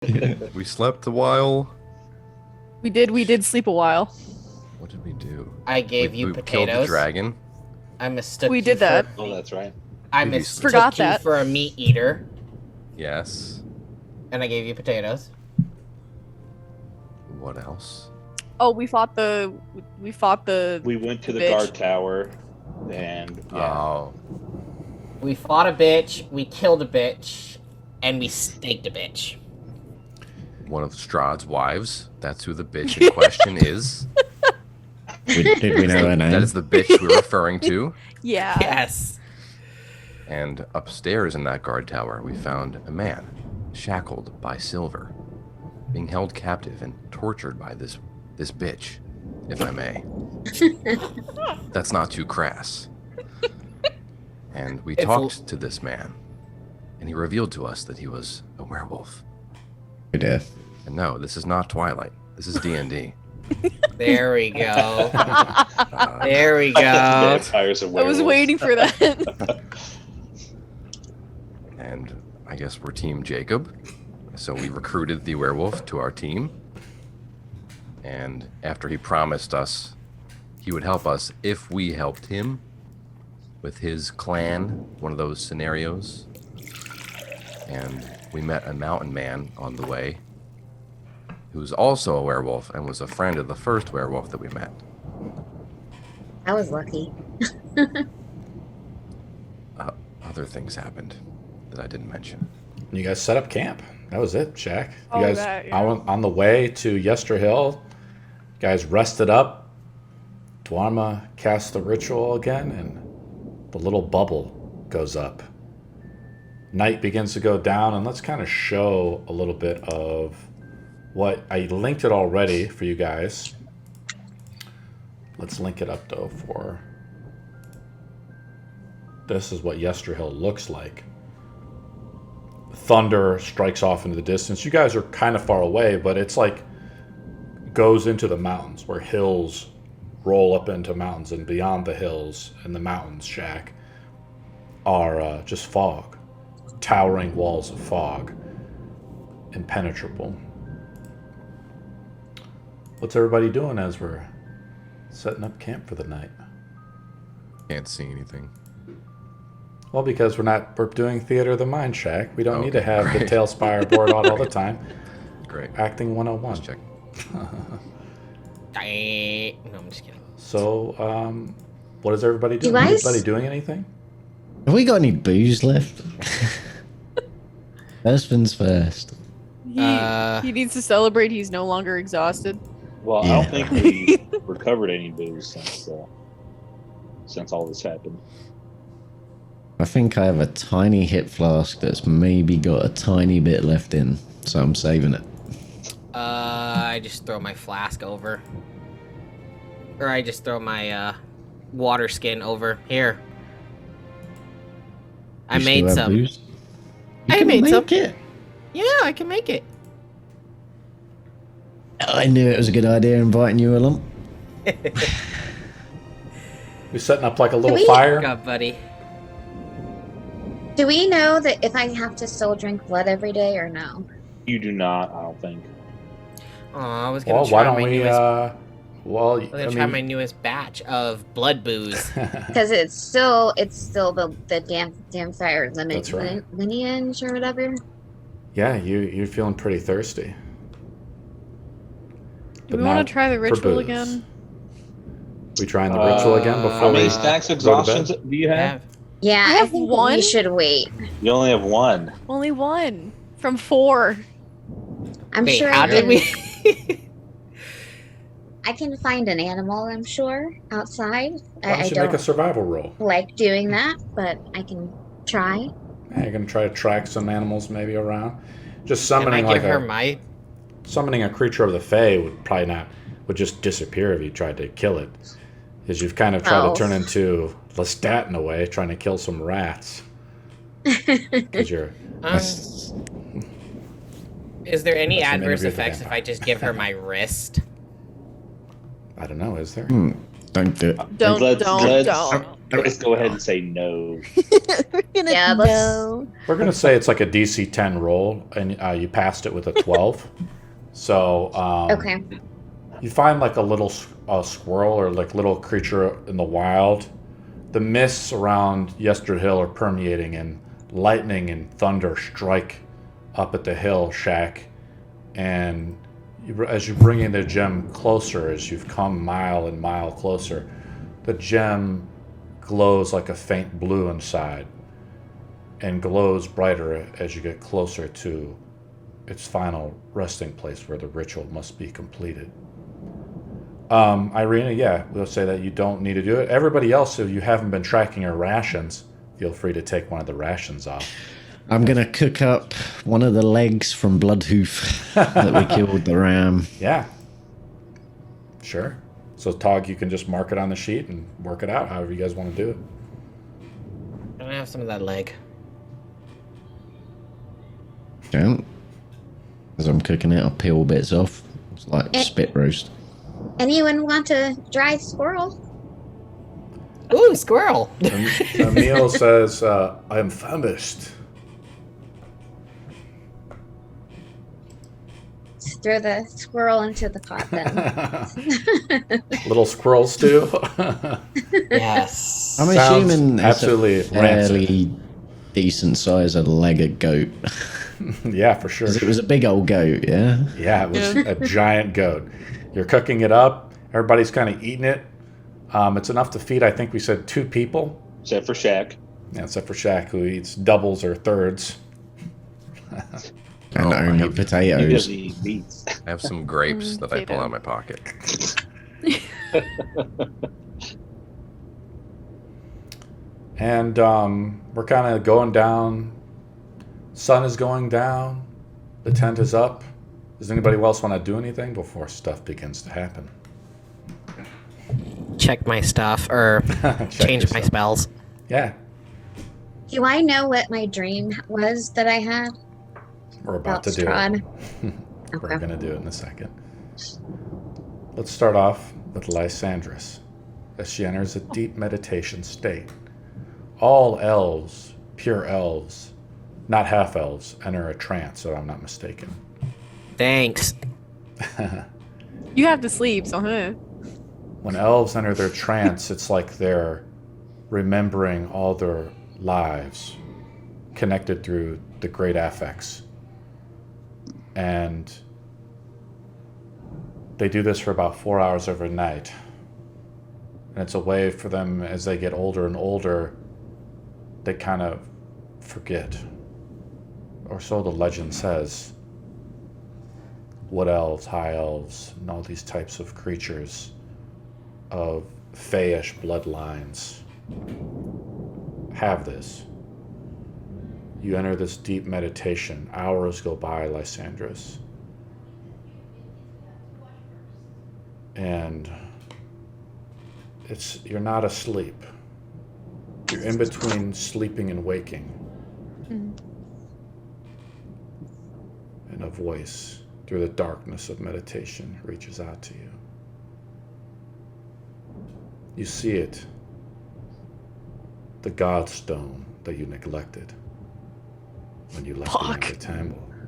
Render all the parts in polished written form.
We slept a while. We did sleep a while. What did we do? I gave you we potatoes. Killed the dragon. I mistook We you did that. for- Oh, that's right. I Did you mistook Forgot you that. for a meat eater, Yes. and I gave you potatoes. What else? Oh, we fought the We went to the bitch. guard tower, and yeah. Oh, We fought a bitch, we killed a bitch, and we staked a bitch. one of Strahd's wives. That's who the bitch in question is. Did we know her name? That is the bitch we're referring to. yeah. Yes. And upstairs in that guard tower, we found a man, shackled by silver, being held captive and tortured by this bitch, if I may. That's not too crass. And we talked to this man, and he revealed to us that he was a werewolf. Good death. And no, this is not Twilight. This is D&D. There we go. There we go. Vampires and I was werewolves. waiting for that. And I guess we're Team Jacob. So we recruited the werewolf to our team. And after he promised us he would help us if we helped him with his clan, one of those scenarios. And we met a mountain man on the way who's also a werewolf and was a friend of the first werewolf that we met. I was lucky. Other things happened that I didn't mention. You guys set up camp. That was it, Shaq. You Oh, guys that, yeah. on the way to Yester Hill. Guys rested up. Dwarma casts the ritual again, and the little bubble goes up. Night begins to go down, and let's kind of show a little bit of what I linked it already for you guys. Let's link it up though for. This is what Yester Hill looks like. Thunder strikes off into the distance. You guys are kind of far away, but it's like goes into the mountains where hills roll up into mountains, and beyond the hills and the mountains, Shaq, are just fog, towering walls of fog, impenetrable. What's everybody doing as we're setting up camp for the night? Can't see anything. Well, because we're doing theater of the mind, Shaq. We don't need to Okay, have the great. Tailspire board out all the time. Great. Acting 101. Let's check. No, I'm just kidding. So, what is everybody doing? You guys- Everybody doing anything? Have we got any booze left? First things first. He needs to celebrate he's no longer exhausted. Well, I Yeah. don't think we recovered any booze since all this happened. I think I have a tiny hit flask that's maybe got a tiny bit left in, so I'm saving it. I just throw my flask over. Or I just throw my water skin over. Here. I You made still have some. booze? You I can made make some. it. Yeah, I can make it. I knew it was a good idea inviting you along. We're setting up like a little we- fire. God, buddy. Do we know that if I have to still drink blood every day or no? You do not, I don't think. Oh, I was gonna Well, try why don't my we? newest. Well, I was gonna try my newest batch of blood booze. Because it's still the damn fire That's right. lineage or whatever. yeah, you're feeling pretty thirsty. Do But we want not to try the for ritual booze. again? We trying the ritual again before How many we stacks of go to bed? exhaustions do you have? Yeah, I have think one. we should wait. You only have one. Only one from 4. I'm Wait, sure how I did can, we? I can find an animal, I'm sure, outside. Why don't I you make a don't survival roll? like doing that, but I can try. Yeah, you're gonna try to track some animals maybe around. Just Can I summoning give like her a my? summoning a creature of the Fae would just disappear if you tried to kill it. Because you've kind of tried Oh. to turn into Lestat in a way, trying to kill some rats. Because you're Is there any That's an adverse interview with a effects if I just give her my wrist? I don't know, is there? Don't do it. Don't, Let's- don't, let's- don't. Let's go ahead and say no. We're gonna Yeah, let's- know. We're gonna say it's like a DC 10 roll, and you passed it with a 12. So Okay. you find like a little squirrel or like little creature in the wild. The mists around Yester Hill are permeating, and lightning and thunder strike up at the hill, Shaq. And as you bring in the gem closer, as you've come mile and mile closer, the gem glows like a faint blue inside and glows brighter as you get closer to its final resting place where the ritual must be completed. Ireena, yeah, we'll say that you don't need to do it. Everybody else, if you haven't been tracking your rations, feel free to take one of the rations off. I'm going to cook up one of the legs from Bloodhoof that we killed the ram. Yeah. Sure. So, Tog, you can just mark it on the sheet and work it out however you guys want to do it. Can I have some of that leg? Okay. As I'm cooking it, I'll peel bits off. It's like spit roast. Anyone want a dry squirrel? Ooh, squirrel! Emil says, I'm famished. Let's throw the squirrel into the pot then. Little squirrel stew. Yes. I'm Sounds assuming it's absolutely a fairly decent size of leg of goat. Yeah, for sure. 'Cause it was a big old goat, yeah? Yeah, it was a giant goat. You're cooking it up. Everybody's kind of eating it. It's enough to feed, I think we said 2 people. Except for Shaq. Yeah, except for Shaq, who eats doubles or thirds. And only He potatoes. doesn't eat meats. I have some grapes that I pull potato. out of my pocket. And we're kind of going down. Sun is going down. The tent is up. Does anybody else want to do anything before stuff begins to happen? Check my stuff, or change my yourself. spells. Yeah, Do I know what my dream was that I had we're about about to do Strahd? it. We're Okay. going to do it in a second. Let's start off with Lysandris, as she enters a deep meditation state. All elves, pure elves, not half elves, enter a trance, so I'm not mistaken. Thanks. You have to sleep, so When elves enter their trance, it's like they're remembering all their lives connected through the great affects. And they do this for about 4 hours every night. And it's a way for them, as they get older and older, they kind of forget. Or so the legend says. Wood elves, high elves, and all these types of creatures of Fayish bloodlines have this. You enter this deep meditation. Hours go by, Lysandris. And you're not asleep. You're in between sleeping and waking. And a voice through the darkness of meditation reaches out to you. You see it. The Godstone that you neglected when you left behind the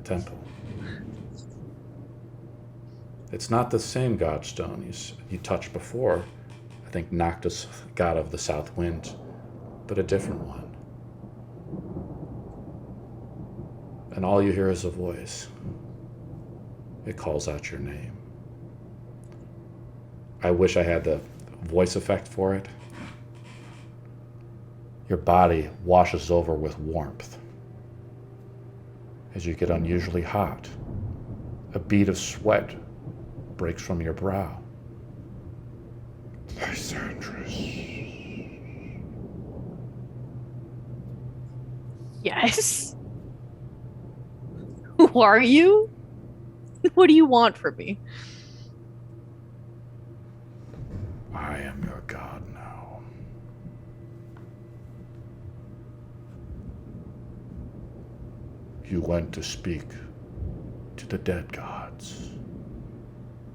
temple. It's not the same Godstone you touched before. I think Noctis, god of the south wind, but a different one. And all you hear is a voice. It calls out your name. I wish I had the voice effect for it. Your body washes over with warmth. As you get unusually hot, a bead of sweat breaks from your brow. Lysandris. yes. Who are you? What do you want from me? I am your god now. You went to speak to the dead gods,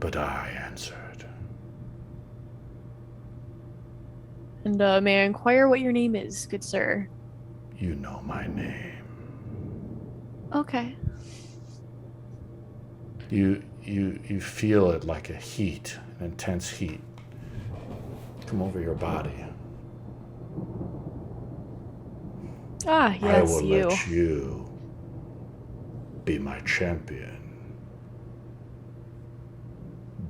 but I answered. And may I inquire what your name is, good sir? You know my name. Okay. You feel it like a heat, an intense heat, come over your body. Ah, I yes, will you. let you be my champion.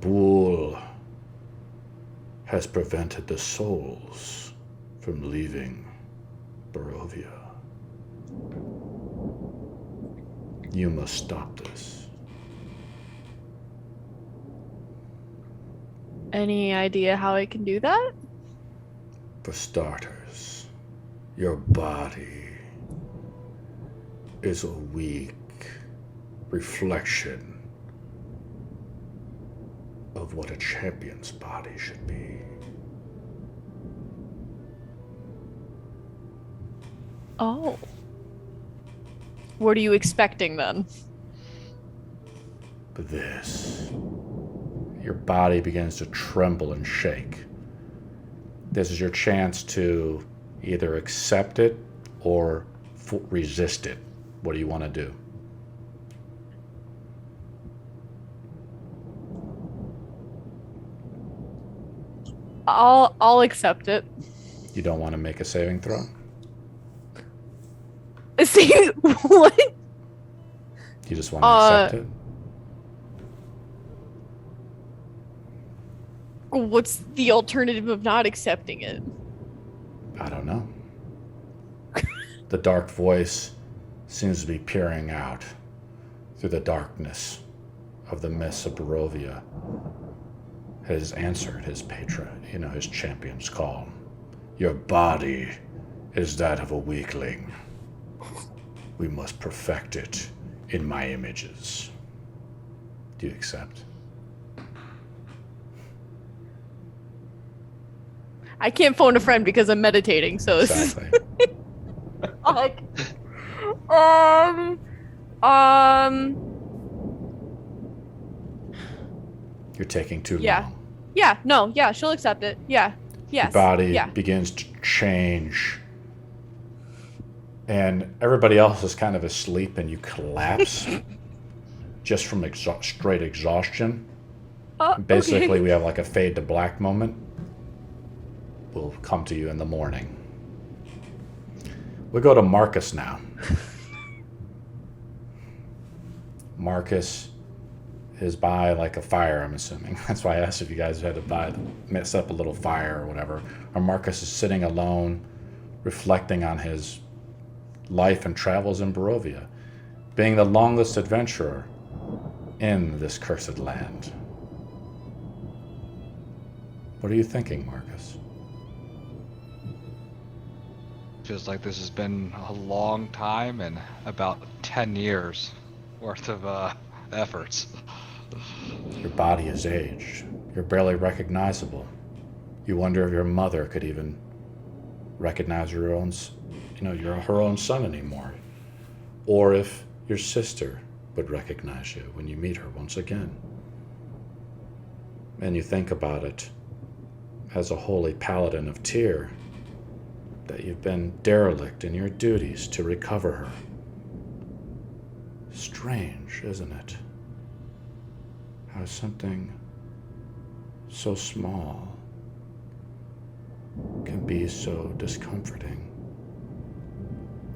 Bull has prevented the souls from leaving Barovia. You must stop this. Any idea how I can do that? For starters, your body is a weak reflection of what a champion's body should be. Oh. What are you expecting then? This. Your body begins to tremble and shake. This is your chance to either accept it or resist it. What do you want to do? I'll accept it. You don't want to make a saving throw? See what? You just want to accept it? What's the alternative of not accepting it? I don't know. The dark voice seems to be peering out through the darkness of the mists of Barovia. Has answered his patron, his champion's call. Your body is that of a weakling. We must perfect it in my images. Do you accept? I can't phone a friend because I'm meditating, so this is Exactly. like, You're taking too Yeah. long. yeah, no, yeah, she'll accept it. Yeah, yes, Your body yeah. begins to change. And everybody else is kind of asleep and you collapse just from straight exhaustion. Basically, Okay. we have like a fade to black moment. We'll come to you in the morning. We go to Marcus now. Marcus is by like a fire, I'm assuming. That's why I asked if you guys had to set up a little fire or whatever. Or Marcus is sitting alone, reflecting on his life and travels in Barovia, being the longest adventurer in this cursed land. What are you thinking, Marcus? Feels like this has been a long time and about 10 years worth of efforts. Your body is aged. You're barely recognizable. You wonder if your mother could even recognize her own son anymore. Or if your sister would recognize you when you meet her once again. And you think about it as a holy paladin of Tyr, that you've been derelict in your duties to recover her. Strange, isn't it? How something so small can be so discomforting.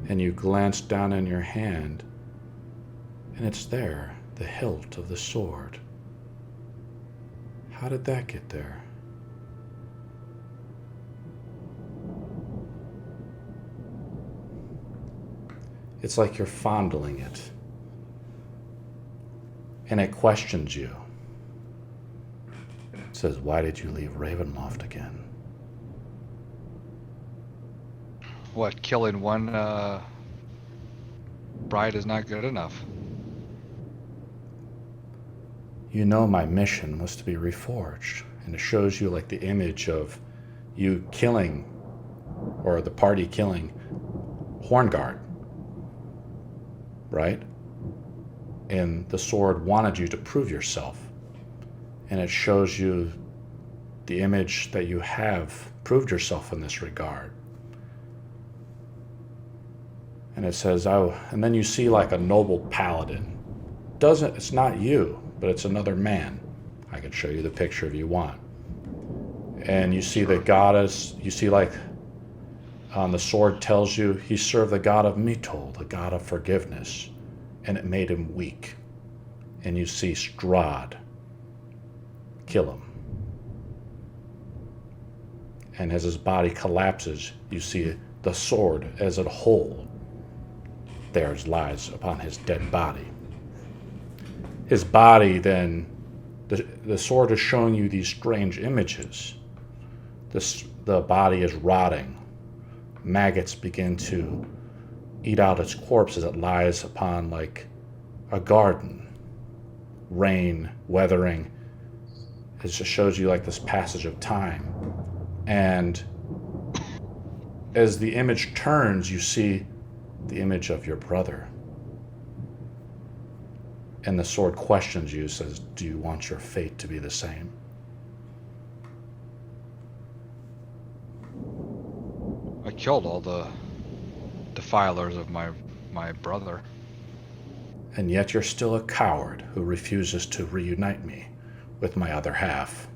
And you glance down in your hand, and it's there, the hilt of the sword. How did that get there? It's like you're fondling it. And it questions you. It says, why did you leave Ravenloft again? What, killing one bride is not good enough? You know my mission was to be reforged. And it shows you like the image of you killing, or the party killing, Hornguard. Right? And the sword wanted you to prove yourself. And it shows you the image that you have proved yourself in this regard. And it says, oh, and then you see like a noble paladin. It's not you, but it's another man. I can show you the picture if you want. And you see the goddess, you see like on the sword tells you he served the god of Mitol, the god of forgiveness, and it made him weak. And you see Strahd kill him. And as his body collapses, you see the sword as a whole. There lies upon his dead body. His body then, the sword is showing you these strange images. The body is rotting. Maggots begin to eat out its corpse as it lies upon like a garden. Rain, weathering. It just shows you like this passage of time. And as the image turns, you see the image of your brother. And the sword questions you, says, do you want your fate to be the same? I killed all the defilers of my brother. And yet you're still a coward who refuses to reunite me with my other half.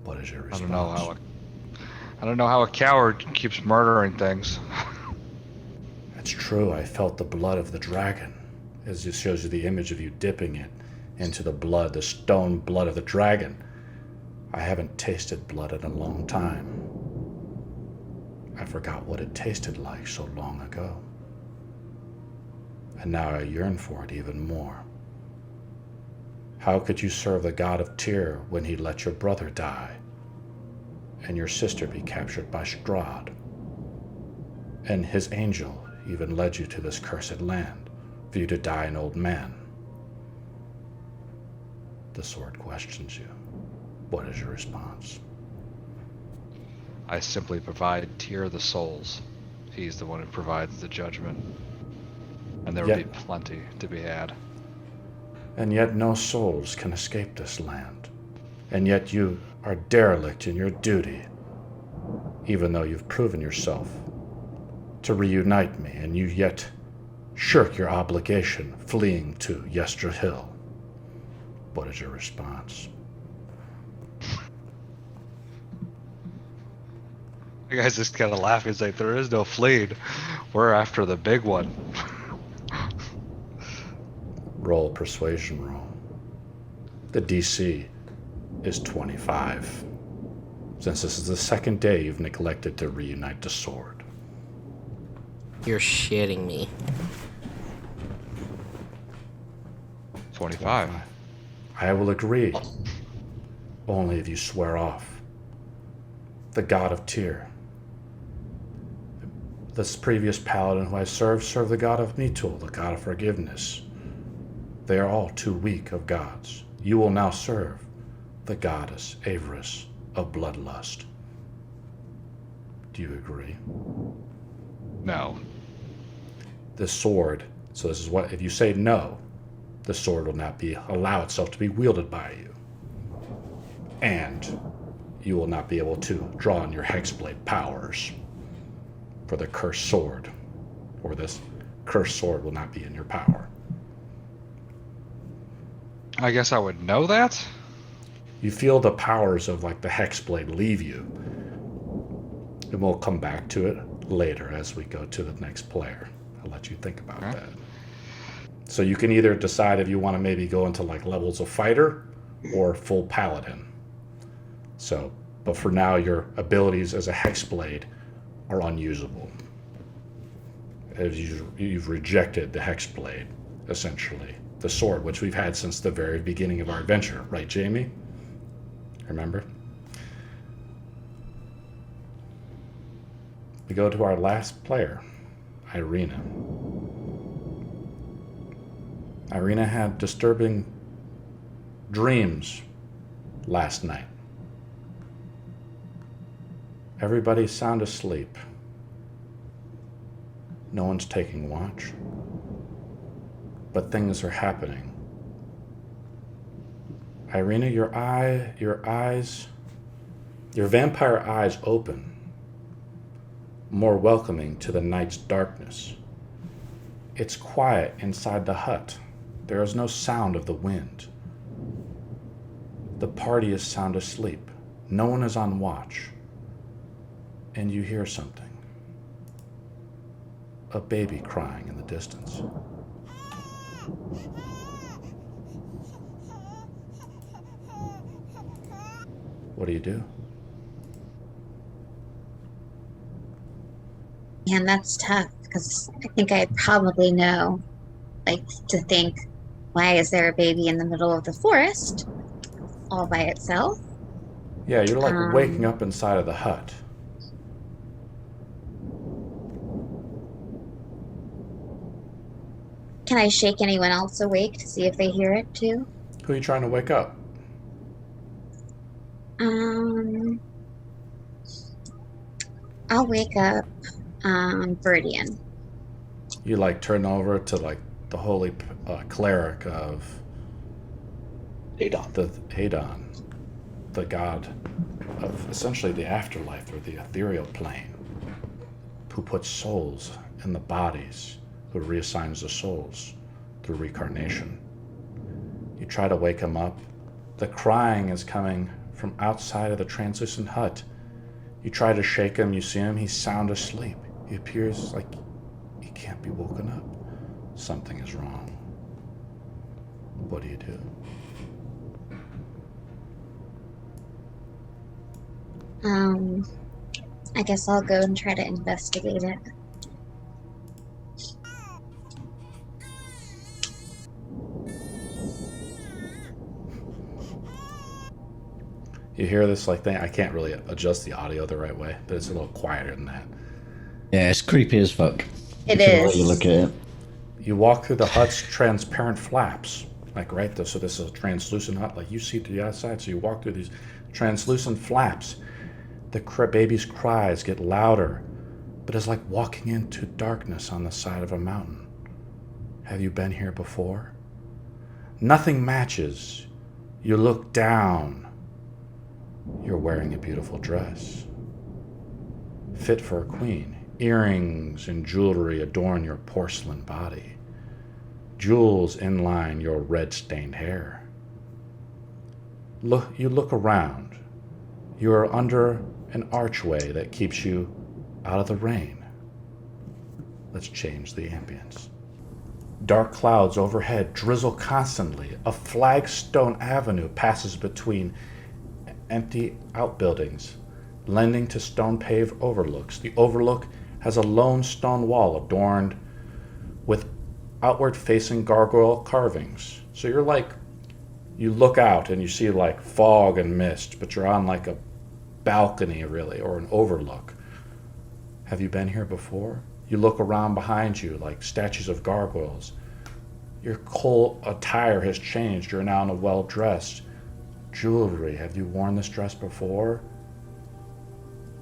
What is your response? I don't know how a coward keeps murdering things. It's true, I felt the blood of the dragon. As it shows you the image of you dipping it into the blood, the stone blood of the dragon. I haven't tasted blood in a long time. I forgot what it tasted like so long ago. And now I yearn for it even more. How could you serve the god of Tyr when he let your brother die? And your sister be captured by Strahd? And his angel even led you to this cursed land for you to die an old man. The sword questions you. What is your response? I simply provide Tyr the souls. He's the one who provides the judgment. And there will be plenty to be had. And yet no souls can escape this land. And yet you are derelict in your duty, even though you've proven yourself to reunite me, and you yet shirk your obligation, fleeing to Yester Hill. What is your response? You guys just kind of laugh and say, there is no fleeing. We're after the big one. Roll a persuasion roll. The DC is 25. Since this is the second day you've neglected to reunite the sword. You're shitting me. 25. I will agree. Only if you swear off. The god of Tyr. This previous paladin who I served the god of Mitol, the god of forgiveness. They are all too weak of gods. You will now serve the goddess Avarice of bloodlust. Do you agree? No. The sword, so this is what, if you say no, the sword will not allow itself to be wielded by you. And you will not be able to draw on your hexblade powers for the cursed sword, or this cursed sword will not be in your power. I guess I would know that? You feel the powers of like the hexblade leave you. And we'll come back to it later as we go to the next player. I'll let you think about that. So you can either decide if you want to maybe go into like levels of fighter or full paladin. So, but for now your abilities as a hexblade are unusable. As you've rejected the hexblade, essentially. The sword, which we've had since the very beginning of our adventure. Right, Jamie? Remember? We go to our last player, Ireena. Ireena had disturbing dreams last night. Everybody's sound asleep. No one's taking watch. But things are happening Ireena, your vampire eyes open, more welcoming to the night's darkness. It's quiet inside the hut. There is no sound of the wind. The party is sound asleep. No one is on watch. And you hear something. A baby crying in the distance. What do you do? Man, that's tough, because I think I probably know, like, to think, why is there a baby in the middle of the forest all by itself? Yeah, you're like waking up inside of the hut. Can I shake anyone else awake to see if they hear it too? Who are you trying to wake up? I'll wake up Viridian. You like turn over to like the holy cleric of Hadon, the god of essentially the afterlife or the ethereal plane, who puts souls in the bodies, who reassigns the souls through reincarnation. You try to wake him up. The crying is coming from outside of the translucent hut. You try to shake him, you see him, he's sound asleep. He appears like he can't be woken up. Something is wrong. What do you do? I guess I'll go and try to investigate it. You hear this like thing? I can't really adjust the audio the right way, but it's a little quieter than that. Yeah, it's creepy as fuck. It If is. you look at it. You walk through the hut's transparent flaps, like right there. So this is a translucent hut, like you see to the outside. So you walk through these translucent flaps. The baby's cries get louder, but it's like walking into darkness on the side of a mountain. Have you been here before? Nothing matches. You look down. You're wearing a beautiful dress, fit for a queen. Earrings and jewelry adorn your porcelain body. Jewels inline your red-stained hair. You look around. You are under an archway that keeps you out of the rain. Let's change the ambience. Dark clouds overhead drizzle constantly. A flagstone avenue passes between empty outbuildings, lending to stone-paved overlooks. The overlook has a lone stone wall adorned with outward-facing gargoyle carvings. So you look out and you see like fog and mist, but you're on like a balcony really, or an overlook. Have you been here before? You look around behind you like statues of gargoyles. Your whole attire has changed. You're now in a well-dressed jewelry. Have you worn this dress before?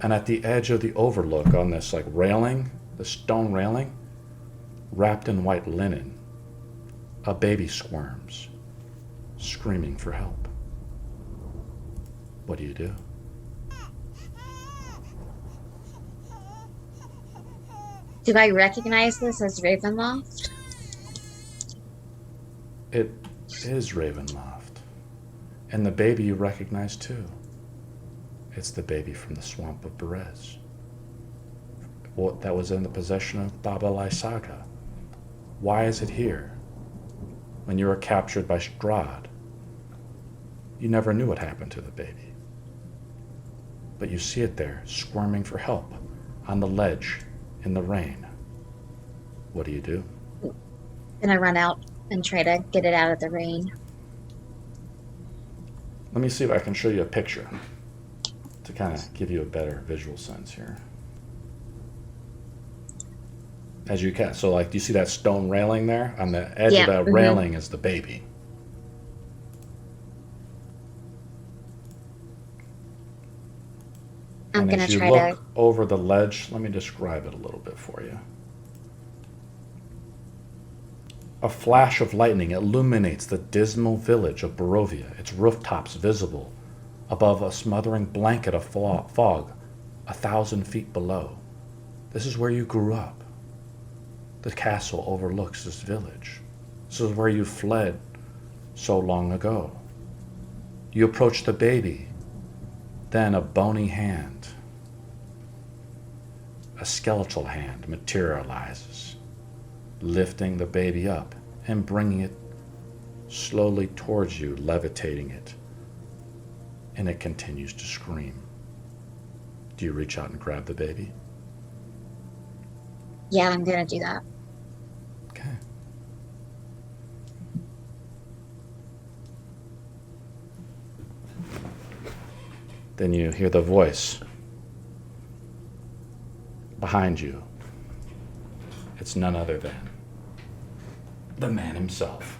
And at the edge of the overlook on this like railing, the stone railing, wrapped in white linen, a baby squirms, screaming for help. What do you do? Do I recognize this as Ravenloft? It is Ravenloft. And the baby you recognize too. It's the baby from the swamp of Berez. That was in the possession of Baba Lysaga. Why is it here? When you were captured by Strahd, you never knew what happened to the baby. But you see it there, squirming for help, on the ledge, in the rain. What do you do? Then I run out and try to get it out of the rain. Let me see if I can show you a picture to kind of give you a better visual sense here. As you can, so like, do you see that stone railing there? On the edge of that railing is the baby. I'm and gonna as you try look to. over the ledge, let me describe it a little bit for you. A flash of lightning illuminates the dismal village of Barovia, its rooftops visible above a smothering blanket of fog 1,000 feet below. This is where you grew up. The castle overlooks this village. This is where you fled so long ago. You approach the baby, then a bony hand, a skeletal hand materializes, lifting the baby up and bringing it slowly towards you, levitating it, and it continues to scream. Do you reach out and grab the baby? Yeah, I'm gonna do that. Okay. Then you hear the voice behind you. It's none other than the man himself,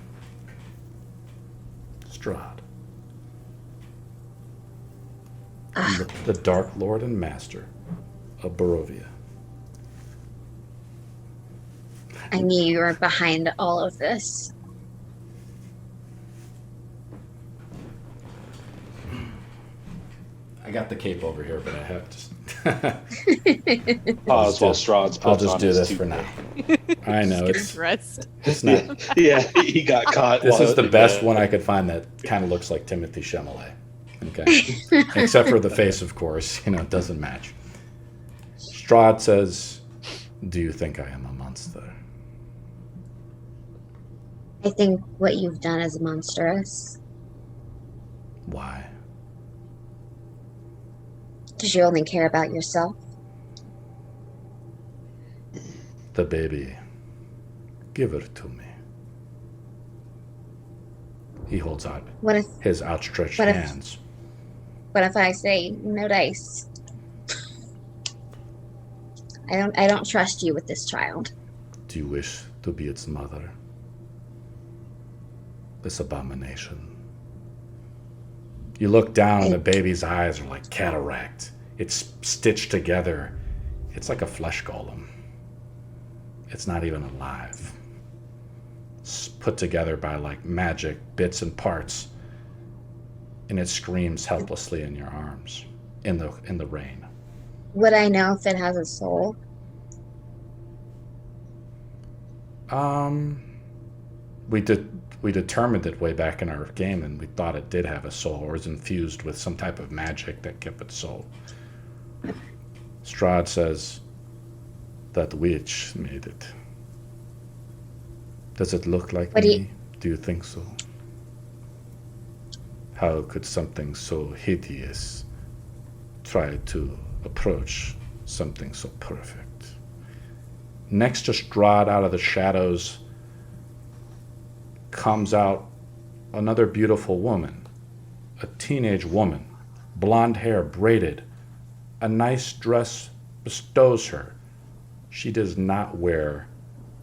Strahd. The Dark Lord and Master of Barovia. I knew you were behind all of this. I got the cape over here, but I have to. Oh, it's while Strahd's I'll puts just on do his this for now. I know it's Dressed. not. Yeah, he got caught. This while is the at best one I could find that kind of looks like Timothy Chalamet. Okay, except for the face, of course. It doesn't match. Strahd says, "Do you think I am a monster?" I think what you've done is monstrous. Why? Because you only care about yourself. The baby. Give her to me. He holds out What if his outstretched what if- hands. what if I say no dice? I don't trust you with this child. Do you wish to be its mother? This abomination. You look down and the baby's eyes are like cataract. It's stitched together. It's like a flesh golem. It's not even alive. It's put together by like magic bits and parts. And it screams helplessly in your arms in the rain. Would I know if it has a soul? We determined it way back in our game, and we thought it did have a soul, or was infused with some type of magic that kept its soul. Strahd says that witch made it. Does it look like What do me? Do you think so? How could something so hideous try to approach something so perfect? Next to Strahd, out of the shadows, comes out another beautiful woman, a teenage woman, blonde hair braided. A nice dress bestows her. She does not wear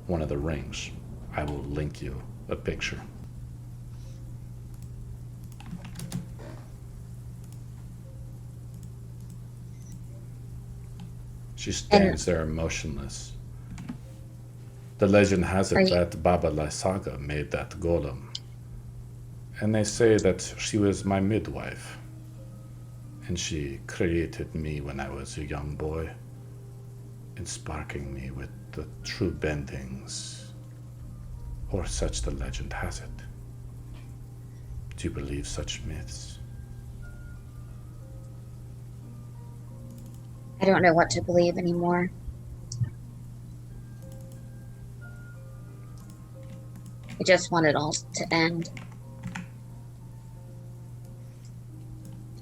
one of the rings. I will link you a picture. She stands there motionless. The legend has it that Baba Lysaga made that golem. And they say that she was my midwife. And she created me when I was a young boy, sparking me with the true bendings. Or such the legend has it. Do you believe such myths? I don't know what to believe anymore. I just want it all to end.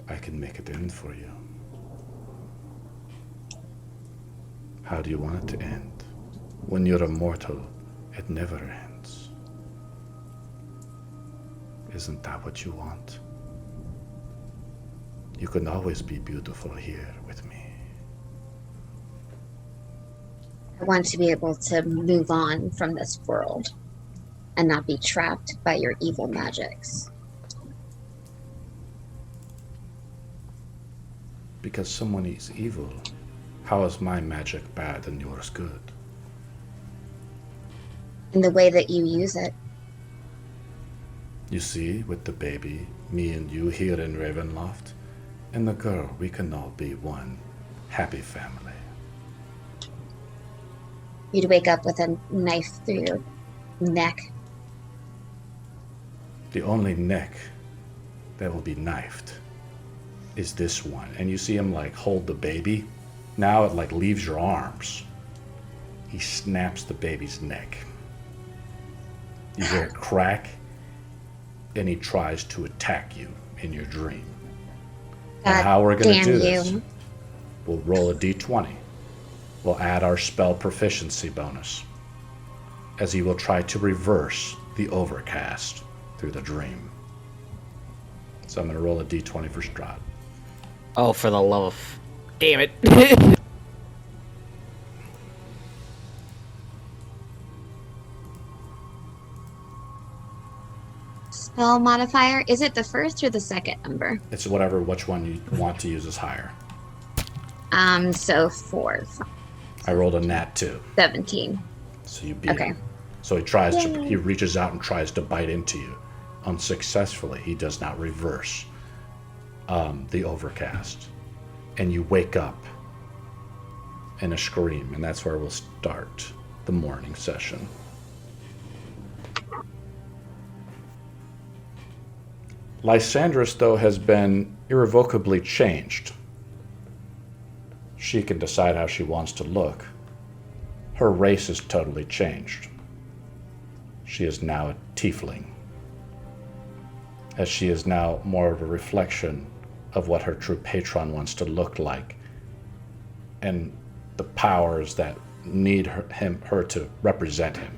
I can make it end for you. How do you want it to end? When you're immortal, it never ends. Isn't that what you want? You can always be beautiful here with me. I want to be able to move on from this world and not be trapped by your evil magics. Because someone is evil, how is my magic bad and yours good? in the way that you use it. You see, with the baby, me and you here in Ravenloft, and the girl, we can all be one happy family. You'd wake up with a knife through your neck. The only neck that will be knifed is this one. And you see him like hold the baby. Now it like leaves your arms. He snaps the baby's neck. You hear it crack, and he tries to attack you in your dream. And how we're going to do this, we'll roll a d20. We'll add our spell proficiency bonus, as he will try to reverse the overcast through the dream. So I'm going to roll a d20 for Strahd. Oh, for the love of... Damn it. Spell modifier, is it the first or the second number? It's which one you want to use is higher. So 4. I rolled a nat 2. 17. So you beat him. So he reaches out and tries to bite into you. Unsuccessfully, he does not reverse the overcast. And you wake up in a scream, and that's where we'll start the morning session. Lysandris, though, has been irrevocably changed. She can decide how she wants to look. Her race is totally changed. She is now a tiefling, as she is now more of a reflection of what her true patron wants to look like, and the powers that need her to represent him.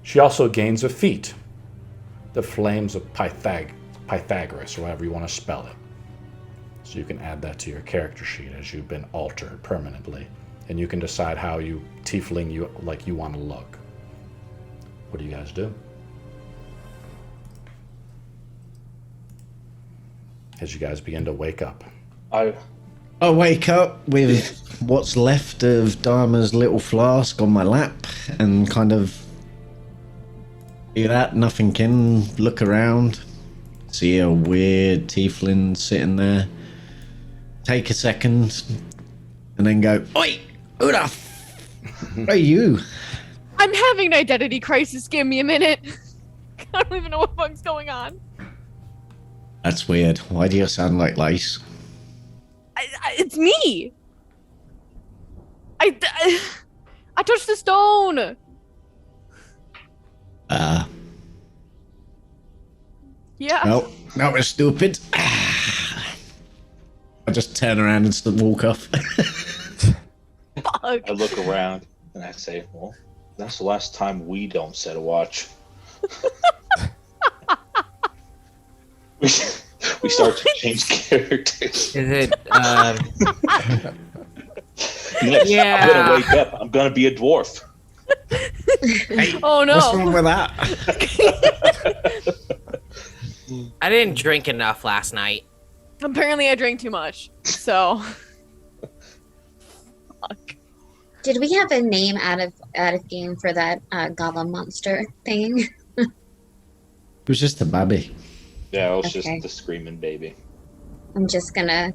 She also gains a feat, the Flames of Pythagoras, or however you want to spell it. So you can add that to your character sheet as you've been altered permanently, and you can decide how you tiefling you want to look. What do you guys do? As you guys begin to wake up. I wake up with what's left of Dharma's little flask on my lap and kind of do that, nothing in, look around, see a weird tiefling sitting there, take a second, and then go, "Oi, who the f- are you?" I'm having an identity crisis. Give me a minute. I don't even know what the fuck's going on. That's weird. Why do you sound like Lace? It's me. I touched the stone. Yeah. No, that was stupid. I just turn around and walk off. Fuck. I look around and I say, well, that's the last time we don't set a watch. We start to change characters. Is it, Next, Yeah. I'm gonna wake up. I'm gonna be a dwarf. Hey, Oh no. what's wrong with that? I didn't drink enough last night. Apparently I drank too much. So. Fuck. Did we have a name out of game for that goblin monster thing? It was just a baby. Yeah, it was Okay. just the screaming baby. I'm just gonna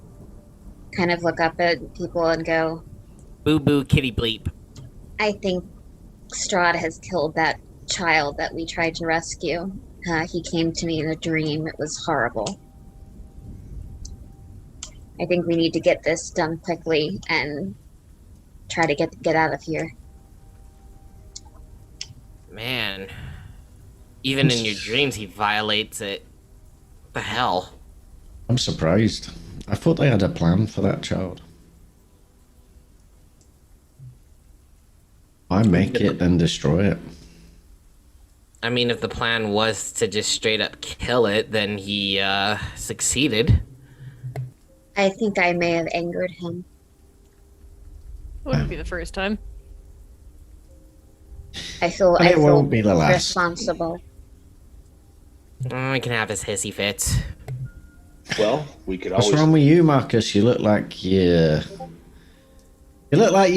kind of look up at people and go, Boo boo kitty bleep. I think Strahd has killed that child that we tried to rescue. He came to me in a dream. It was horrible. I think we need to get this done quickly and try to get out of here. Man. Even in your dreams, he violates it. What the hell? I'm surprised. I thought they had a plan for that child. I make it and destroy it. I mean, if the plan was to just straight up kill it, then he succeeded. I think I may have angered him. Wouldn't be the first time. I feel And it won't be the last. responsible. Oh, he can have his hissy fits. Well, we could What's always. wrong with you, Marcus? You look like you've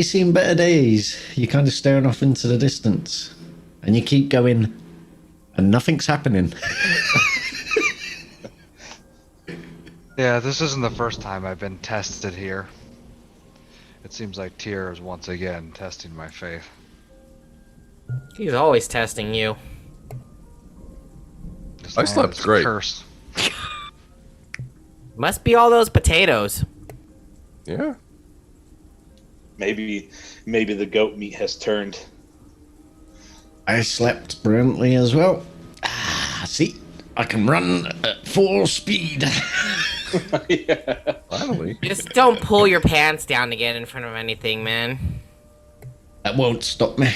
seen better days. You're kind of staring off into the distance. and you keep going, and nothing's happening. Yeah, this isn't the first time I've been tested here. It seems like Tyr is once again testing my faith. He's always testing you. As I long slept as it's great. Cursed. Must be all those potatoes. Yeah. Maybe the goat meat has turned. I slept brilliantly as well. See, I can run at full speed. Yeah. Finally. Just don't pull your pants down to get in front of anything, man. That won't stop me.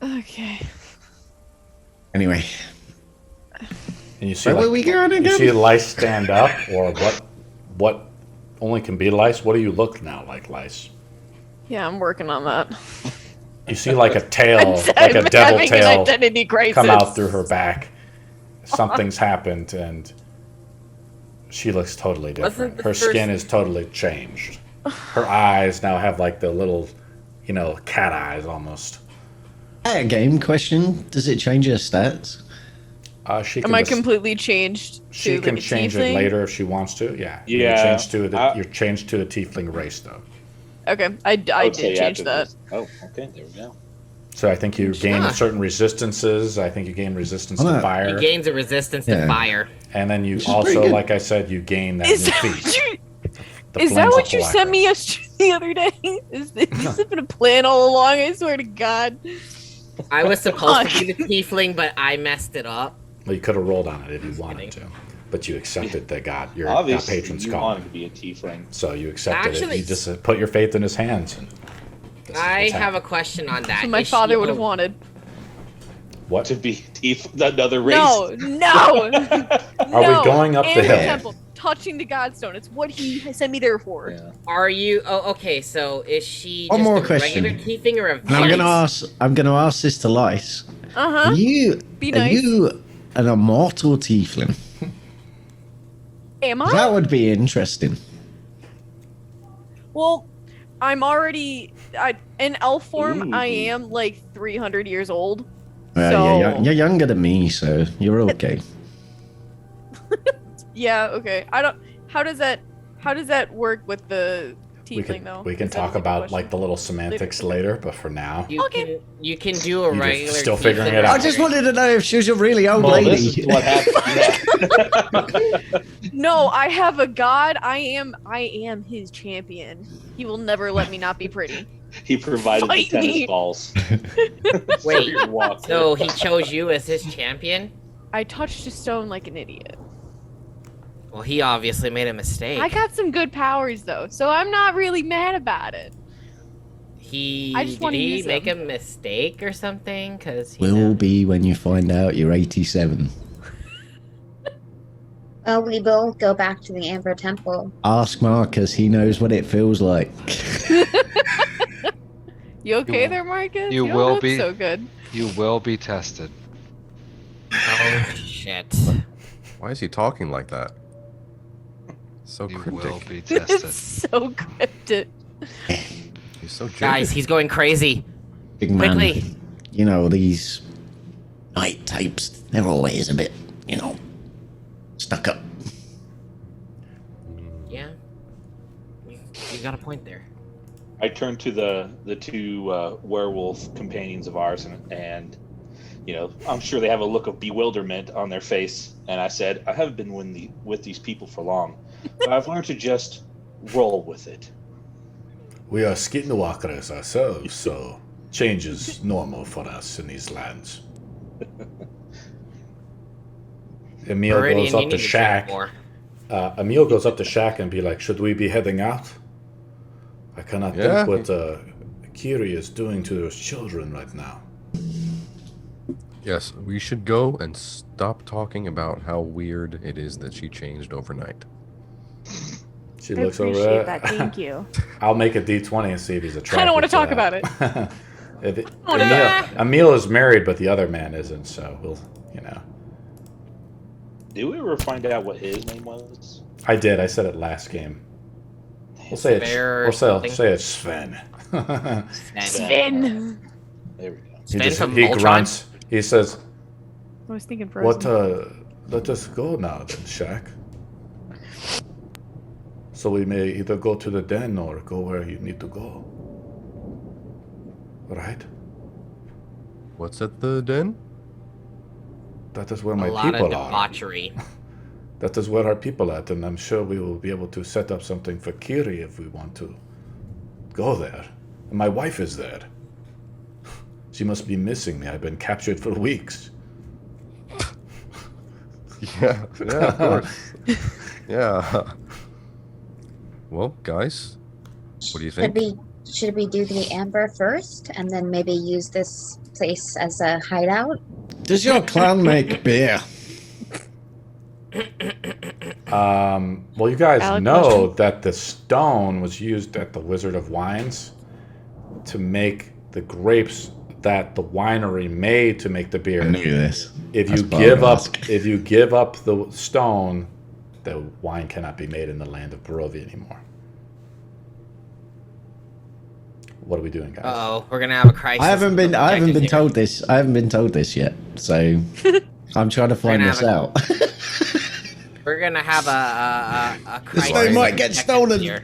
Okay. Anyway, And you see, where were we going you again? see lice stand up, or what only can be lice. What do you look now like lice? Yeah, I'm working on that. You see like a tail, I'm like a devil having an tail, identity crisis. come out through her back. Something's happened, and she looks totally Wasn't different. the Her first- skin is totally changed. Her eyes now have like the little, cat eyes almost. A game question. Does it change your stats? She can Am I just- completely changed? She to can like a change it tiefling? later if she wants to. Yeah. Yeah, You're changed to the tiefling race though. Okay, I would say did change after that. this. Oh, okay, there we go. So I think you gain Ah. certain resistances. I think you gain resistance Oh, to no. He fire, gains a resistance to Yeah. fire. and then you Which is pretty also, good. like I said, you gain that Is new that feat. what you? the Is that Flames what of you sent me Blackness. yesterday, the other day? Is this been a plan all along? I swear to God. I was supposed to be the tiefling, but I messed it up. Well, you could have rolled on it if you wanted to, but you accepted that your Obviously, patron's you calling. wanted to be a tiefling. So you accepted Actually- it. You just put your faith in his hands. And this is I what's have a happening. question on that. So my Is father she would have a- wanted. What? To be another race. No, no. Are we going up the in hill? temple, touching the Godstone. It's what he sent me there for. Yeah. Are you? Oh, okay. So is she One just more a question. regular tiefling or a? And I'm gonna ask this to Lice. Uh huh. Be Are nice. you an immortal tiefling? Am I? That would be interesting. Well, I'm already. In elf form, Ooh. I am like 300 years old. Well, So- you're younger than me, so you're okay. Yeah. Okay. I don't. How does that work with the tiefling though? We can Is that a talk different about question? like the little semantics later, but for now, Okay. You can do a You're just regular. still figuring tiefling it out. I just wanted to know if she was a really old Well, lady. this is what happened. No, I have a god. I am his champion. He will never let me not be pretty. He provided the Fight tennis me. balls. Wait, Your walk. So he chose you as his champion? I touched a stone like an idiot. Well, he obviously made a mistake. I got some good powers though, so I'm not really mad about it. I just Did wanna he use make them. a mistake or something? Because Will be when you find out you're 87. Well, we will go back to the Amber Temple. Ask Marcus, he knows what it feels like. You okay will- there, Marcus? you don't will look be- so good. You will be tested. Oh shit! Why is he talking like that? So You cryptic. will be tested. It's so cryptic. He's so jaded. Guys, he's going crazy. Big man. Quickly. You know, these night types, they're always a bit, stuck up. Yeah. You got a point there. I turned to the two werewolf companions of ours, and I'm sure they have a look of bewilderment on their face. And I said, I haven't been with these people for long, but I've learned to just roll with it. we are skinwalkers ourselves, so change is normal for us in these lands. Emil Meridian, goes you up to need drink Shaq. more. Emil goes up to Shaq and be like, should we be heading out? I cannot Yeah. think what Kiri is doing to those children right now. Yes, we should go and stop talking about how weird it is that she changed overnight. She looks over there. Thank you. I'll make a D20 and see if he's attracted. I don't want to talk that. about it. Emil is married, but the other man isn't, so we'll. Did we ever find out what his name was? I did. I said it last game. We'll say it. Spare We'll something. say it's Sven. Sven. There we go. Sven from he Voltron? grunts. He says, I was thinking Frozen. let us go now then, Shaq. So we may either go to the den or go where you need to go. Right? What's at the den? That is where A my lot of people are. debauchery. That is where our people are at, and I'm sure we will be able to set up something for Kiri if we want to go there. And my wife is there. She must be missing me. I've been captured for weeks. Yeah, of course. Yeah. Well, guys, what do you think? Should we do the Amber first and then maybe use this place as a hideout? Does your clan make beer? Well, you guys Valid know question. that the stone was used at the Wizard of Wines to make the grapes that the winery made to make the beer. I knew this. If That's you what I give was up, asking. if you give up the stone, the wine cannot be made in the land of Barovia anymore. What are we doing, guys? Uh-oh, we're gonna have a crisis. I haven't been objective here. told this. I haven't been told this yet. So I'm trying to find gonna this have out. We're gonna have a crisis. stone might get objective stolen. here.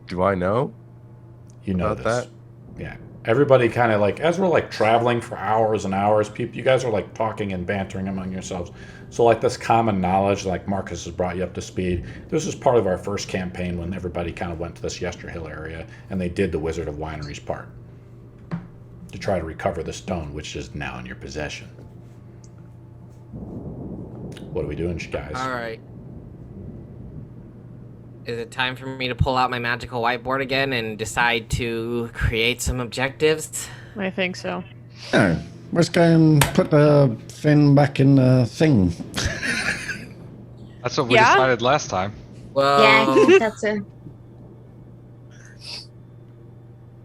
Do I know You know about this. that? Yeah. Everybody kind of like, as we're like traveling for hours and hours, you guys are like talking and bantering among yourselves. So like this common knowledge, like Marcus has brought you up to speed. This was part of our first campaign when everybody kind of went to this Yester Hill area and they did the Wizard of Winery's part to try to recover the stone, which is now in your possession. What are we doing, guys? All right. Is it time for me to pull out my magical whiteboard again and decide to create some objectives? I think so. No, let's go and put the fin back in the thing. That's what we Yeah? decided last time. Well, Yeah, I think that's a.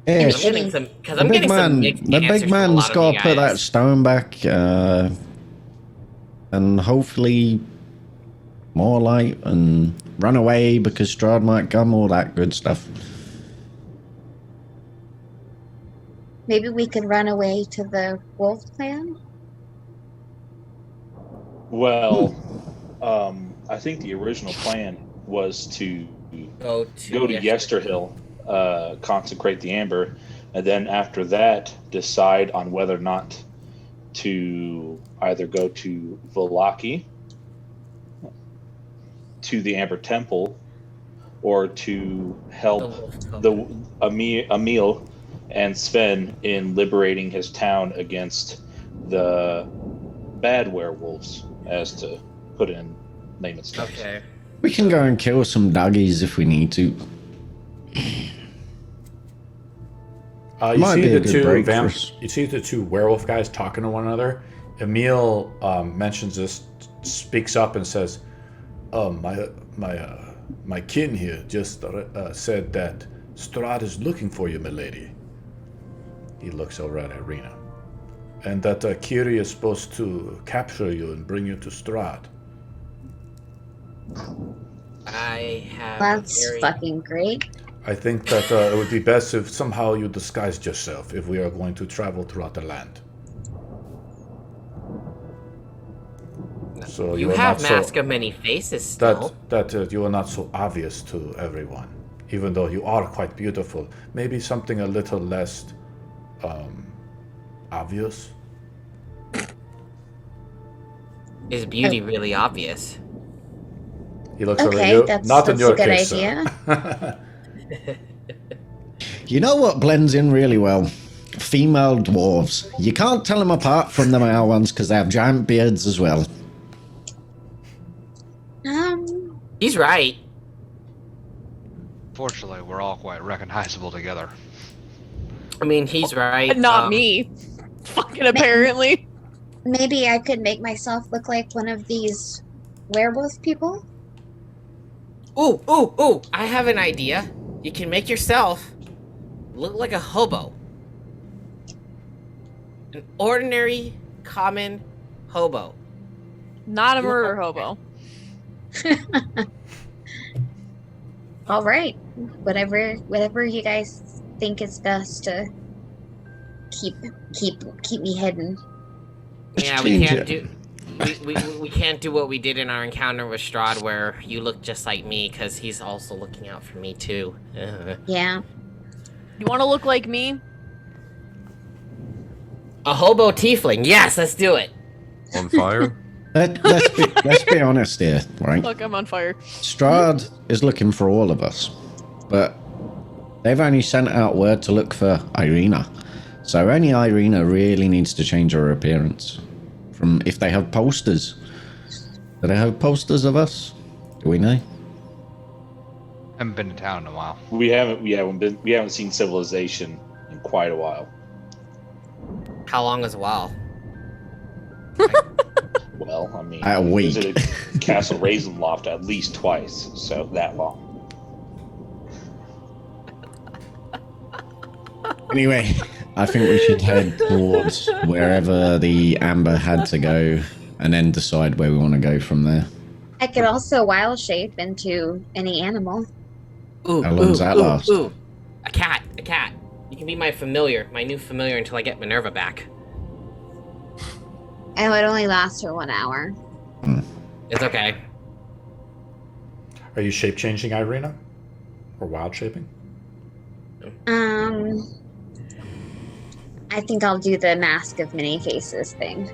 Yeah, I'm Sh- getting some because the I'm big getting some man. mixed The answers big from a man's lot of got you to put that guys. stone back, and hopefully more light and run away because Strahd might come. All that good stuff. Maybe we could run away to the wolf clan. Well, I think the original plan was to Go to Yester Hill, consecrate the Amber, and then after that decide on whether or not to either go to Volaki, to the Amber Temple, or to help the Emil and Sven in liberating his town against the bad werewolves, as to put it in layman's terms. Okay. We can go and kill some doggies if we need to. You Might see be a the good two break for us. you see the two werewolf guys talking to one another. Emil mentions this, speaks up and says, my kin here just said that Strahd is looking for you, milady." He looks over at Ireena. "And that Kiri is supposed to capture you and bring you to Strahd." I have. That's very... fucking great. I think that it would be best if somehow you disguised yourself if we are going to travel throughout the land. So You are have not so- Mask of Many Faces still. that you are not so obvious to everyone, even though you are quite beautiful. Maybe something a little less obvious. Is beauty really obvious? He looks over at Okay, you. that's Not in your a good case, idea. sir. You know what blends in really well? Female dwarves. You can't tell them apart from the male ones because they have giant beards as well. He's right. Fortunately, we're all quite recognizable together. I mean, he's right. Not me. Fucking apparently. Maybe I could make myself look like one of these werewolf people. Ooh! I have an idea. You can make yourself look like a hobo. An ordinary, common hobo. Not a murder hobo. All right, whatever you guys think is best to keep me hidden. Yeah, we can't do. We can't do what we did in our encounter with Strahd, where you look just like me, because he's also looking out for me too. Yeah. You want to look like me? A hobo tiefling. Yes, let's do it. On fire? Let's be honest here, right? Look, I'm on fire. Strahd is looking for all of us, but they've only sent out word to look for Ireena. So only Ireena really needs to change her appearance. From if they have posters. Do they have posters of us? Do we know? Haven't been to town in a while. We haven't seen civilization in quite a while. How long is a while? Well, I mean, A week. visited Castle Ravenloft at least twice, so that long. Anyway, I think we should head towards wherever the Amber had to go and then decide where we want to go from there. I could also wild shape into any animal. Ooh, How long does that last? Ooh. A cat. You can be my new familiar until I get Minerva back. And it would only last for 1 hour. It's okay. Are you shape changing, Ireena? Or wild shaping? I think I'll do the Mask of Many Faces thing.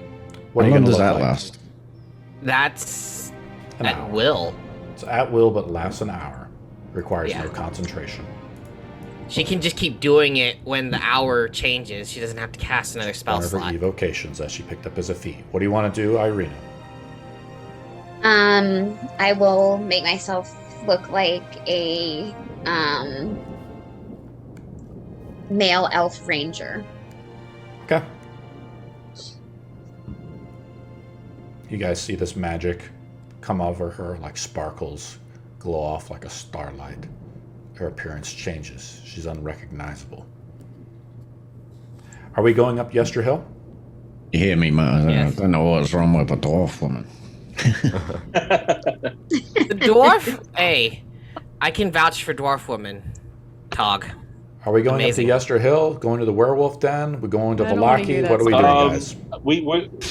What How are you long gonna does look that like? last? That's An at hour. will. It's at will, but lasts an hour. Requires Yeah. no concentration. She can just keep doing it when the hour changes. She doesn't have to cast another spell One of her slot. evocations that she picked up as a feat. What do you want to do, Ireena? I will make myself look like a male elf ranger. Okay. You guys see this magic come over her like sparkles, glow off like a starlight. Her appearance changes. She's unrecognizable. Are we going up Yester Hill? You hear me, man? Yes. I don't know what's wrong with a dwarf woman. The dwarf? Hey, I can vouch for dwarf woman. Tog. Are we going Amazing. up to Yester Hill? Going to the werewolf den? We're going to I don't wanna hear Valaki? that What are we doing, guys? We're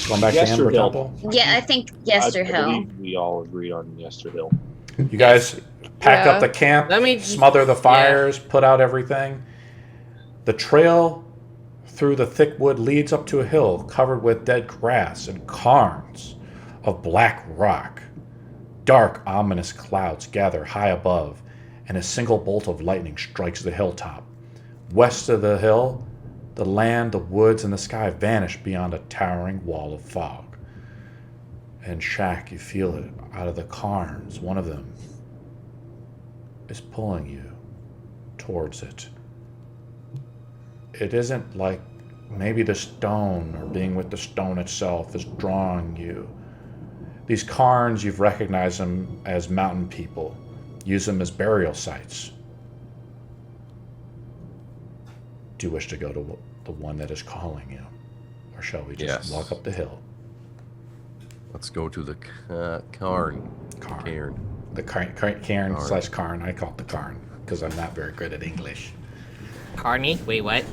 Going back to Yester Amber Hill. Temple? Yeah, I think Yester I Hill. believe we all agreed on Yester Hill. You guys pack Yeah. up the camp, Let me- smother the fires, put out everything. The trail through the thick wood leads up to a hill covered with dead grass and cairns of black rock. Dark, ominous clouds gather high above, and a single bolt of lightning strikes the hilltop. West of the hill, the land, the woods, and the sky vanish beyond a towering wall of fog. And Shaq, you feel it out of the cairns. One of them is pulling you towards it. It isn't like maybe the stone or being with the stone itself is drawing you. These cairns, you've recognized them as mountain people. Use them as burial sites. Do you wish to go to the one that is calling you? Or shall we just Yes. walk up the hill? Let's go to the Cairn. Cairn. The Cairn/Cairn. I call it the Cairn because I'm not very good at English. Carney? Wait, what?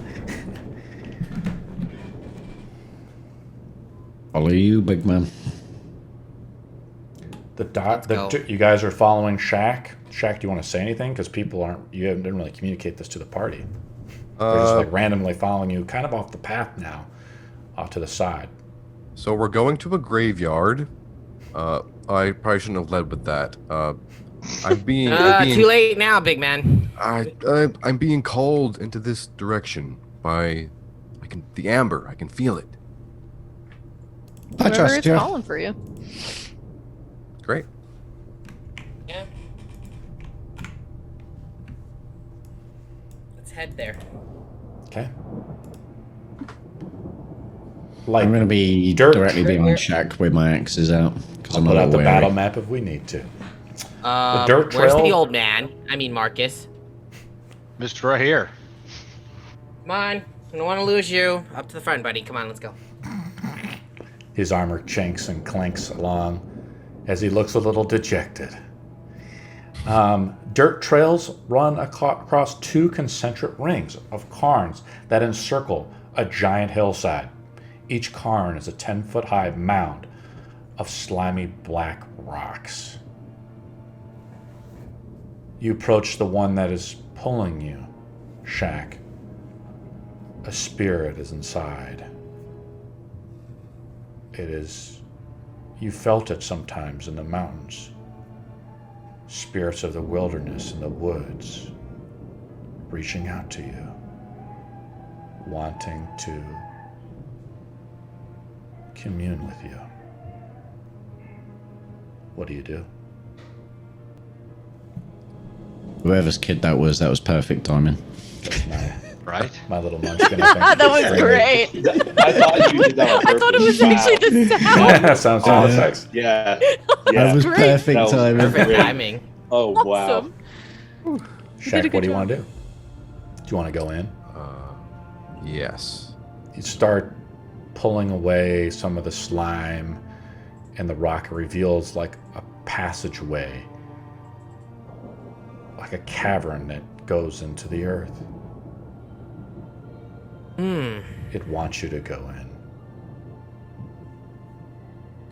Follow you, big man. go. You guys are following Shaq. Shaq, do you want to say anything? Because you didn't really communicate this to the party. They're just like randomly following you, kind of off the path now, off to the side. So we're going to a graveyard. I probably shouldn't have led with that. I'm being Too late now, big man. I'm being called into this direction by the amber. I can feel it. I Whoever trust is you. calling for you. Great. Yeah. Let's head there. Okay. I'm going to be Dirt. directly behind Shaq with my axes out. Because I'll I'm put not out the wary. battle map if we need to. dirt Where's trail? the old man? I mean, Marcus. Just right here. Come on. I don't want to lose you. Up to the front, buddy. Come on, let's go. His armor chinks and clanks along as he looks a little dejected. Dirt trails run across 2 concentric rings of cairns that encircle a giant hillside. Each cairn is a 10-foot-high mound of slimy black rocks. You approach the one that is pulling you, Shaq. A spirit is inside. It is... You felt it sometimes in the mountains. Spirits of the wilderness and the woods reaching out to you, wanting to commune with you. What do you do? Whoever's kid that was perfect timing. Right? My little munchkin. I think. That was great. I thought you did that on I thought it was purpose. actually the sound. Sounds Wow. effects. Yeah. That Yeah. was Great. perfect That was timing. Perfect Great. timing. Oh, wow. Awesome. Shaq, good what do you job. want to do? Do you want to go in? Yes. You start pulling away some of the slime, and the rock reveals like a passageway, like a cavern that goes into the earth. It wants you to go in.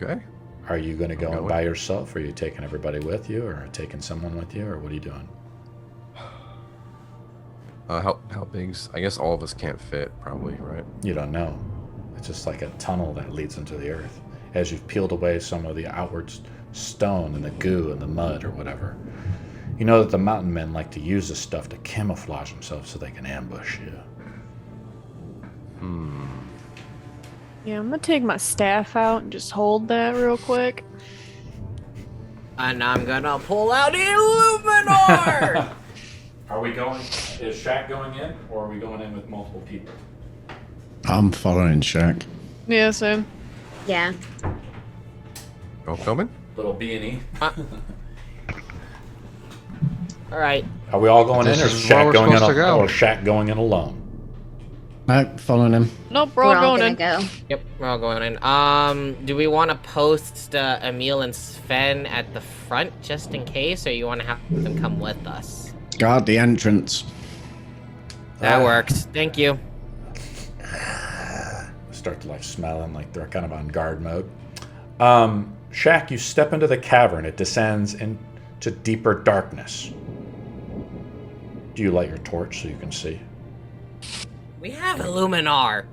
Okay. Are you going to go in going. by yourself? Or are you taking everybody with you, or taking someone with you, or what are you doing? How big's? I guess all of us can't fit, probably, right? You don't know. It's just like a tunnel that leads into the earth. As you've peeled away some of the outward stone and the goo and the mud or whatever, you know that the mountain men like to use this stuff to camouflage themselves so they can ambush you. Yeah, I'm gonna take my staff out and just hold that real quick. And I'm gonna pull out Illuminar! Are we going? Is Shaq going in, or are we going in with multiple people? I'm following Shaq. Yeah, same. Yeah. Go coming? Little B&E. Alright. Are we all going in, or This is is where Shaq we're going in? supposed to go. Or Shaq going in alone? No, following him. Nope, we're We're all all going gonna in. go. Yep, we're all going in. Do we want to post Emil and Sven at the front just in case, or you want to have them come with us? Guard the entrance. That works. Thank you. Start to like smelling like they're kind of on guard mode. Shaq, you step into the cavern. It descends into deeper darkness. Do you light your torch so you can see? We have Illuminar.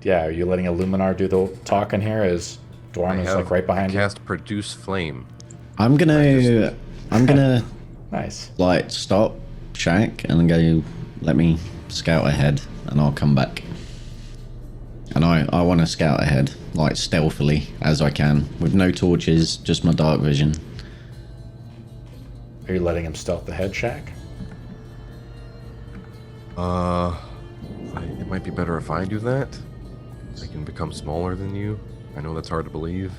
Yeah, are you letting Illuminar do the talking here? As Dwarm is like right behind you? Cast produce flame. I'm gonna Nice. like stop Shaq and go. Let me scout ahead, and I'll come back. And I want to scout ahead, like stealthily as I can, with no torches, just my dark vision. Are you letting him stealth ahead, Shaq? It might be better if I do that. I can become smaller than you. I know that's hard to believe,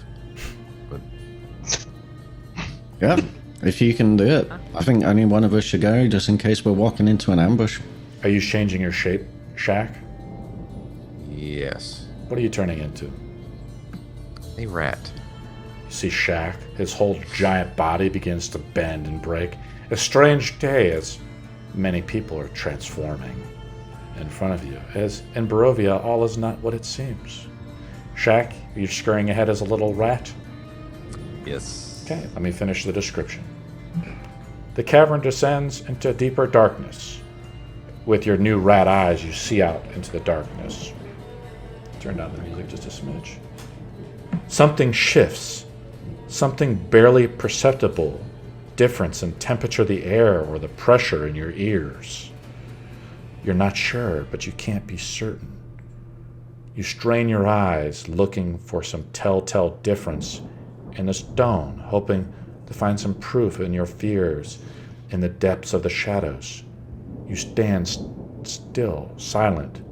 but Yeah, if you can do it. I think only one of us should go, just in case we're walking into an ambush. Are you changing your shape, Shaq? yes, What are you turning into? a rat. You see Shaq, his whole giant body begins to bend and break. A strange day as many people are transforming in front of you. As in Barovia, all is not what it seems. Shaq, you're scurrying ahead as a little rat? Yes. Okay, let me finish the description. The cavern descends into deeper darkness. With your new rat eyes, you see out into the darkness. Turn down the music just a smidge. Something shifts. Something barely perceptible. Difference in temperature of the air or the pressure in your ears. You're not sure, but you can't be certain. You strain your eyes, looking for some telltale difference in the stone, hoping to find some proof in your fears in the depths of the shadows. You stand still, silent,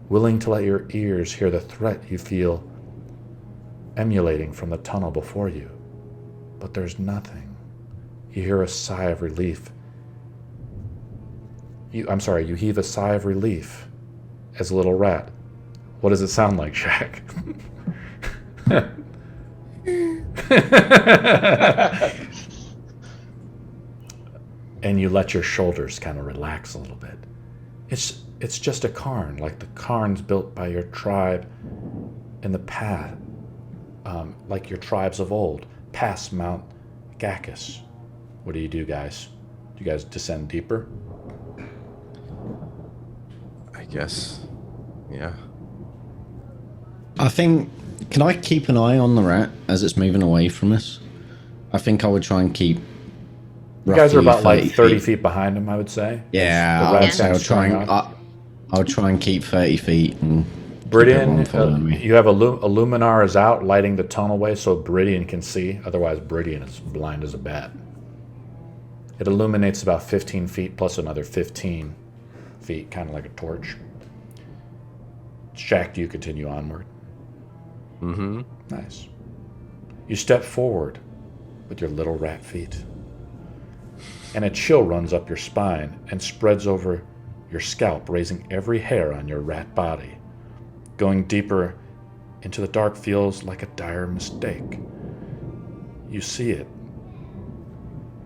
willing to let your ears hear the threat you feel emulating from the tunnel before you. But there's nothing. You hear a sigh of relief. You heave a sigh of relief as a little rat. What does it sound like, Shaq? and you let your shoulders kind of relax a little bit. It's just a cairn, like the cairns built by your tribe in the path, like your tribes of old, past Mount Gacchus. What do you do, guys? Do you guys descend deeper? I guess. Yeah. I think. Can I keep an eye on the rat as it's moving away from us? I think I would try and keep. You guys are about 30 like 30 feet behind him, I would say. Yeah, The I would rat's say coming I'll try and keep 30 feet. And Bridian, following me. you have a Illuminar is out, lighting the tunnelway so Bridian can see. Otherwise, Bridian is blind as a bat. It illuminates about 15 feet plus another 15 feet, kind of like a torch. Shaq, do you continue onward? Mm-hmm. Nice. You step forward with your little rat feet, and a chill runs up your spine and spreads over your scalp, raising every hair on your rat body. Going deeper into the dark feels like a dire mistake. You see it.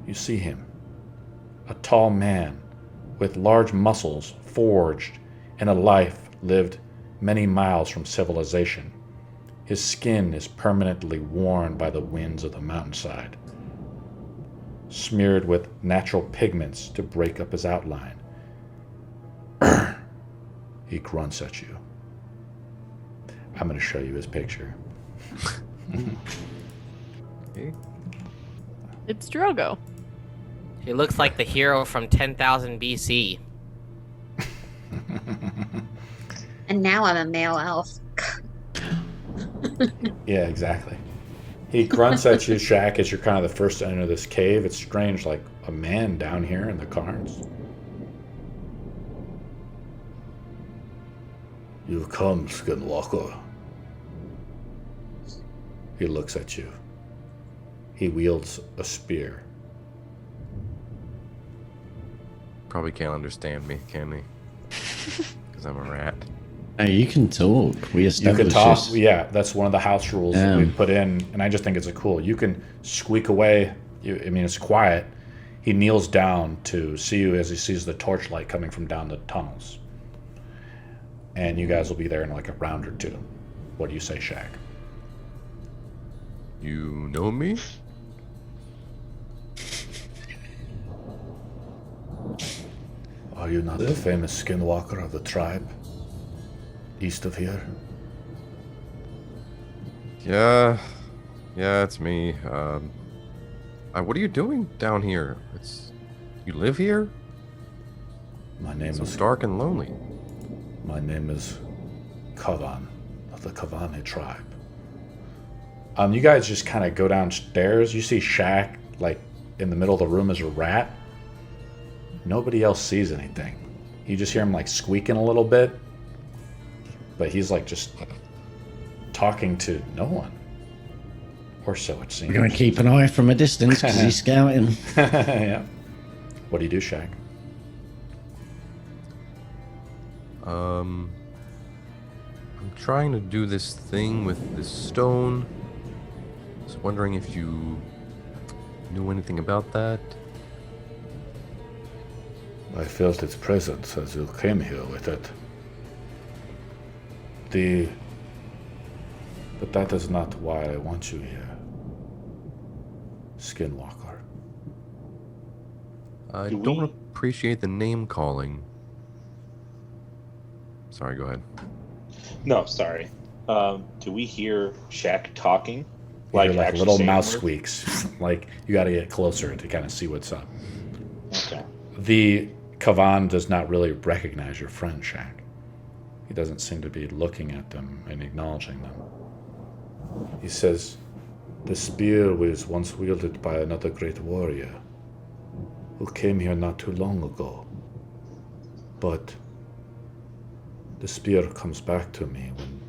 You see him. A tall man with large muscles forged in a life lived many miles from civilization. His skin is permanently worn by the winds of the mountainside, smeared with natural pigments to break up his outline. He grunts at you. I'm going to show you his picture. It's Drogo. He looks like the hero from 10,000 BC. And now I'm a male elf. Yeah, exactly. He grunts at you, Shaq, as you're kind of the first to enter this cave. It's strange, like a man down here in the Cairns. You've come, Skinwalker. He looks at you. He wields a spear. Probably can't understand me, can he? Because I'm a rat. Hey, you can talk. We You established can talk. this. Yeah, that's one of the house rules that we put in, and I just think it's a cool. You can squeak away. I mean, it's quiet. He kneels down to see you as he sees the torchlight coming from down the tunnels. And you guys will be there in like a round or two. What do you say, Shaq? You know me? Are you not the famous skinwalker of the tribe? East of here? Yeah, it's me. What are you doing down here? You live here? My name It's is so dark and lonely. My name is Kavan of the Kavan tribe. You guys just kind of go downstairs. You see Shaq like in the middle of the room as a rat. Nobody else sees anything. You just hear him like squeaking a little bit, but he's like just talking to no one, or so it seems. We're going to keep an eye from a distance because he's scouting. Yeah. What do you do, Shaq? I'm trying to do this thing with this stone. I was wondering if you knew anything about that. I felt its presence as you came here with it. But that is not why I want you here, Skinwalker. I Do don't we- appreciate the name calling. Sorry, go ahead. No, sorry. Do we hear Shaq talking? Like actually little saying mouse words? squeaks. Like you got to get closer to kind of see what's up. Okay. The Kavan does not really recognize your friend, Shaq. He doesn't seem to be looking at them and acknowledging them. He says, "The spear was once wielded by another great warrior who came here not too long ago. But the spear comes back to me when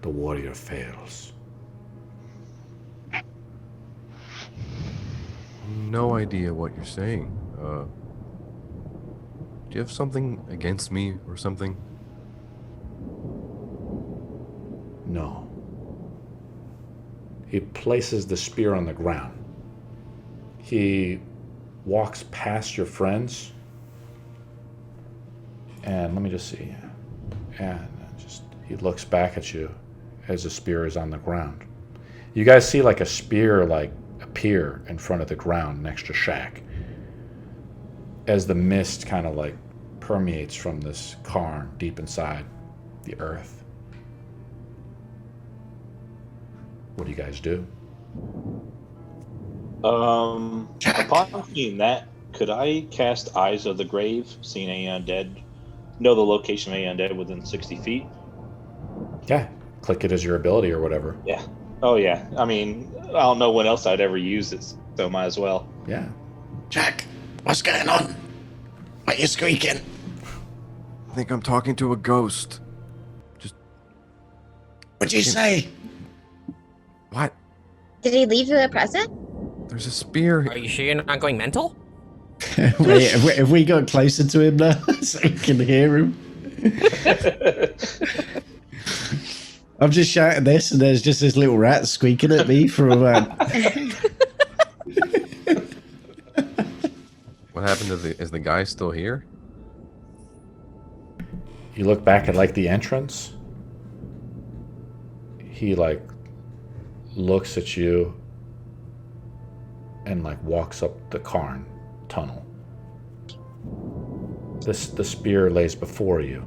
the warrior fails." No idea what you're saying. Do you have something against me or something? No. He places the spear on the ground. He walks past your friends. And let me just see. And he looks back at you as the spear is on the ground. You guys see like a spear like appear in front of the ground next to Shaq. As the mist kind of like permeates from this cairn deep inside the earth. What do you guys do? Upon seeing that, could I cast Eyes of the Grave, seeing any undead, know the location of any undead within 60 feet? Yeah, click it as your ability or whatever. Yeah. Oh, yeah. I mean, I don't know when else I'd ever use it, so might as well. Yeah. Jack, what's going on? What are you squeaking? I think I'm talking to a ghost. What'd you say? What? Did he leave you a present? There's a spear. Are you sure you're not going mental? Wait, have we got closer to him now so we can hear him? I'm just shouting this, and there's just this little rat squeaking at me for a while. What happened to is the guy still here? You look back at like the entrance. He like looks at you and like walks up the cairn tunnel. The spear lays before you.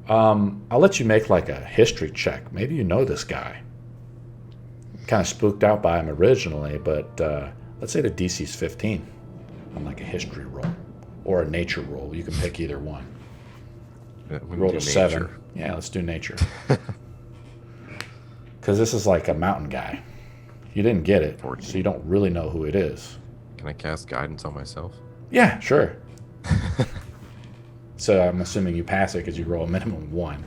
I'll let you make like a history check. Maybe you know this guy. Kind of spooked out by him originally, but let's say the DC's 15 on like a history roll or a nature roll. You can pick either one. Roll a 7. Yeah, let's do nature. Because this is like a mountain guy. You didn't get it, 14. so you don't really know who it is. Can I cast guidance on myself? Yeah, sure. So I'm assuming you pass it because you roll a minimum 1.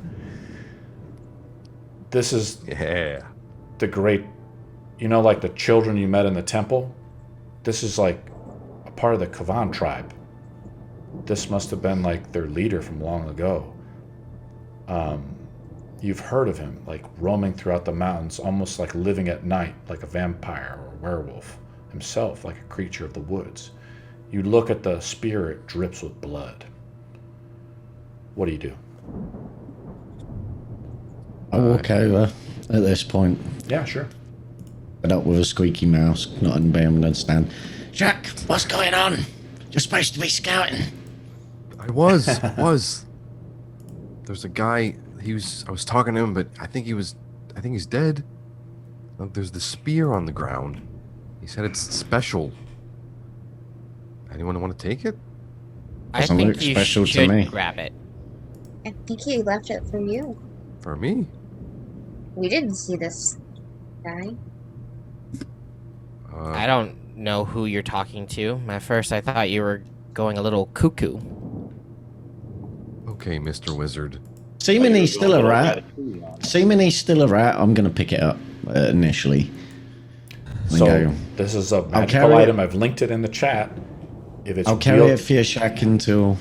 This is the great, you know, like the children you met in the temple? This is like a part of the Kavan tribe. This must have been like their leader from long ago. You've heard of him, like roaming throughout the mountains, almost like living at night, like a vampire or a werewolf, himself like a creature of the woods. You look at the spear, it drips with blood. What do you do? I walk over at this point. Yeah, sure. But up with a squeaky mouse, not being able to understand. Jack, what's going on? You're supposed to be scouting. I was. There's a guy. I was talking to him, but I think he's dead. There's the spear on the ground. He said it's special. Anyone want to take it? I Doesn't think look you special to should me. grab it. I think he left it for you. For me? We didn't see this guy. I don't know who you're talking to. At first, I thought you were going a little cuckoo. Okay, Mr. Wizard. Seeming he's still a rat. Seeming he's still a rat, I'm going to pick it up initially. So this is a magical item. I've linked it in the chat. I'll carry it for your Shaq until...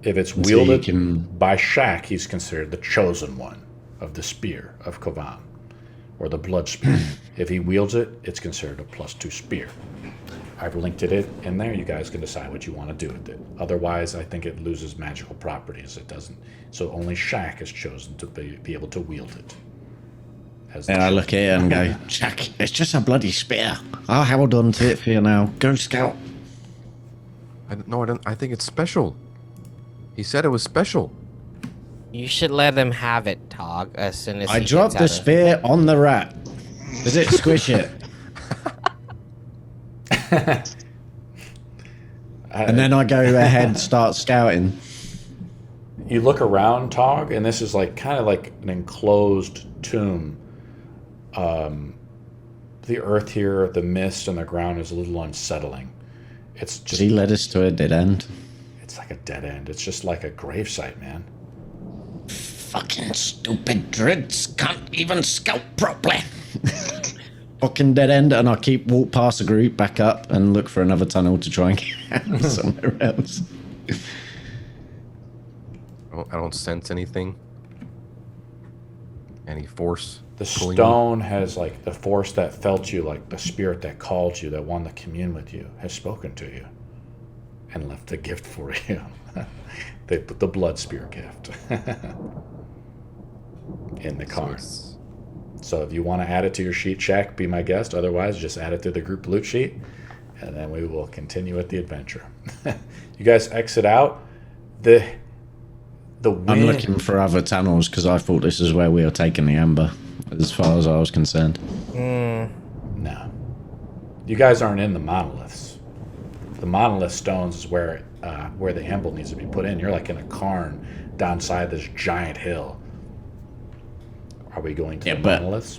If it's wielded by Shaq, he's considered the chosen one of the spear of Kavan, or the blood spear. If he wields it, it's considered a +2 spear. I've linked it in there. You guys can decide what you want to do with it. Otherwise, I think it loses magical properties. It doesn't. So only Shaq is chosen to be able to wield it. And I look at it and go, Shaq, it's just a bloody spear. I'll hold on to it for you now. Go scout. I don't. I think it's special. He said it was special. You should let him have it, Tog, as soon as I he drop gets the out spear on the rat. Does it squish it? And then I go ahead and start scouting. You look around, Tog, and this is like kind of like an enclosed tomb. The earth here, the mist and the ground is a little unsettling. It's just. He led us to a dead end. It's like a dead end. It's just like a gravesite, man. Fucking stupid dreads can't even scout properly. Fucking dead end, and I walk past the group, back up, and look for another tunnel to try and get out somewhere else. I don't sense anything. Any force pulling stone has like the force that felt you, like the spirit that called you, that wanted to commune with you, has spoken to you and left a gift for you. They put the blood spear gift in the Caerns. So if you want to add it to your sheet, Shaq, be my guest. Otherwise, just add it to the group loot sheet, and then we will continue with the adventure. You guys exit out. The wind... I'm looking for other tunnels because I thought this is where we were taking the amber, as far as I was concerned. No. You guys aren't in the monoliths. The monolith stones is where the Anvil needs to be put in. You're like in a cairn downside this giant hill. Are we going to the monoliths?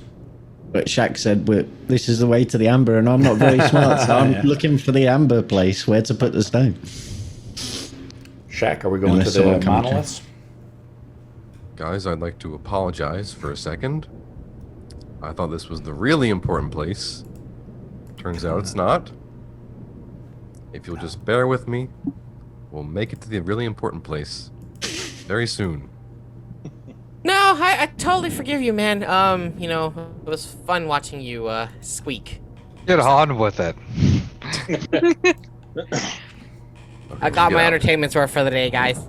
But Shaq said this is the way to the amber, and I'm not very smart, so I'm looking for the amber place where to put the stone. Shaq, are we going to the monoliths? Guys, I'd like to apologize for a second. I thought this was the really important place. Turns out it's not. If you'll just bear with me, we'll make it to the really important place very soon. No, I totally forgive you, man. It was fun watching you squeak. Get on with it. I got my entertainment's worth for the day, guys.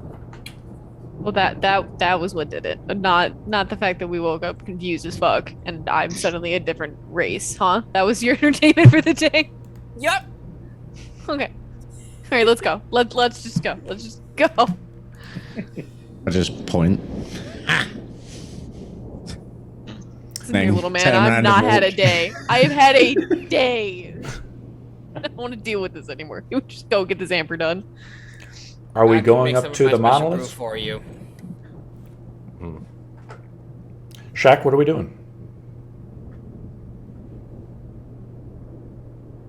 Well, that was what did it. Not the fact that we woke up confused as fuck and I'm suddenly a different race, huh? That was your entertainment for the day? Yep. Okay. All right, let's go. Let's just go. Let's just go. I just point. Listen here, little man. I've not had a day. I've had a day. I don't want to deal with this anymore. You just go get this amber done. Are we going up to the monoliths? For you. Shaq, what are we doing?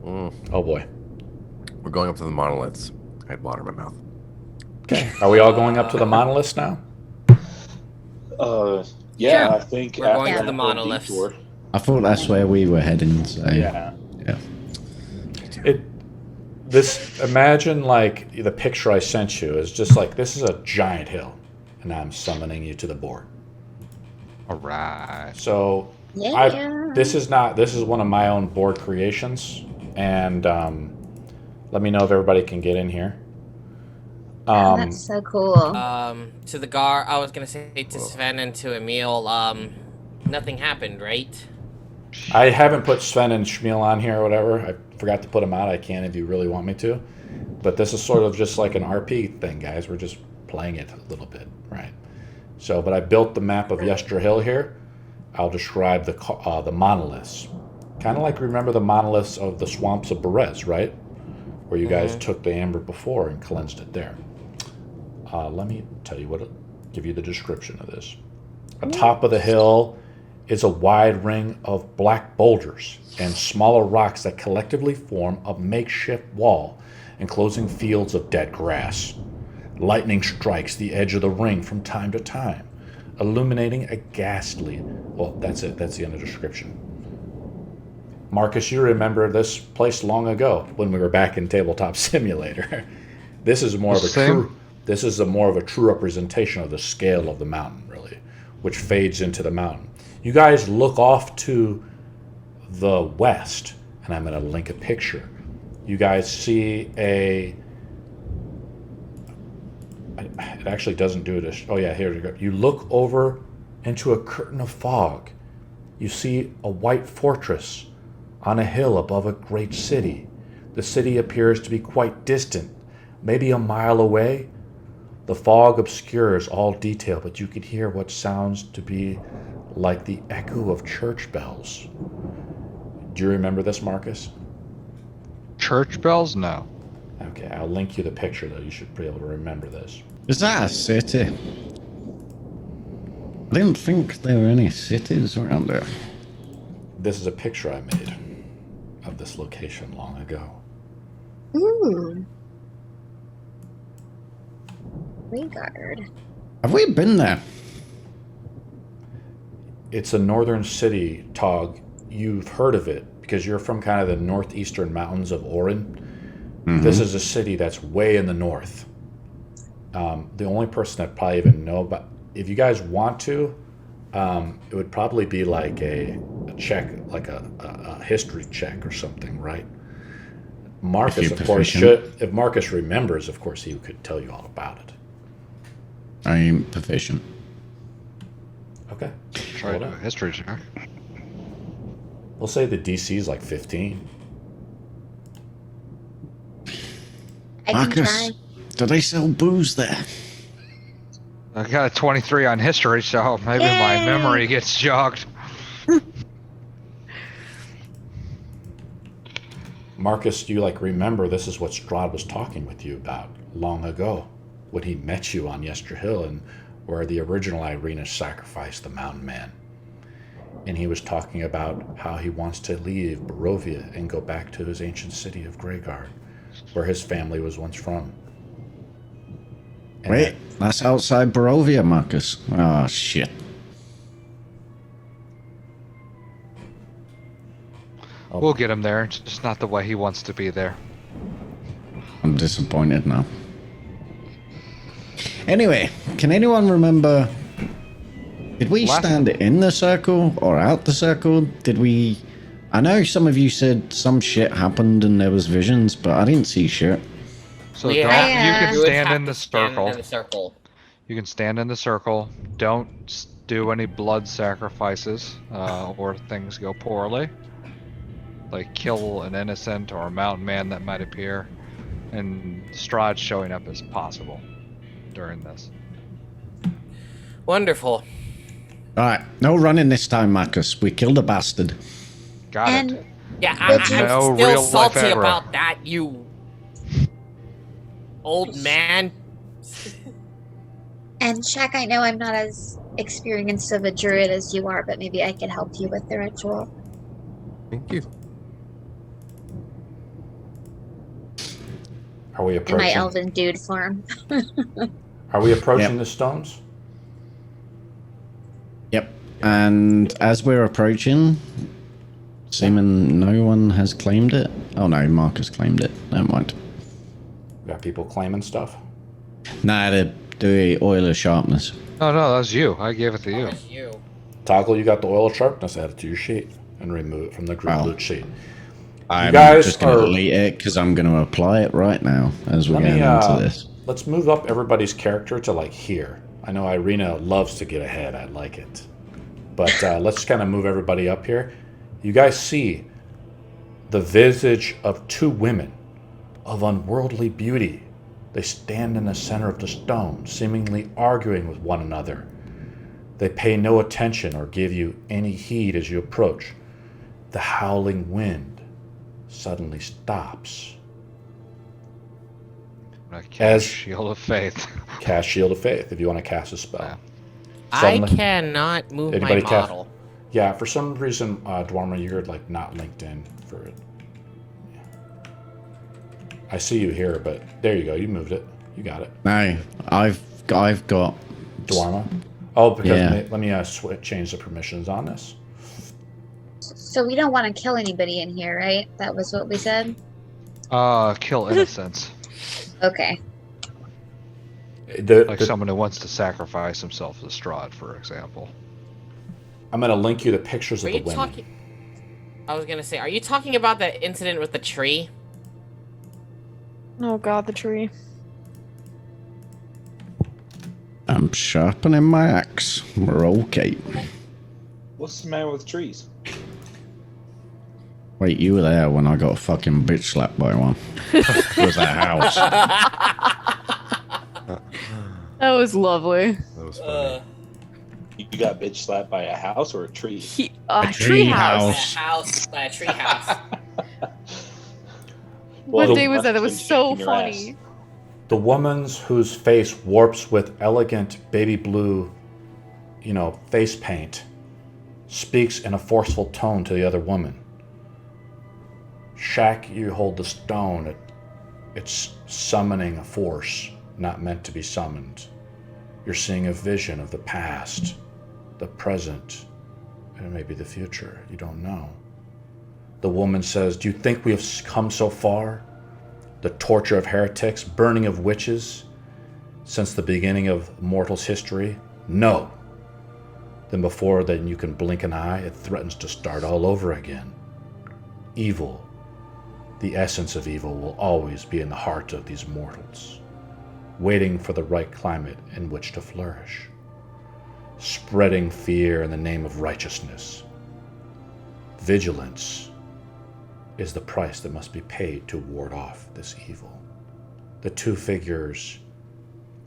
Oh boy. We're going up to the monoliths. I had water in my mouth. Okay. Are we all going up to the monoliths now? Yeah, Sure. I think We're going to after the that monoliths. detour. I thought that's where we were heading, so... Yeah. Imagine like the picture I sent you is just like, this is a giant hill, and I'm summoning you to the board. All right. So this is one of my own board creations, and let me know if everybody can get in here. That's so cool. To the Gar, I was gonna say to Sven and to Emil, nothing happened, right? I haven't put Sven and Shmuel on here or whatever. I forgot to put them out. I can if you really want me to. But this is sort of just like an RP thing, guys. We're just playing it a little bit, right? So, but I built the map of Yester Hill here. I'll describe the monoliths. Kind of like, remember the monoliths of the swamps of Berez, right? Where you guys took the amber before and cleansed it there. Let me tell you give you the description of this. Atop of the hill is a wide ring of black boulders and smaller rocks that collectively form a makeshift wall enclosing fields of dead grass. Lightning strikes the edge of the ring from time to time, illuminating a ghastly... Well, that's it. That's the end of the description. Marcus, you remember this place long ago when we were back in Tabletop Simulator. This is more of a true representation of the scale of the mountain, really, which fades into the mountain. You guys look off to the west, and I'm going to link a picture. You guys see it actually doesn't do this. Oh yeah, here we go. You look over into a curtain of fog. You see a white fortress on a hill above a great city. The city appears to be quite distant, maybe a mile away. The fog obscures all detail, but you can hear what sounds to be like the echo of church bells. Do you remember this, Marcus? Church bells? No. Okay, I'll link you the picture, though. You should be able to remember this. Is that a city? I didn't think there were any cities around there. This is a picture I made of this location long ago. Ooh. Regard. Have we been there? It's a northern city, Tog. You've heard of it because you're from kind of the northeastern mountains of Orin. Mm-hmm. This is a city that's way in the north. The only person that probably even know about... If you guys want to, it would probably be like a check, like a history check or something, right? Marcus, of course, should. If Marcus remembers, of course, he could tell you all about it. I'm proficient. Okay. Try to do a history check. We'll say the DC is like 15. I can Marcus, try. do they sell booze there? I got a 23 on history, so maybe my Yay! memory gets jogged. Marcus, you remember this is what Strahd was talking with you about long ago when he met you on Yester Hill and where the original Ireena sacrificed the mountain man. And he was talking about how he wants to leave Barovia and go back to his ancient city of Greyguard, where his family was once from. And Wait, that's outside Barovia, Marcus. Oh, shit. We'll get him there. It's just not the way he wants to be there. I'm disappointed now. Anyway, can anyone remember... Did we stand in the circle or out the circle? Did we... I know some of you said some shit happened and there was visions, but I didn't see shit. So Yeah, you can you would stand have in the to stand circle. in the circle. You can stand in the circle. Don't do any blood sacrifices or things go poorly. Like kill an innocent or a mountain man that might appear. And Strahd showing up as possible during this. Wonderful. Alright, no running this time, Marcus. We killed a bastard. Got And it. Yeah, No I'm real still life salty error. about that, you old man. And Shaq, I know I'm not as experienced of a druid as you are, but maybe I can help you with the ritual. Thank you. Are we In approaching? my elven dude form. Are we approaching Yep. the stones? Yep. And as we're approaching, seeming no one has claimed it. Oh no, Marcus claimed it. Never mind. Got people claiming stuff. Nah, the oil of sharpness. Oh no, that was you. I gave it to you. It's you. Toggle, you got the oil of sharpness added to your sheet and remove it from the group Wow. loot sheet. I'm guys just going to are- delete it because I'm going to apply it right now as we're Let getting me, into this. Let's move up everybody's character to here. I know Ireena loves to get ahead. I like it. But let's kind of move everybody up here. You guys see the visage of two women of unworldly beauty. They stand in the center of the stone, seemingly arguing with one another. They pay no attention or give you any heed as you approach. The howling wind suddenly stops. I cast As- Shield of Faith. Cast Shield of Faith if you want to cast a spell. Yeah. I Suddenly- cannot move Anybody my cast- model. Yeah, for some reason, Dwarma, you're not linked in for it. I see you here, but there you go. You moved it. You got it. No, I've got... Dwarma. Oh, because Yeah. let me change the permissions on this. So we don't want to kill anybody in here, right? That was what we said? Kill innocents. Okay. Like someone who wants to sacrifice himself as Strahd, for example. I'm going to link you the pictures Are of the you women. talking? I was gonna say, are you talking about the incident with the tree? Oh god, the tree. I'm sharpening my axe. We're okay. What's the matter with trees? Wait, you were there when I got fucking bitch slapped by one. It was a house. That was lovely. That was funny. You got bitch slapped by a house or a tree? A Tree tree house. A house by a tree house. What Well, day was that? That must was have so been shaking your funny. The woman's whose face warps with elegant baby blue, face paint, speaks in a forceful tone to the other woman. Shaq, you hold the stone. It's summoning a force not meant to be summoned. You're seeing a vision of the past, the present, and maybe the future. You don't know. The woman says, "Do you think we have come so far? The torture of heretics, burning of witches, since the beginning of mortals' history? No. Then before then you can blink an eye, it threatens to start all over again. Evil, the essence of evil, will always be in the heart of these mortals, waiting for the right climate in which to flourish, spreading fear in the name of righteousness. Vigilance is the price that must be paid to ward off this evil. The two figures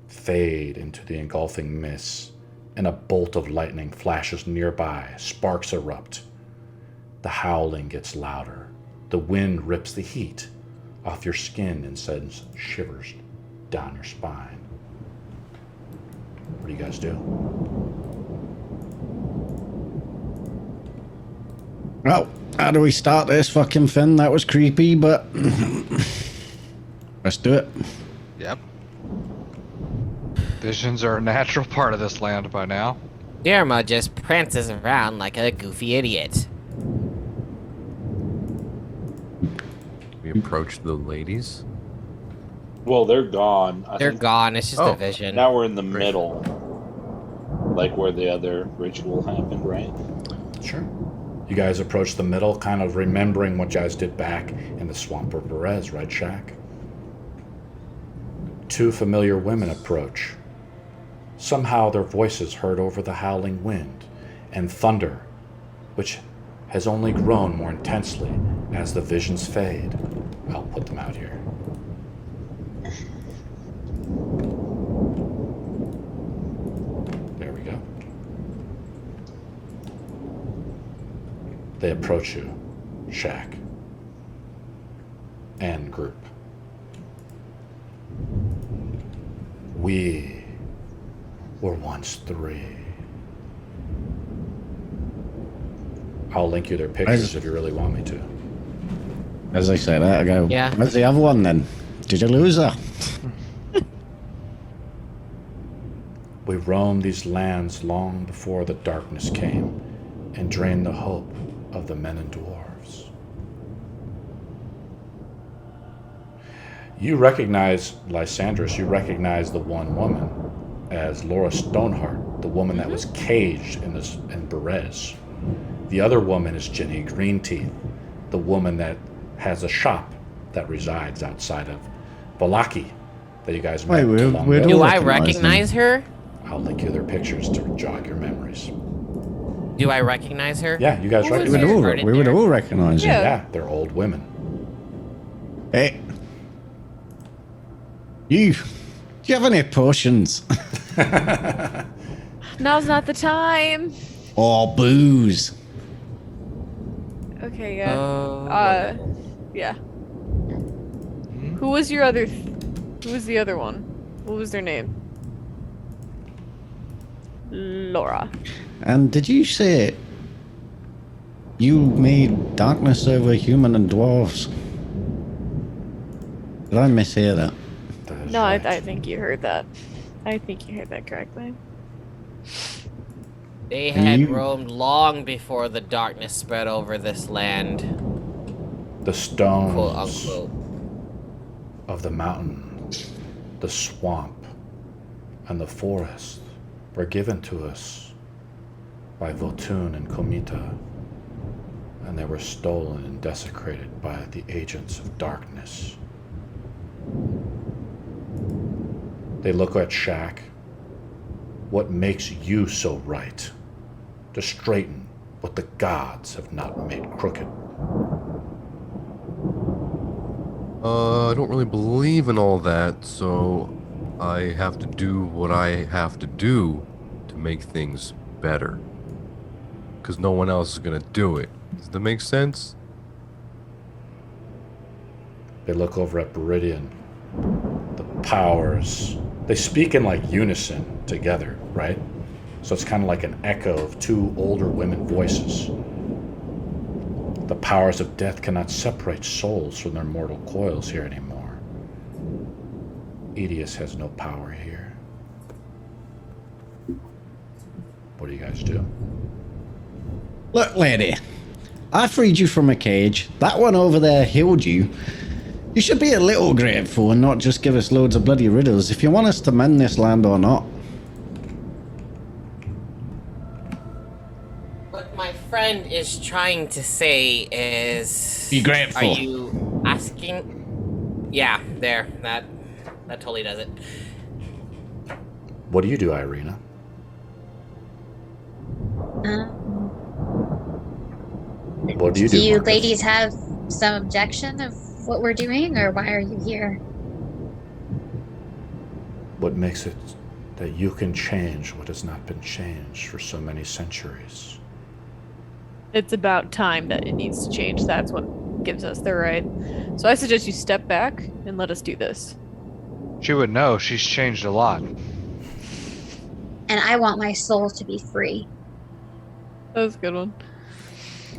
fade into the engulfing mists, and a bolt of lightning flashes nearby. Sparks erupt. The howling gets louder. The wind rips the heat off your skin and sends shivers down your spine. What do you guys do? Well, how do we start this fucking thing? That was creepy, but let's do it. Yep. Visions are a natural part of this land by now. Derma just prances around like a goofy idiot. We approach the ladies. Well, they're gone. I They're think gone. It's just a vision. now we're in the middle, like where the other ritual happened, right? Sure. You guys approach the middle, kind of remembering what you guys did back in the Swamp of Perez, right, Shaq? Two familiar women approach. Somehow their voices heard over the howling wind and thunder, which has only grown more intensely as the visions fade. I'll put them out here. There we go. They approach you, Shaq, and group. We were once three. I'll link you their pictures if you really want me to. As I say that, I go, Yeah. where's the other one then? Did you lose her? We roamed these lands long before the darkness came and drained the hope of the men and dwarves. You recognize, Lysandros, you recognize the one woman as Laura Stoneheart, the woman that was caged in Berez. The other woman is Jenny Greenteeth, the woman that has a shop that resides outside of Balaki that you guys met long ago. Do I recognize her? I'll link you their pictures to jog your memories. Do I recognize her? Yeah, you guys Who was recognize her. We would all recognize her. Yeah. Yeah, they're old women. Hey. Do you have any potions? Now's not the time. Or booze? Okay, yeah. Yeah. Who was your other? Who was the other one? What was their name? Laura. And did you say you made darkness over human and dwarves? Did I mishear that? That is No, right. I think you heard that. I think you heard that correctly. They And had you- roamed long before the darkness spread over this land. The stones Quote unquote. of the mountain, the swamp, and the forest were given to us by Votun and Komita, and they were stolen and desecrated by the agents of darkness. They look at Shaq. What makes you so right? To straighten what the gods have not made crooked. I don't really believe in all that, so I have to do what I have to do to make things better. Because no one else is gonna do it. Does that make sense? They look over at Beridian. The powers. They speak in like unison together, right? So it's kind of like an echo of two older women voices. The powers of death cannot separate souls from their mortal coils here anymore. Edius has no power here. What do you guys do? Look, lady, I freed you from a cage. That one over there healed you. You should be a little grateful and not just give us loads of bloody riddles if you want us to mend this land or not. friend is trying to say is... Be grateful. Are you asking... Yeah, there. That totally does it. What do you do, Ireena? What do you do, Do you Marcus? ladies have some objection of what we're doing, or why are you here? What makes it that you can change what has not been changed for so many centuries? It's about time that it needs to change. That's what gives us the right. So I suggest you step back and let us do this. She would know. She's changed a lot. And I want my soul to be free. That was a good one.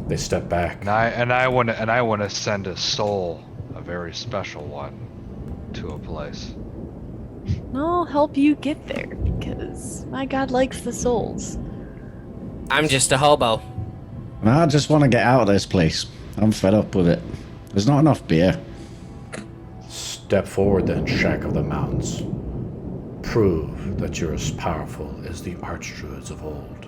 They step back. And I want to send a soul, a very special one, to a place. I'll help you get there because my god likes the souls. I'm just a hobo. I just want to get out of this place. I'm fed up with it. There's not enough beer. Step forward then, Shaq of the Mountains. Prove that you're as powerful as the archdruids of old.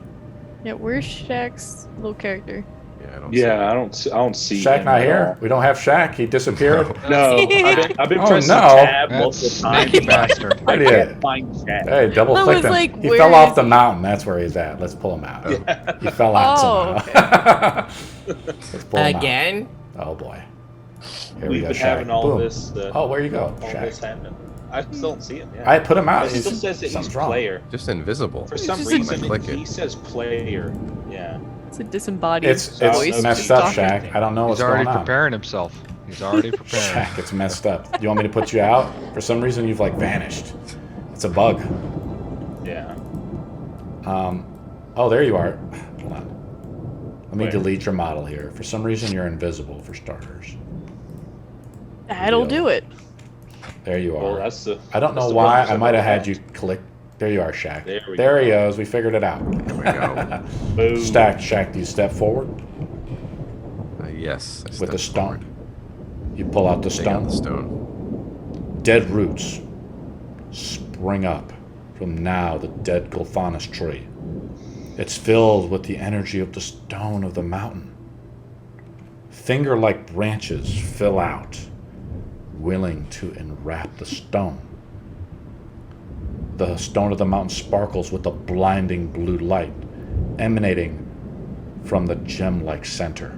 Yeah, where's Shaq's little character? Yeah, I don't. Yeah, I don't see. Shaq him not at here? all. We don't have Shaq. He disappeared. No, I've been Oh, pressing no. tab multiple times. Sneaky bastard. I Idiot. can't find Shaq. Hey, double I click was him. like, He where fell off is the he? mountain. That's where he's at. Let's pull him out. He fell out Oh, somehow. Let's pull him out. Again? Oh boy. Here we We've go, been Shaq. having all Boom. this. Oh, where you go, all this Shaq? happen. I still don't see him. Yeah. I put him out. It still He's- says that he's something's wrong. player. Just invisible. For some just reason, click it. he says player. Yeah. it's a disembodied It's voice. messed He's up, talking. Shaq. I don't know what's He's already going on. preparing himself. He's already preparing. Shaq, it's messed up. You want me to put you out? For some reason, you've like vanished. It's a bug. Yeah. Oh, there you are. Hold on. Let me Where? delete your model here. For some reason, you're invisible for starters. That'll do it. There you are. Well, that's the. I don't that's know the why. wonders I of might have our had you click. There you are, Shaq. There we he go. goes. We figured it out. There we go. Boom. Stacked, Shaq. Do you step forward Yes. I with step the stone? forward. You pull out the Take out stone. the stone. Dead roots spring up from now the dead Gulfanis tree. It's filled with the energy of the stone of the mountain. Finger-like branches fill out, willing to enwrap the stone. The stone of the mountain sparkles with a blinding blue light emanating from the gem-like center.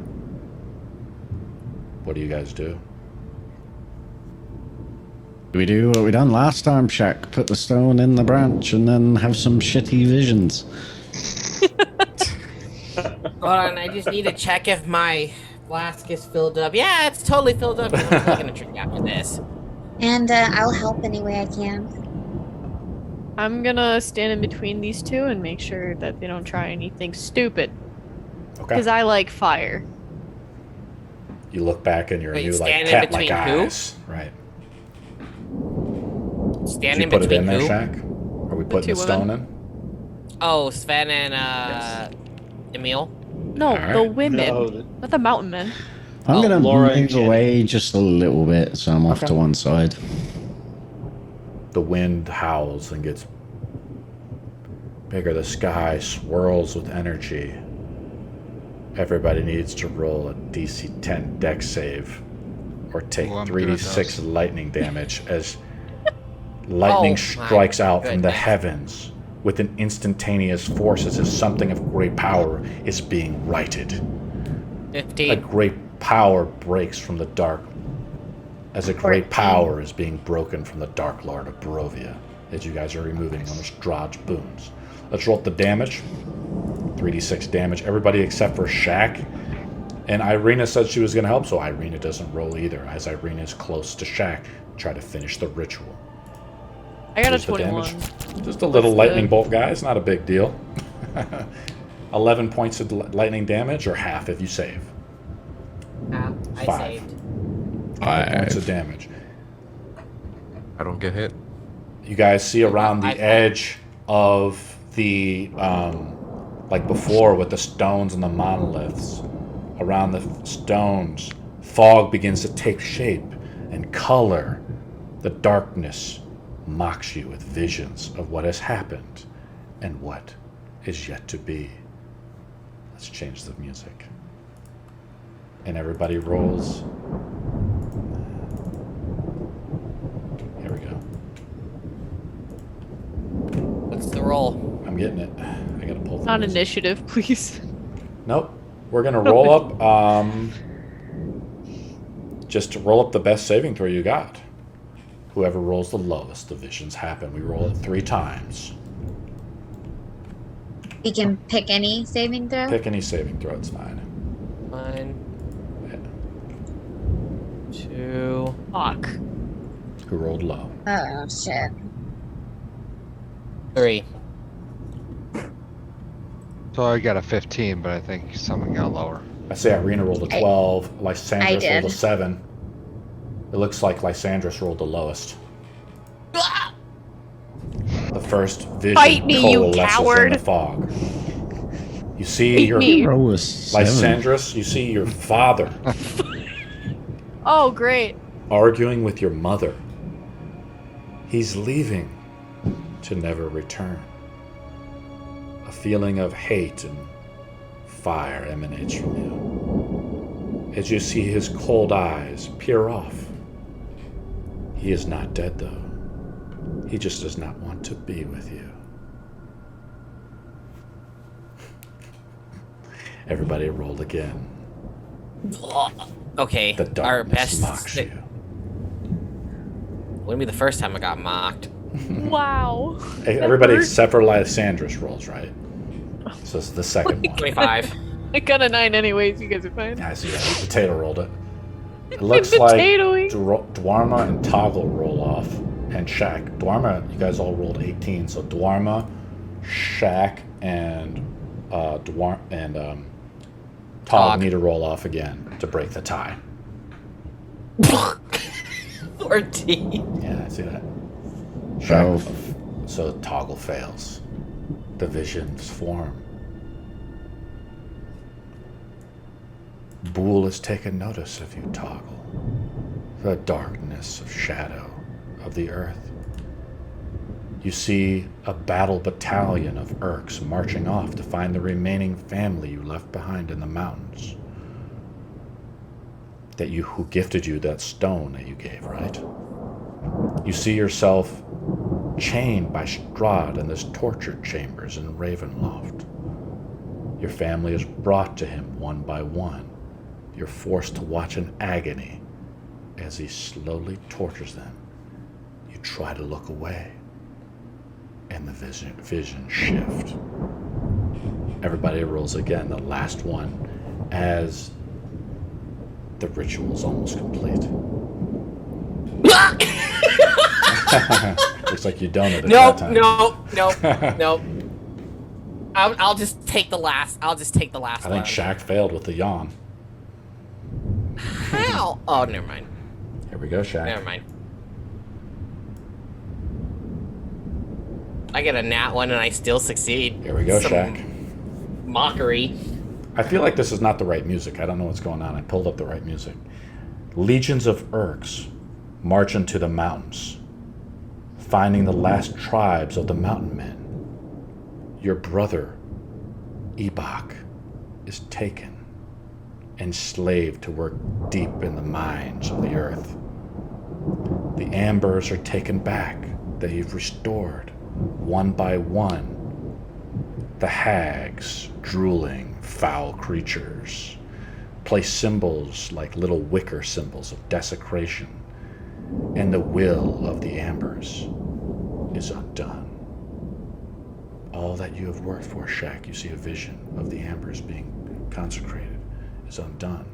What do you guys do? We do what we done last time, Shaq. Put the stone in the branch and then have some shitty visions. Hold on, I just need to check if my flask is filled up. Yeah, it's totally filled up. I'm taking a drink after this. And I'll help any way I can. I'm gonna stand in between these two and make sure that they don't try anything stupid. Okay. Because I like fire. You look back and your Wait, new like stand in cat-like between who? eyes. Right. Did Stand you in put it between in there, who? Shaq? Are we putting two the stone women. in? Oh, Sven and Emil. No, Alright. the women. No, Not the mountain men. I'm Oh, gonna Laura and move Jenny. away just a little bit, so I'm off Okay. to one side. The wind howls and gets bigger. The sky swirls with energy. Everybody needs to roll a DC 10 dex save or take Oh, I'm good at 3d6 those. lightning damage as lightning Oh, my strikes out from the goodness. heavens with an instantaneous force as if something of great power is being righted. A 15. great power breaks from the dark, as a great power is being broken from the Dark Lord of Barovia, as you guys are removing one of Strahd's boons. Let's roll up the damage. 3d6 damage. Everybody except for Shaq. And Ireena said she was going to help, so Ireena doesn't roll either, as Ireena is close to Shaq. Try to finish the ritual. I got a Here's the 21. damage. Just a little That's lightning good. bolt, guys. Not a big deal. 11 points of lightning damage, or half if you save. I 5. saved. 5 points of damage. I don't get hit. You guys see around I- the edge of the, like before with the stones and the monoliths, around the stones, fog begins to take shape and color. The darkness mocks you with visions of what has happened and what is yet to be. Let's change the music. And everybody rolls. Here we go. What's the roll? I'm getting it. I gotta pull the Not music. initiative, please. Nope. We're gonna roll up. Just to roll up the best saving throw you got. Whoever rolls the lowest, the visions happen. We roll it 3 times. You can pick any saving throw. Pick any saving throw. It's fine. 1, Yeah. 2. Fuck. Who rolled low? Oh shit. 3. So I got a 15, but I think someone got lower. I say Ireena rolled a 12. I Lysandras rolled did. a 7. It looks like Lysandras rolled the lowest. The first vision Fight me, you coalesces in coward. the fog. You see Fight your me. Roll a 7. Lysandras. You see your father Oh, great. arguing with your mother. He's leaving to never return. A feeling of hate and fire emanates from you. As you see his cold eyes peer off. He is not dead, though. He just does not want to be with you. Everybody roll again. Okay, The our darkness best. mocks you. Wouldn't be the first time I got mocked. Wow. Everybody hurt. except for Lysandras rolls, right? So it's the second one. 25. I got a 9 anyways. You guys are fine. I see that. Potato rolled it. It looks I'm like potatoing. Dwarma and Toggle roll off, and Shaq. Dwarma, you guys all rolled 18, so Dwarma, Shaq, and Tog Tog. need to roll off again to break the tie. 14. Yeah, I see that. 12. So Toggle fails. The visions form. Bool has taken notice of you, Toggle. The darkness of shadow of the earth. You see a battle battalion of Urks marching off to find the remaining family you left behind in the mountains. Who gifted you that stone that you gave, right? You see yourself chained by Strahd in this torture chambers in Ravenloft. Your family is brought to him one by one. You're forced to watch in agony as he slowly tortures them. You try to look away, and the vision shift. Everybody rolls again, the last one, as the ritual is almost complete. Looks like you donated Nope, that time. nope. I'll just take the last. I'll just take the last I think one. Shaq failed with the yawn. How? Oh, never mind. Here we go, Shaq. Never mind. I get a nat 1 and I still succeed. Here we go, Some Shaq. Mockery. I feel like this is not the right music. I don't know what's going on. I pulled up the right music. Legions of Urks march into the mountains, finding the last tribes of the mountain men. Your brother, Ebok, is taken, enslaved to work deep in the mines of the earth. The ambers are taken back, that you've restored, one by one. The hags, drooling, foul creatures, place symbols like little wicker symbols of desecration, and the will of the ambers is undone. All that you have worked for, Shaq, you see a vision of the ambers being consecrated, is undone.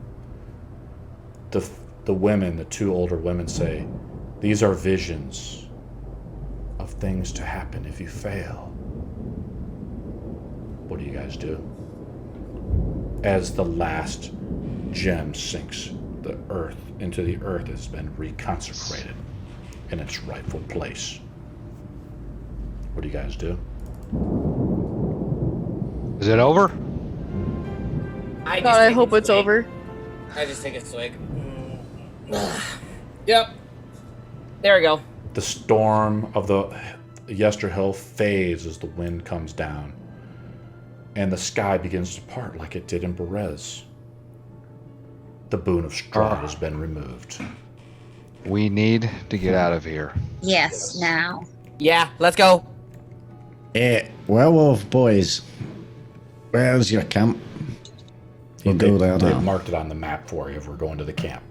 The women, the 2 older women say, these are visions of things to happen if you fail. What do you guys do? As the last gem sinks, the earth into the earth has been reconsecrated in its rightful place. What do you guys do? Is it over? I God, I hope it's over. I just take a swig. Yep. There we go. The storm of the Yester Hill fades as the wind comes down. and the sky begins to part like it did in Berez. The boon of Strahd has been removed. We need to get out of here. Yes, now. Yeah, let's go. Werewolf boys, where's your camp? We'll go there They've now. marked it on the map for you if we're going to the camp.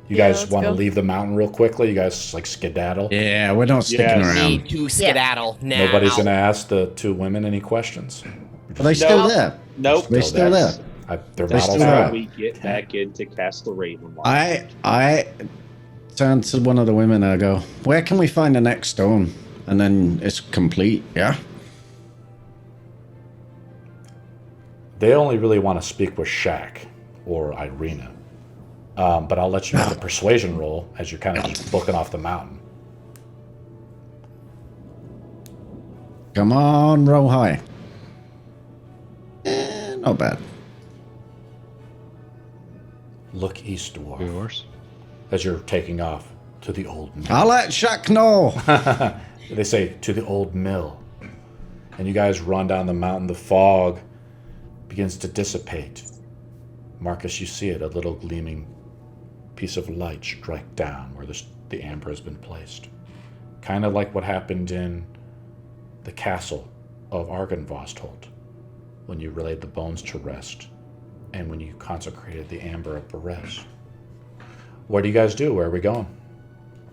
You Yeah, guys let's want to go. leave the mountain real quickly? You guys like skedaddle? Yeah, we're not sticking Yes. around. Need to skedaddle now. Nobody's going to ask the two women any questions? Are they still No. there? Nope. They still there? They're They not still all there. How we get back into Castle Ravenloft. I turn to one of the women and I go, where can we find the next stone? And then it's complete, yeah? They only really want to speak with Shaq or Ireena. But I'll let you make a persuasion roll as you're kind of just looking off the mountain. Come on, roll high. Not bad. Look east, dwarf, Yours. as you're taking off to the old mill. I'll let Shaq know. They say, to the old mill. And you guys run down the mountain. The fog begins to dissipate. Marcus, you see it, a little gleaming piece of light strike down where the amber has been placed. Kind of like what happened in the castle of Argynvostholt when you relayed the bones to rest and when you consecrated the Amber of Barovia. What do you guys do? Where are we going?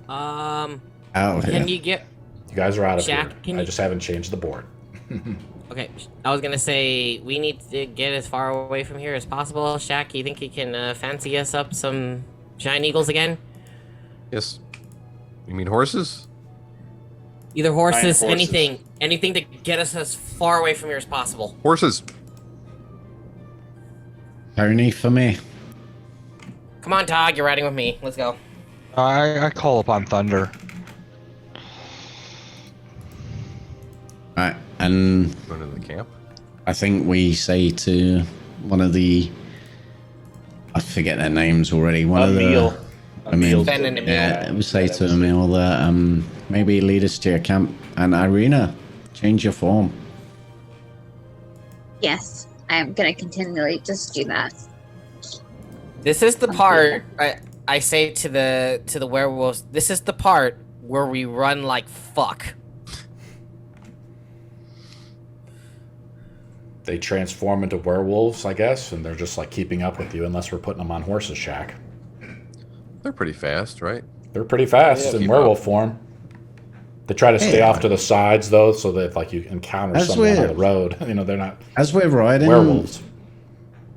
Out of here. Can you get... You guys are out of Shaq, here. can I you- just haven't changed the board. Okay, I was gonna say, we need to get as far away from here as possible. Shaq, you think you can fancy us up some giant eagles again? Yes. You mean horses? Either horses, Giant horses. anything to get us as far away from here as possible. Horses. Pony for me. Come on, Tog, you're riding with me. Let's go. I call upon thunder. Right, and Going to the camp. I think we say to one of the... I forget their names already. One Emil. of the... Emil. Ben and Emil. Yeah, we say to Emil that maybe lead us to your camp. And Ireena, change your form. Yes, I'm gonna continually just do that. This is the part I say to the werewolves. This is the part where we run like fuck. They transform into werewolves, I guess, and they're just like keeping up with you unless we're putting them on horses, Shaq. They're pretty fast, right? They're pretty fast Yeah, in keep werewolf up. form. They try to stay Yeah. off to the sides though, so that if like you encounter That's someone on weird. the road, you know they're not As we're riding, werewolves.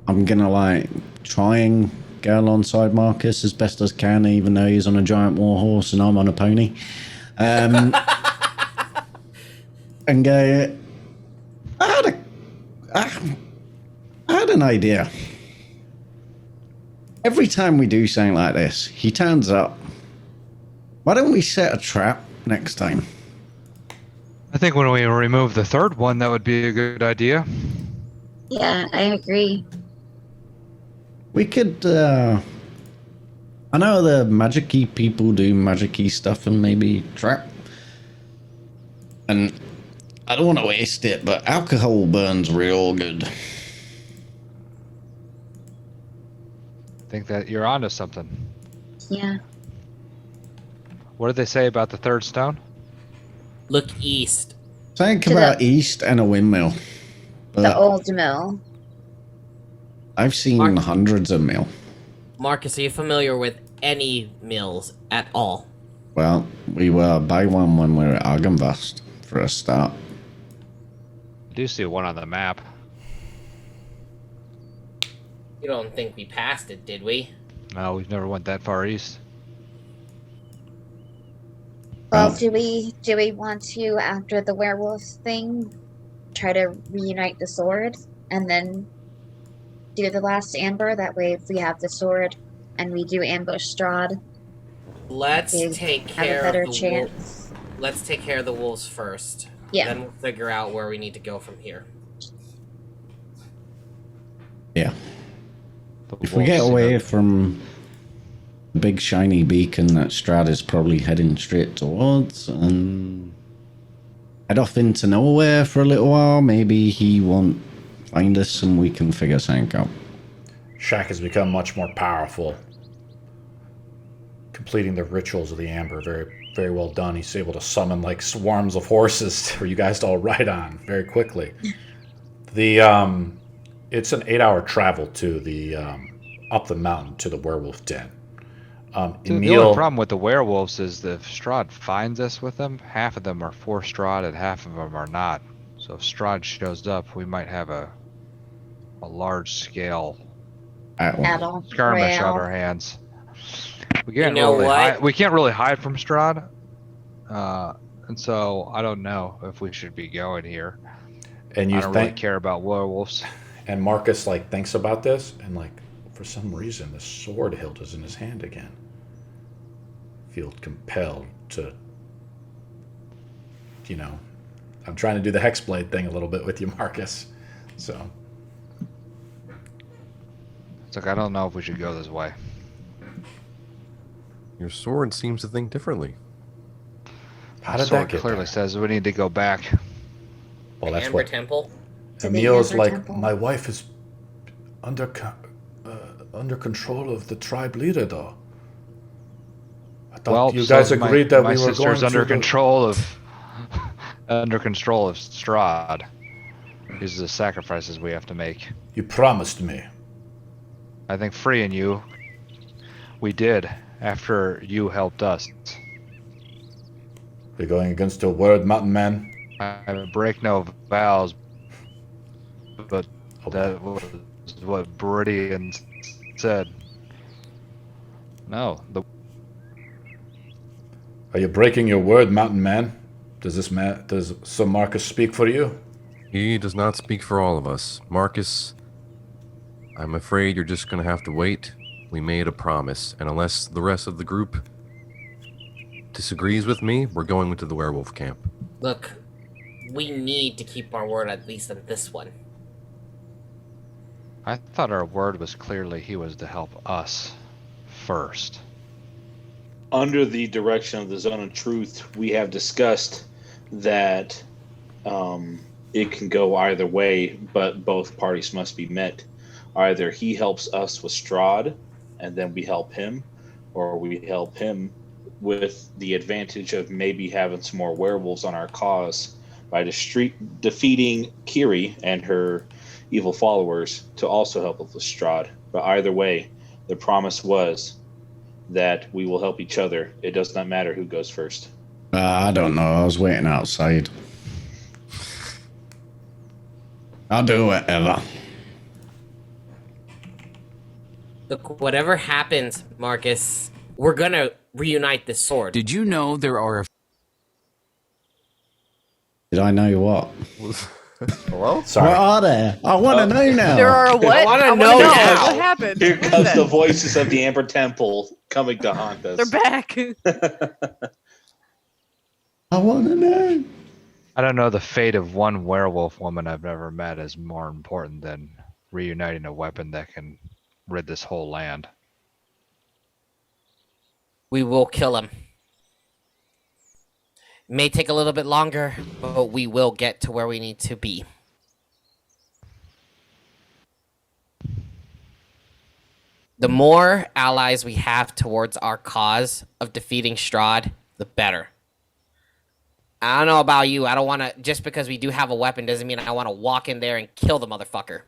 I'm gonna like try and get alongside Marcus as best as can, even though he's on a giant war horse and I'm on a pony. And go, I had an idea. Every time we do something like this, he turns up. Why don't we set a trap next time? I think when we remove the third one, that would be a good idea. Yeah, I agree. We could, I know the magic-y people do magic-y stuff and maybe trap. And I don't want to waste it, but alcohol burns real good. Think that you're onto something. Yeah. What did they say about the third stone? Look east. Think To about the- East and a windmill. The But old mill. I've seen Mark- hundreds of mill. Marcus, are you familiar with any mills at all? Well, we were by one when we were at Argynvast for a start. I do see one on the map. You don't think we passed it, did we? No, we've never went that far east. Well, Oh. do we want to, after the werewolf thing, try to reunite the sword and then do the last amber? That way, if we have the sword and we do ambush Strahd, Let's we take have a care better of the chance. wolves. Let's take care of the wolves first. Yeah. Then we'll figure out where we need to go from here. Yeah. The If we get wolves, away you know, from the big shiny beacon that Strahd is probably heading straight towards and head off into nowhere for a little while, maybe he won't find us and we can figure something out. Shaq has become much more powerful, completing the rituals of the Amber. Very, very well done. He's able to summon like swarms of horses for you guys to all ride on very quickly. It's an 8-hour travel to the up the mountain to the werewolf den. The only problem with the werewolves is that if Strahd finds us with them, half of them are for Strahd and half of them are not. So if Strahd shows up, we might have a large scale Battle. skirmish Royale. on our hands. We can't You know really what? hide, we can't really hide from Strahd, and so I don't know if we should be going here. And you I don't really care about werewolves. And Marcus like thinks about this, and like for some reason the sword hilt is in his hand again. Feel compelled to, I'm trying to do the hexblade thing a little bit with you, Marcus. So It's like I don't know if we should go this way. Your sword seems to think differently. how did Sword that get clearly there? says we need to go back. Well, that's Amber what Temple. To the Emil's Amber like. Temple. My wife is under control of the tribe leader, though. I thought you guys agreed that my we were sister's going under to control of under control of Strahd. These are the sacrifices we have to make. You promised me. I think freeing you, we did after you helped us. You're going against your word, Mountain Man. I break no vows, but that was what Beridian said. No, Are you breaking your word, Mountain Man? Does Sir Marcus speak for you? He does not speak for all of us. Marcus, I'm afraid you're just going to have to wait. We made a promise, and unless the rest of the group disagrees with me, we're going into the werewolf camp. Look, we need to keep our word at least on this one. I thought our word was clearly he was to help us first. Under the direction of the Zone of Truth, we have discussed that it can go either way, but both parties must be met. Either he helps us with Strahd, and then we help him, or we help him with the advantage of maybe having some more werewolves on our cause by defeating Kiri and her evil followers to also help us with Strahd. But either way, the promise was that we will help each other. It does not matter who goes first. I don't know. I was waiting outside. I'll do whatever. Look, whatever happens, Marcus, we're gonna reunite this sword. Did you know there are Did I know what? Hello? Sorry. What are there? I want to know now. There are a what? I wanna wanna know now. what happened. Here What is comes that? the voices of the Amber Temple coming to haunt us. They're back. I want to know. I don't know, the fate of one werewolf woman I've never met is more important than reuniting a weapon that can rid this whole land. We will kill him. May take a little bit longer, but we will get to where we need to be. The more allies we have towards our cause of defeating Strahd, the better. I don't know about you. I don't want to, just because we do have a weapon doesn't mean I want to walk in there and kill the motherfucker.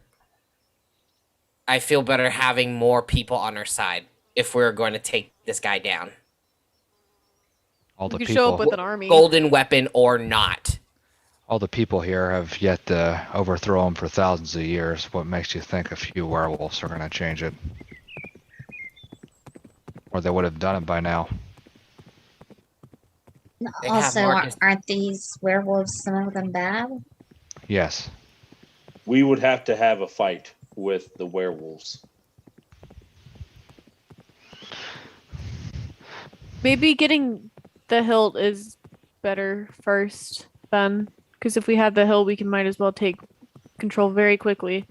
I feel better having more people on our side if we're going to take this guy down. All the You could show up people, with an army. Golden weapon or not. all the people here have yet to overthrow him for thousands of years. What makes you think a few werewolves are going to change it? Or they would have done it by now. They have Also, Marcus. aren't these werewolves, some of them bad? Yes. We would have to have a fight with the werewolves. Maybe getting the hilt is better first then. Because if we have the hilt, we might as well take control very quickly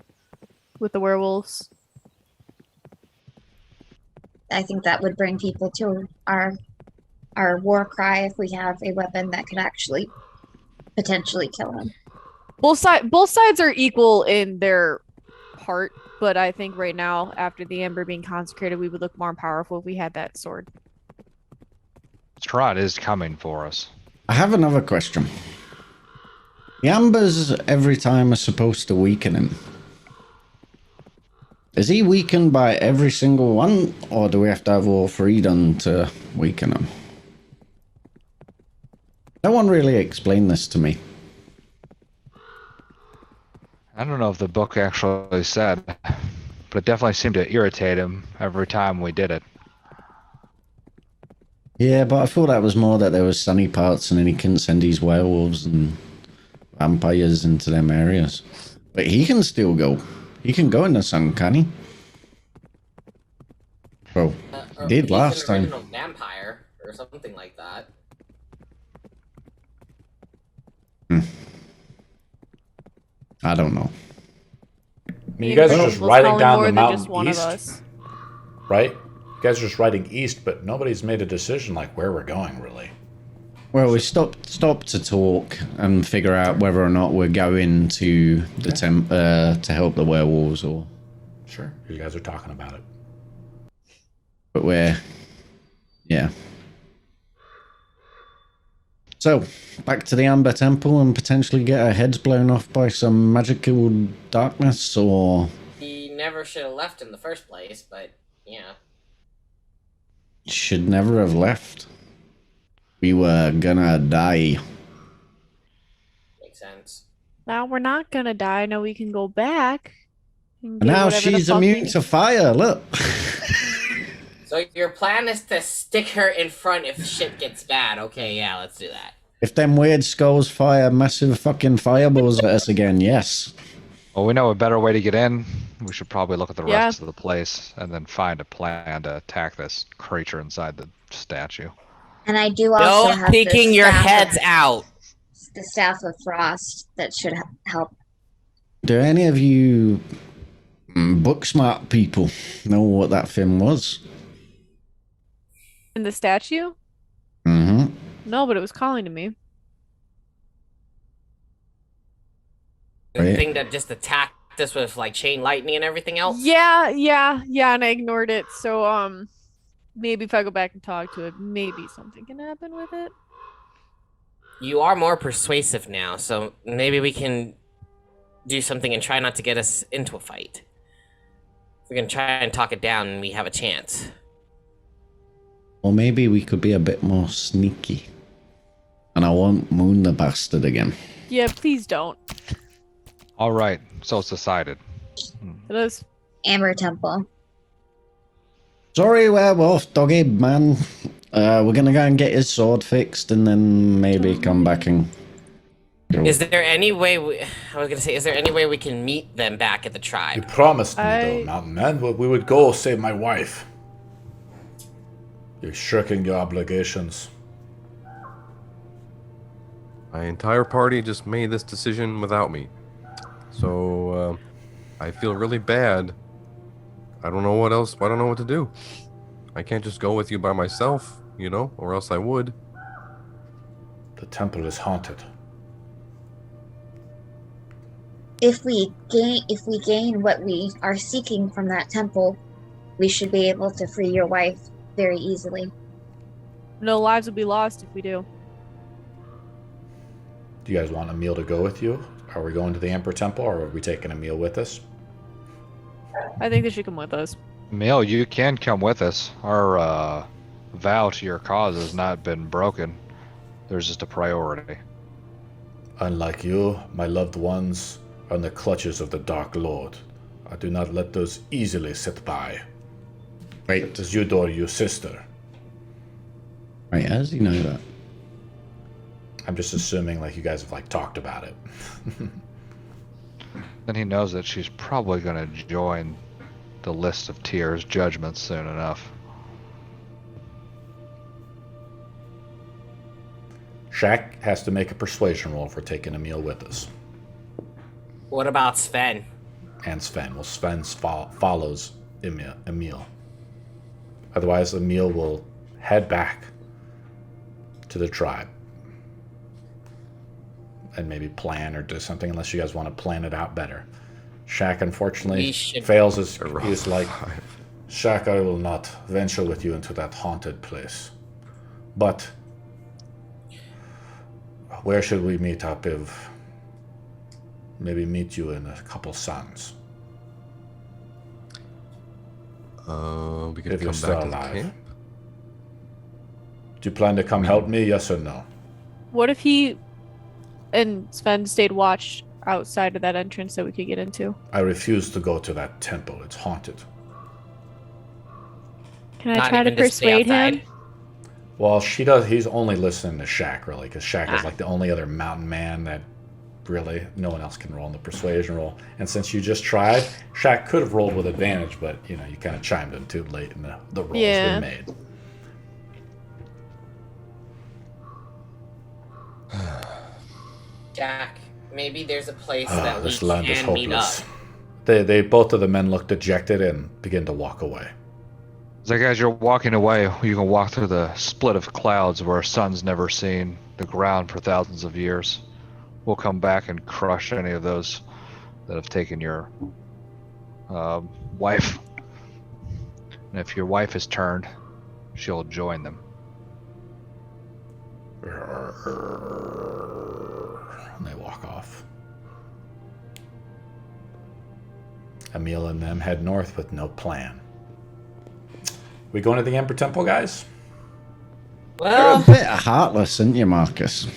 with the werewolves. I think that would bring people to our war cry if we have a weapon that could actually potentially kill him. Both sides are equal in their heart, but I think right now, after the Amber being consecrated, we would look more powerful if we had that sword. Strahd is coming for us. I have another question. The Ambers every time are supposed to weaken him. Is he weakened by every single one, or do we have to have all three done to weaken him? No one really explained this to me. I don't know if the book actually said, but it definitely seemed to irritate him every time we did it. Yeah, but I thought that was more that there was sunny parts and then he couldn't send these werewolves and vampires into them areas. But he can still go. He can go in the sun, can he? Well, he did He's last an time. original vampire or something like that. I don't know. I mean, you guys are just riding down the mountain just one east, of us. right? You guys are just riding east, but nobody's made a decision like where we're going, really. Well, we stopped to talk and figure out whether or not we're going to the to help the werewolves, or Sure. You guys are talking about it. but yeah. So back to the Amber Temple and potentially get our heads blown off by some magical darkness, or He never should have left in the first place, but yeah. should never have left. We were gonna die. Makes sense. Now we're not gonna die. Now we can go back. And And get now whatever the she's fuck immune we- to fire. Look. So your plan is to stick her in front if shit gets bad. Okay, yeah, let's do that. If them weird skulls fire massive fucking fireballs at us again, yes. Well, we know a better way to get in. We should probably look at the Yeah. rest of the place and then find a plan to attack this creature inside the statue. And I do also No have peeking the your staff heads of, out. the staff of frost that should help. Do any of you book smart people know what that thing was? in the statue? Mm-hmm. No, but it was calling to me. The Right. thing that just attacked us with like chain lightning and everything else. Yeah, and I ignored it. So maybe if I go back and talk to it, maybe something can happen with it. You are more persuasive now, so maybe we can do something and try not to get us into a fight. We can try and talk it down and we have a chance. Or maybe we could be a bit more sneaky. And I won't moon the bastard again. Yeah, please don't. All right, so it's decided. It is. Amber Temple. Sorry, werewolf, doggy man. We're gonna go and get his sword fixed and then maybe come back and go. Is there any way is there any way we can meet them back at the You tribe? promised me, I- though, Mountain Man, we would go save my wife. You're shirking your obligations. My entire party just made this decision without me. So, I feel really bad. I don't know what else. I don't know what to do. I can't just go with you by myself, you know, or else I would. The temple is haunted. If we gain what we are seeking from that temple, we should be able to free your wife very easily. No lives will be lost if we do. Do you guys want Emil to go with you? Are we going to the Emperor Temple, or are we taking Emil with us? I think they should come with us. Emil, you can come with us. Our vow to your cause has not been broken. There's just a priority. Unlike you, my loved ones are in the clutches of the Dark Lord. I do not let those easily sit by. Wait, Does Eudor, your sister? wait, how does he know that? I'm just assuming like you guys have like talked about it. Then he knows that she's probably going to join the list of Tyr's judgments soon enough. Shaq has to make a persuasion roll for taking Emil with us. What about Sven? And Sven. Well, Sven follows Emil. Otherwise, Emil will head back to the tribe. and maybe plan or do something, unless you guys want to plan it out better. Shaq, unfortunately, We should- fails as he's like, Shaq, I will not venture with you into that haunted place. But where should we meet up if maybe meet you in a couple suns? We could If you're come still back to the alive. camp. Do you plan to come help me, yes or no? What if he and Sven stayed watch outside of that entrance that we could get into? I refuse to go to that temple. It's haunted. Can I Not try to even to stay persuade him? outside? Well, she does. He's only listening to Shaq, really, because Shaq is Ah. like the only other mountain man that really no one else can roll in the persuasion roll. And since you just tried, Shaq could have rolled with advantage, but you know you kind of chimed in too late, and the rolls Yeah. were made. Jack, maybe there's a place that we This land is can meet up. hopeless. They both of the men look dejected and begin to walk away. So as you're walking away, you can walk through the split of clouds where sun's never seen the ground for thousands of years. We'll come back and crush any of those that have taken your wife. And if your wife is turned, she'll join them. And they walk off. Emil and them head north with no plan. We going to the Ember Temple, guys? You're Well, a bit heartless, aren't you, Marcus?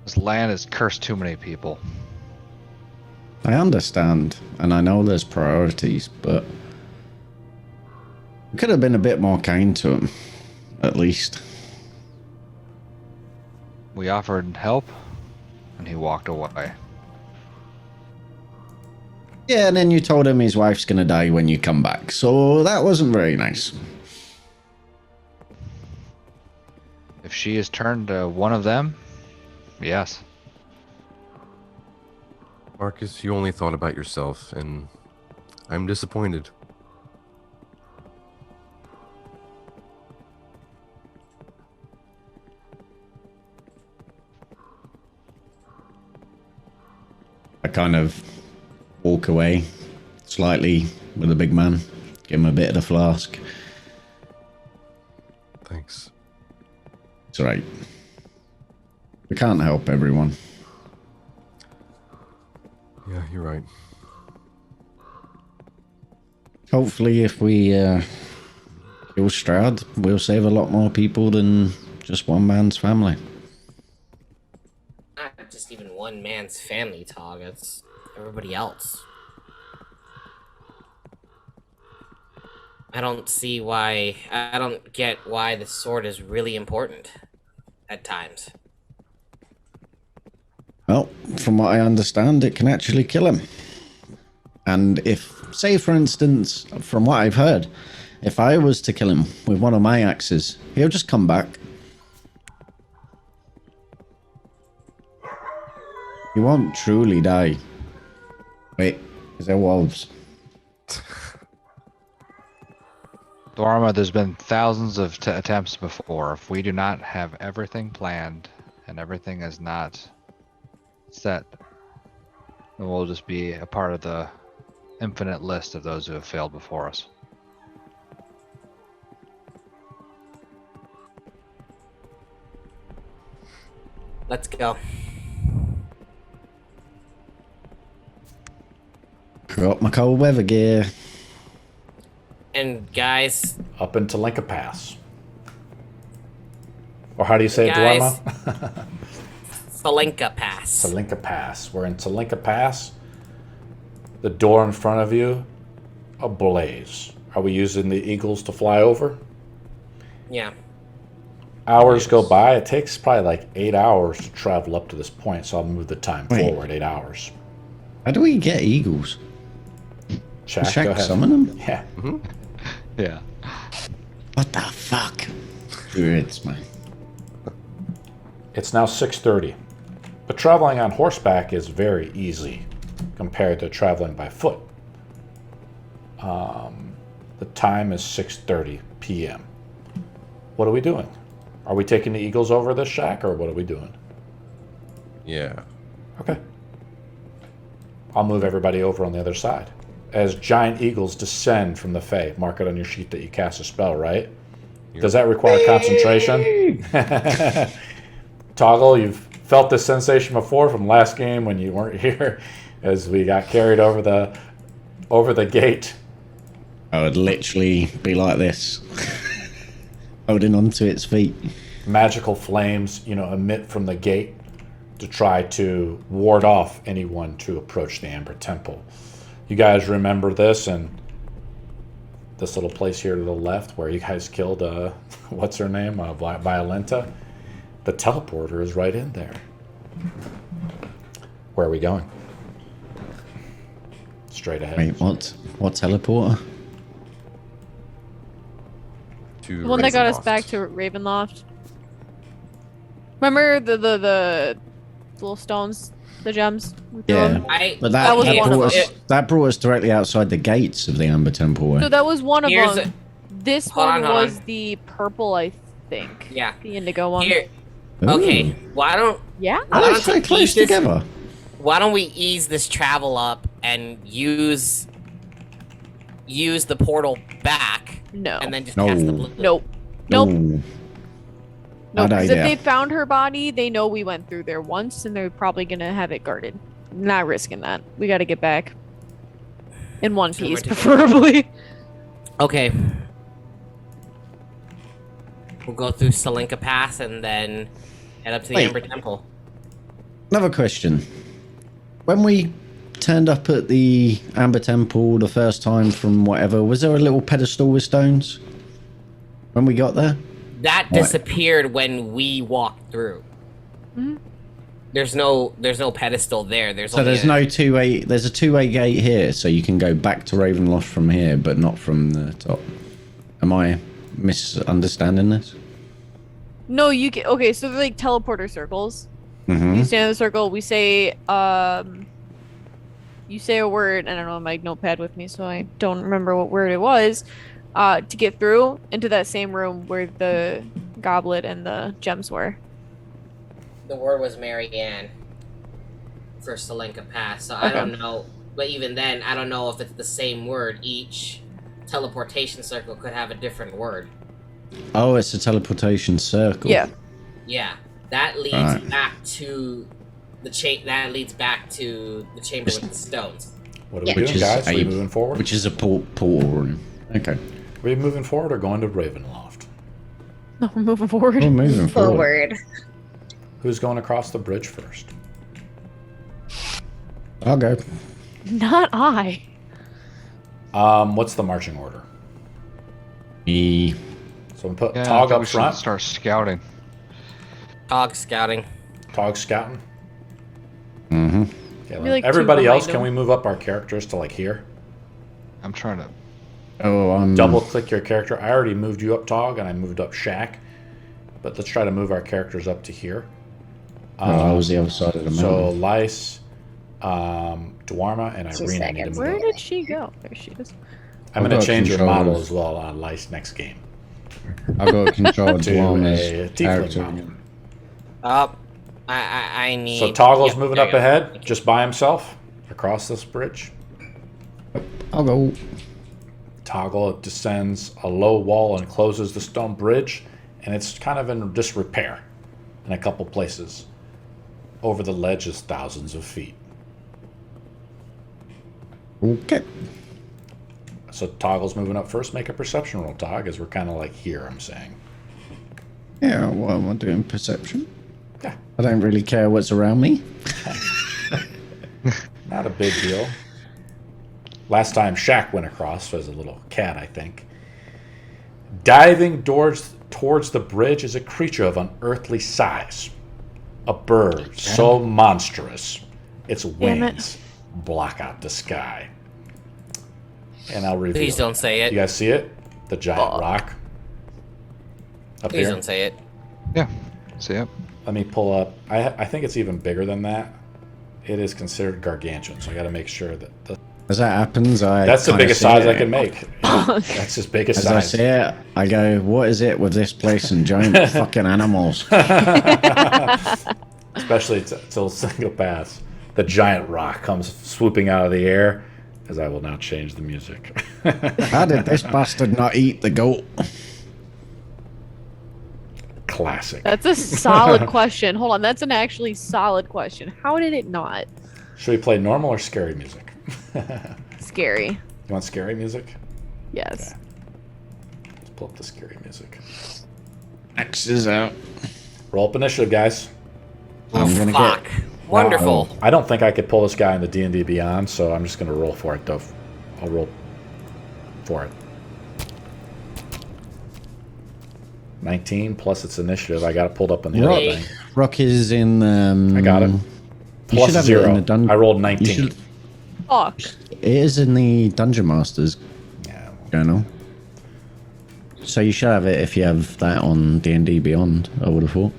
This land has cursed too many people. I understand, and I know there's priorities, but we could have been a bit more kind to him, at least. We offered help, and he walked away. Yeah, and then you told him his wife's gonna die when you come back, so that wasn't very nice. If she is turned to one of them, yes. Marcus, you only thought about yourself, and I'm disappointed. I kind of walk away slightly with the big man, give him a bit of the flask. Thanks. It's alright. We can't help everyone. Yeah, you're right. Hopefully, if we kill Strahd, we'll save a lot more people than just one man's family. not just even one man's family, Tog. It's everybody else. I don't get why the sword is really important at times. Well, from what I understand, it can actually kill him. And if, say for instance, from what I've heard, if I was to kill him with one of my axes, he'll just come back. He won't truly die. Wait, is there wolves? Dharma, there's been thousands of attempts before. If we do not have everything planned and everything is not set, then we'll just be a part of the infinite list of those who have failed before us. Let's go. Got my cold weather gear. And guys, Up in Tsolenka Pass. Or how do you say it, Guys. Dwarma? Tsolenka Pass. Tsolenka Pass. We're in Tsolenka Pass. The door in front of you, ablaze. Are we using the eagles to fly over? Yeah. Hours go by. It takes probably like 8 hours to travel up to this point, so I'll move the time Wait. forward 8 hours. How do we get eagles? Shaq, Shaq go ahead. summon them? Yeah. Yeah. What the fuck? It's man. It's now 6:30. But traveling on horseback is very easy compared to traveling by foot. The time is 6:30 p.m. What are we doing? Are we taking the eagles over this, Shaq, or what are we doing? Yeah. Okay. I'll move everybody over on the other side. As giant eagles descend from the Fae, mark it on your sheet that you cast a spell, right? Does that require concentration? Toggle, you've felt this sensation before from last game when you weren't here, as we got carried over the gate. I would literally be like this, holding onto its feet. Magical flames, emit from the gate to try to ward off anyone to approach the Amber Temple. You guys remember this and this little place here to the left where you guys killed, what's her name? Violenta. The teleporter is right in there. Where are we going? Straight ahead. Wait, what? What teleporter? To The one that got us Ravenloft. back to Ravenloft. Remember the little stones, the gems? We threw Yeah. them? But That was one of them. that brought us directly outside the gates of the Amber Temple. So that was one of Here's them. This Hold one on. was the purple, I think. Yeah. The indigo one. Here. Okay. Why don't Yeah? Why Oh, don't it's so you close ease this- together. Why don't we ease this travel up and use the portal back, No. and then just No. cast the blue? Nope. Nope. Ooh. No, Bad because if idea. they found her body, they know we went through there once, and they're probably gonna have it guarded. Not risking that. We got to get back in one So piece, we're just- preferably. Okay. We'll go through Tsolenka Pass and then head up to the Wait. Amber Temple. Another question. When we turned up at the Amber Temple the first time from whatever, was there a little pedestal with stones? When we got there? That What? disappeared when we walked through. Mhm. There's no pedestal there. There's So only there's no two-way. There's a two-way gate here, so you can go back to Ravenloft from here, but not from the top. Am I misunderstanding this? No, you can. Okay, so they're like teleporter circles. Mm-hmm. You stand in the circle. We say, you say a word. I don't know my notepad with me, so I don't remember what word it was. To get through into that same room where the goblet and the gems were. The word was Marianne for Tsolenka Pass, so I Okay. don't know. But even then, I don't know if it's the same word. Each teleportation circle could have a different word. Oh, it's a teleportation circle. Yeah. Yeah, that leads Alright. back to the That leads back to the chamber with the stones. What are Yeah. we Which doing, is guys? Are we a- moving forward? Which is a portal room. Okay. Are we moving forward or going to Ravenloft? No, we're moving forward. We're moving forward. Forward. Who's going across the bridge first? I'll go. Not I. What's the marching order? E. So we put Yeah, I Tog think up we should front. start scouting. Tog scouting. Tog scouting. Mm-hmm. Okay, Maybe, like, two everybody else, behind can them. we move up our characters to like here? I'm trying to. Oh, I'm Double click your character. I already moved you up, Tog, and I moved up Shaq. But let's try to move our characters up to here. Oh, I was the other side of the So mountain. Lice, Dwarma, and 2 Ireena need to seconds. move Where up. did she go? There she is. I'm I've going got to change your control. model as well on Lice next game. I've got to control To Dwarma's a tiefling character. model. Up. I need. So Toggle's Yep, moving there up you go. ahead, just by himself, across this bridge. I'll go. Toggle descends a low wall and closes the stone bridge, and it's kind of in disrepair in a couple places. Over the ledge is thousands of feet. Okay. So Toggle's moving up first. Make a perception roll, Tog, as we're kind of like here, I'm saying. Yeah, what am I doing? Perception? Yeah. I don't really care what's around me. Not a big deal. Last time Shaq went across was a little cat, I think. Diving towards the bridge is a creature of unearthly size. A bird so monstrous its Damn it. wings block out the sky. And I'll reveal. Please don't say You it. guys see it? The giant rock up Please here. don't say it. Yeah. See it. Let me pull up. I think it's even bigger than that. It is considered gargantuan, so I got to make sure that As that happens, that's the kinda biggest see size I it. can make. That's his biggest As I size. see it, I go, what is it with this place and giant fucking animals? It's Especially Tsolenka Pass. The giant rock comes swooping out of the air, as I will now change the music. How did this bastard not eat the goat? Classic. That's a solid question. Hold on, that's an actually solid question. How did it not? Should we play normal or scary music? Scary. You want scary music? Yes. Okay. Let's pull up the scary music. Axes out. Roll up initiative, guys. I'm gonna Fuck. get. Wonderful. I don't think I could pull this guy in the D&D Beyond, so I'm just going to roll for it, though. I'll roll for it. 19 plus its initiative. I got it pulled up in the other thing. Rock is in. I got it. You Plus should have it 0. in the dungeon. I rolled You 19. should- Fuck. It is in the Dungeon Masters Yeah. journal. So you should have it if you have that on D&D Beyond, I would have thought.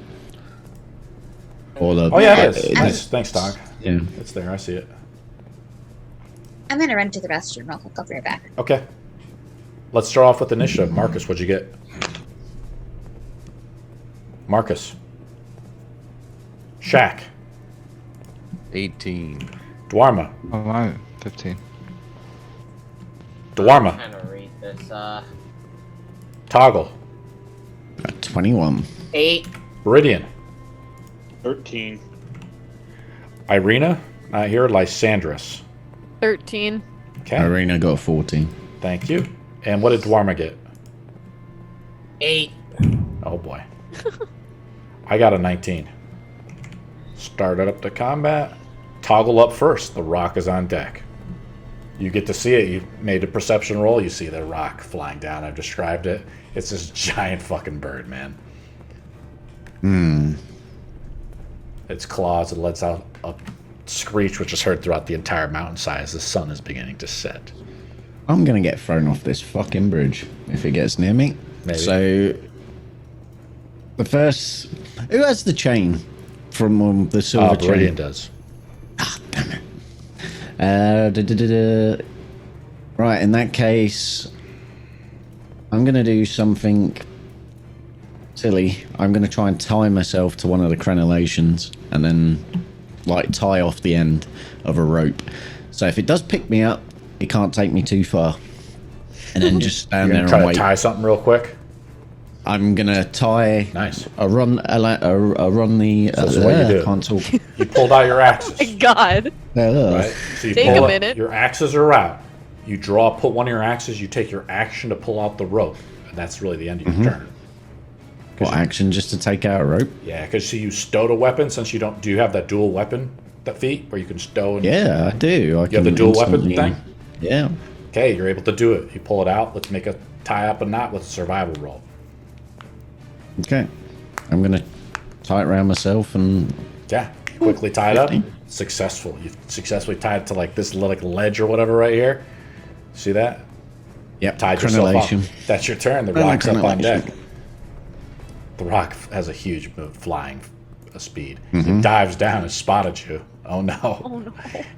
Or the, Oh, yeah, it is. Nice. Thanks, Doc. Yeah. It's there. I see it. I'm gonna run to the restroom real quick. I'll be right back. Okay. Let's start off with initiative. Marcus, what'd you get? Marcus. Shaq. 18. Dwarma. Oh, my 15. Dwarma. Trying to read this. Toggle. 21. 8. Viridian. 13. Ireena. Not here. Lysandrus. 13. Okay. Ireena got 14. Thank you. And what did Dwarma get? 8. Oh boy. I got a 19. Started up the combat. Toggle up first. The rock is on deck. You get to see it. You made a perception roll. You see the rock flying down. I've described it. It's this giant fucking bird, man. Its claws, it lets out a screech which is heard throughout the entire mountainside as the sun is beginning to set. I'm gonna get thrown off this fucking bridge if it gets near me. Maybe. So, the first. Who has the chain from the silver Viridian chain? does. Damn it. Right, in that case, I'm gonna do something silly. I'm gonna try and tie myself to one of the crenellations and then, like, tie off the end of a rope. So if it does pick me up, it can't take me too far. And then just stand You're there gonna and try wait. to tie something real quick. I'm gonna tie. Nice. A run the. So this is what you do. Can't talk. You pulled out your axes. My God. Right? So you Take pull a up- minute. Your axes are out. You put one of your axes, you take your action to pull out the rope. And that's really the end of your turn. What action just to take out a rope? Yeah, because see, you stowed a weapon since you don't. Do you have that dual weapon feat where you can stow and. Yeah, I do. You have the dual weapon thing? Yeah. Okay, you're able to do it. You pull it out. Let's make a tie up a knot with a survival roll. Okay. I'm gonna tie it around myself and. Yeah, you quickly tie it up. 15. Successful. You've successfully tied it to like this little ledge or whatever right here. See that? Yep. Tied yourself Crenellation. up. That's your turn. The Well, rock's up on crenellation. deck. The rock has a huge move, flying speed. Mm-hmm. It dives down and spotted you. Oh no. Oh no.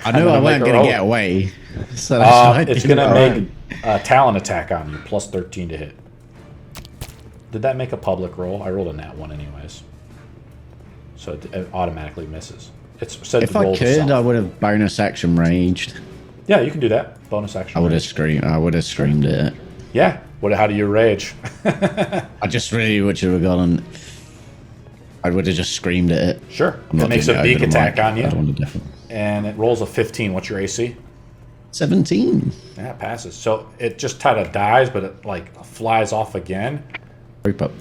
I knew I gonna weren't make a gonna roll. get away. So that's why I It's didn't gonna go make a talon attack on you, plus 13 to hit. Did that make a public roll? I rolled a nat 1 anyways. So it automatically misses. It's said If to I roll could, itself. I would have bonus action raged. Yeah, you can do that. Bonus action. I would have rage. screamed. I would have screamed it. Yeah. How do you rage? I just really would have gone. I would have just screamed at it. Sure. I'm It not makes doing a it beak over the attack mic. on you, I don't want to definitely. and it rolls a 15. What's your AC? 17. Yeah, it passes. So it just kind of dies, but it like flies off again. Rope up.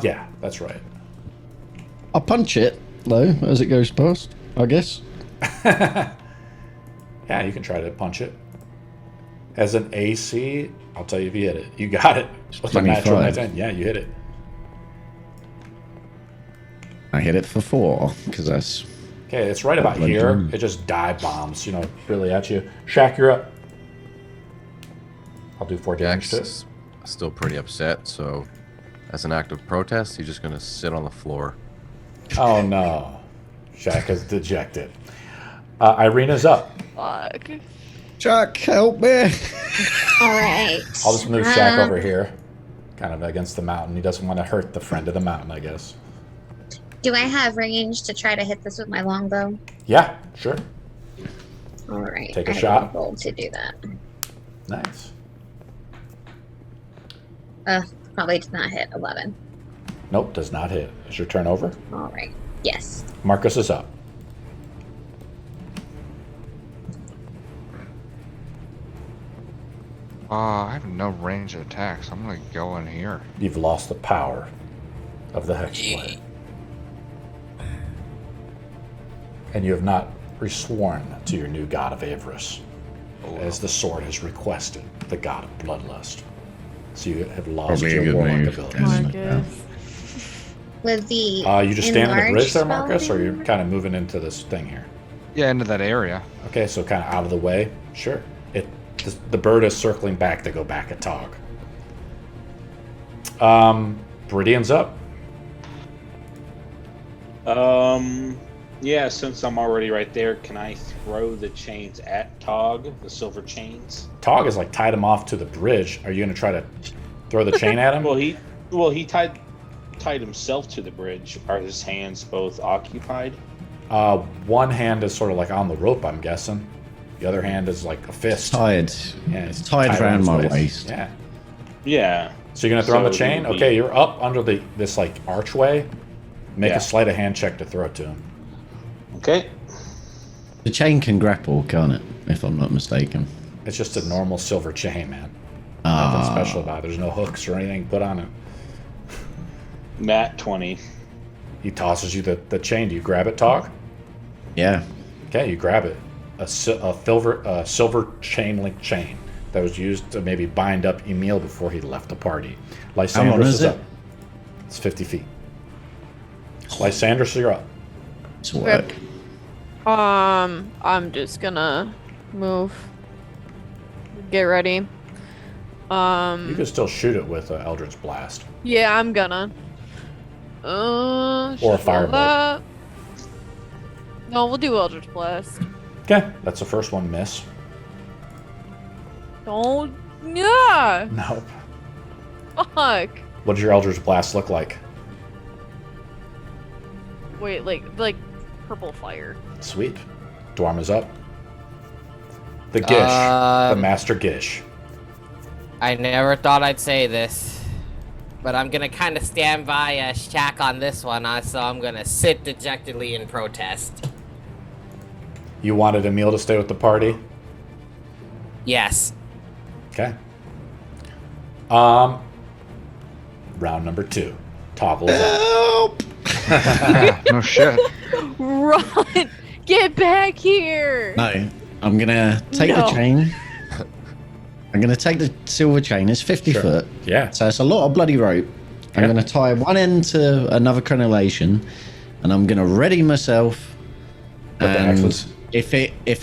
Yeah, that's right. I'll punch it though as it goes past. I guess. Yeah, you can try to punch it. As an AC, I'll tell you if you hit it. You got it. With a natural 25. 19. Yeah, you hit it. I hit it for 4 because that's. Okay, it's right about here. It just dive bombs, really at you. Shaq, you're up. I'll do 4 damage Jack's to it. still pretty upset, so as an act of protest, he's just gonna sit on the floor. Oh no. Shaq is dejected. Ireena's up. Fuck. Chuck, help me! All right. I'll just move Shaq over here. Kind of against the mountain. He doesn't want to hurt the friend of the mountain, I guess. Do I have range to try to hit this with my longbow? Yeah, sure. All right. Take a I shot. will roll to do that. Nice. Probably did not hit 11. Nope, does not hit. Is your turn over? All right. Yes. Marcus is up. I have no range attacks. I'm gonna go in here. You've lost the power of the Hexblade. And you have not resworn to your new god of avarice, as the sword has requested, the god of bloodlust. So you have lost Probably a your good warlock move. abilities. Marcus. With the You just stand on the bridge there, enlarged Marcus, or spell you're kind of moving into this thing here? Yeah, into that area. Okay, so kind of out of the way. Sure. The bird is circling back to go back at Tog. Viridian's up. Yeah, since I'm already right there, can I throw the chains at Tog, the silver chains? Tog has like tied him off to the bridge. Are you going to try to throw the chain at him? Well, he tied himself to the bridge. Are his hands both occupied? One hand is sort of like on the rope, I'm guessing. The other hand is like a fist. Tied. Yeah, It's tied around his my waist. Yeah. Yeah. So you're gonna throw him the So chain? it would be- Okay, you're up under this like archway. Make Yeah. a sleight of hand check to throw it to him. Okay. The chain can grapple, can't it? If I'm not mistaken. It's just a normal silver chain, man. Nothing Ah, special about it. There's no hooks or anything put on it. Nat 20. He tosses you the chain. Do you grab it, Tog? yeah. Okay, you grab it. A silver chain link chain that was used to maybe bind up Emil before he left the party. How long Lysandros is is it? up. It's 50 feet. Lysandros, you're up. It's work. I'm just gonna move. Get ready. You can still shoot it with Eldritch Blast. Yeah, I'm gonna. Or a should firebolt. roll that. No, we'll do Eldritch Blast. Okay, that's the first one miss. Don't. Yeah. Nope. Fuck. What does your Eldritch Blast look like? Wait, like purple fire. Sweet. Dwarma's up. The Gish. The Master Gish. I never thought I'd say this, but I'm gonna kind of stand by Shaq on this one, so I'm gonna sit dejectedly in protest. You wanted Emil to stay with the party? Yes. Okay. Round number 2. Toggle is up. No shit. Run! Get back here! No, I'm gonna take No. the chain. I'm gonna take the silver chain. It's 50 Sure. foot, Yeah. so it's a lot of bloody rope. I'm Yeah. gonna tie one end to another crenellation, and I'm gonna ready myself. With the And axes? if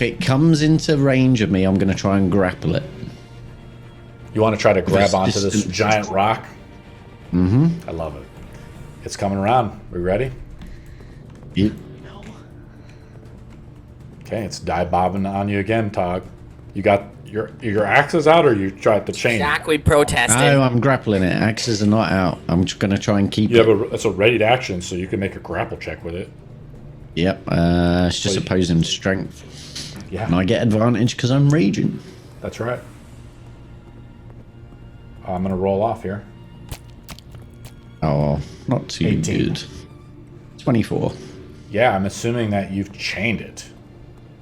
it comes into range of me, I'm gonna try and grapple it. You want to try to grab This onto this distance. giant rock? Mm-hmm. I love it. It's coming around. We ready? Yep. Okay, it's dive bobbing on you again, Tog. You got your axes out, or you tried the chain? Shaq, we protested. No, I'm grappling it. Axes are not out. I'm just gonna try and keep You it. have it's a readied action, so you can make a grapple check with it. Yep. It's just Wait. opposing strength, Yeah, and I get advantage because I'm raging. that's right. I'm gonna roll off here. Oh, not too 18. good. 24. Yeah, I'm assuming that you've chained it.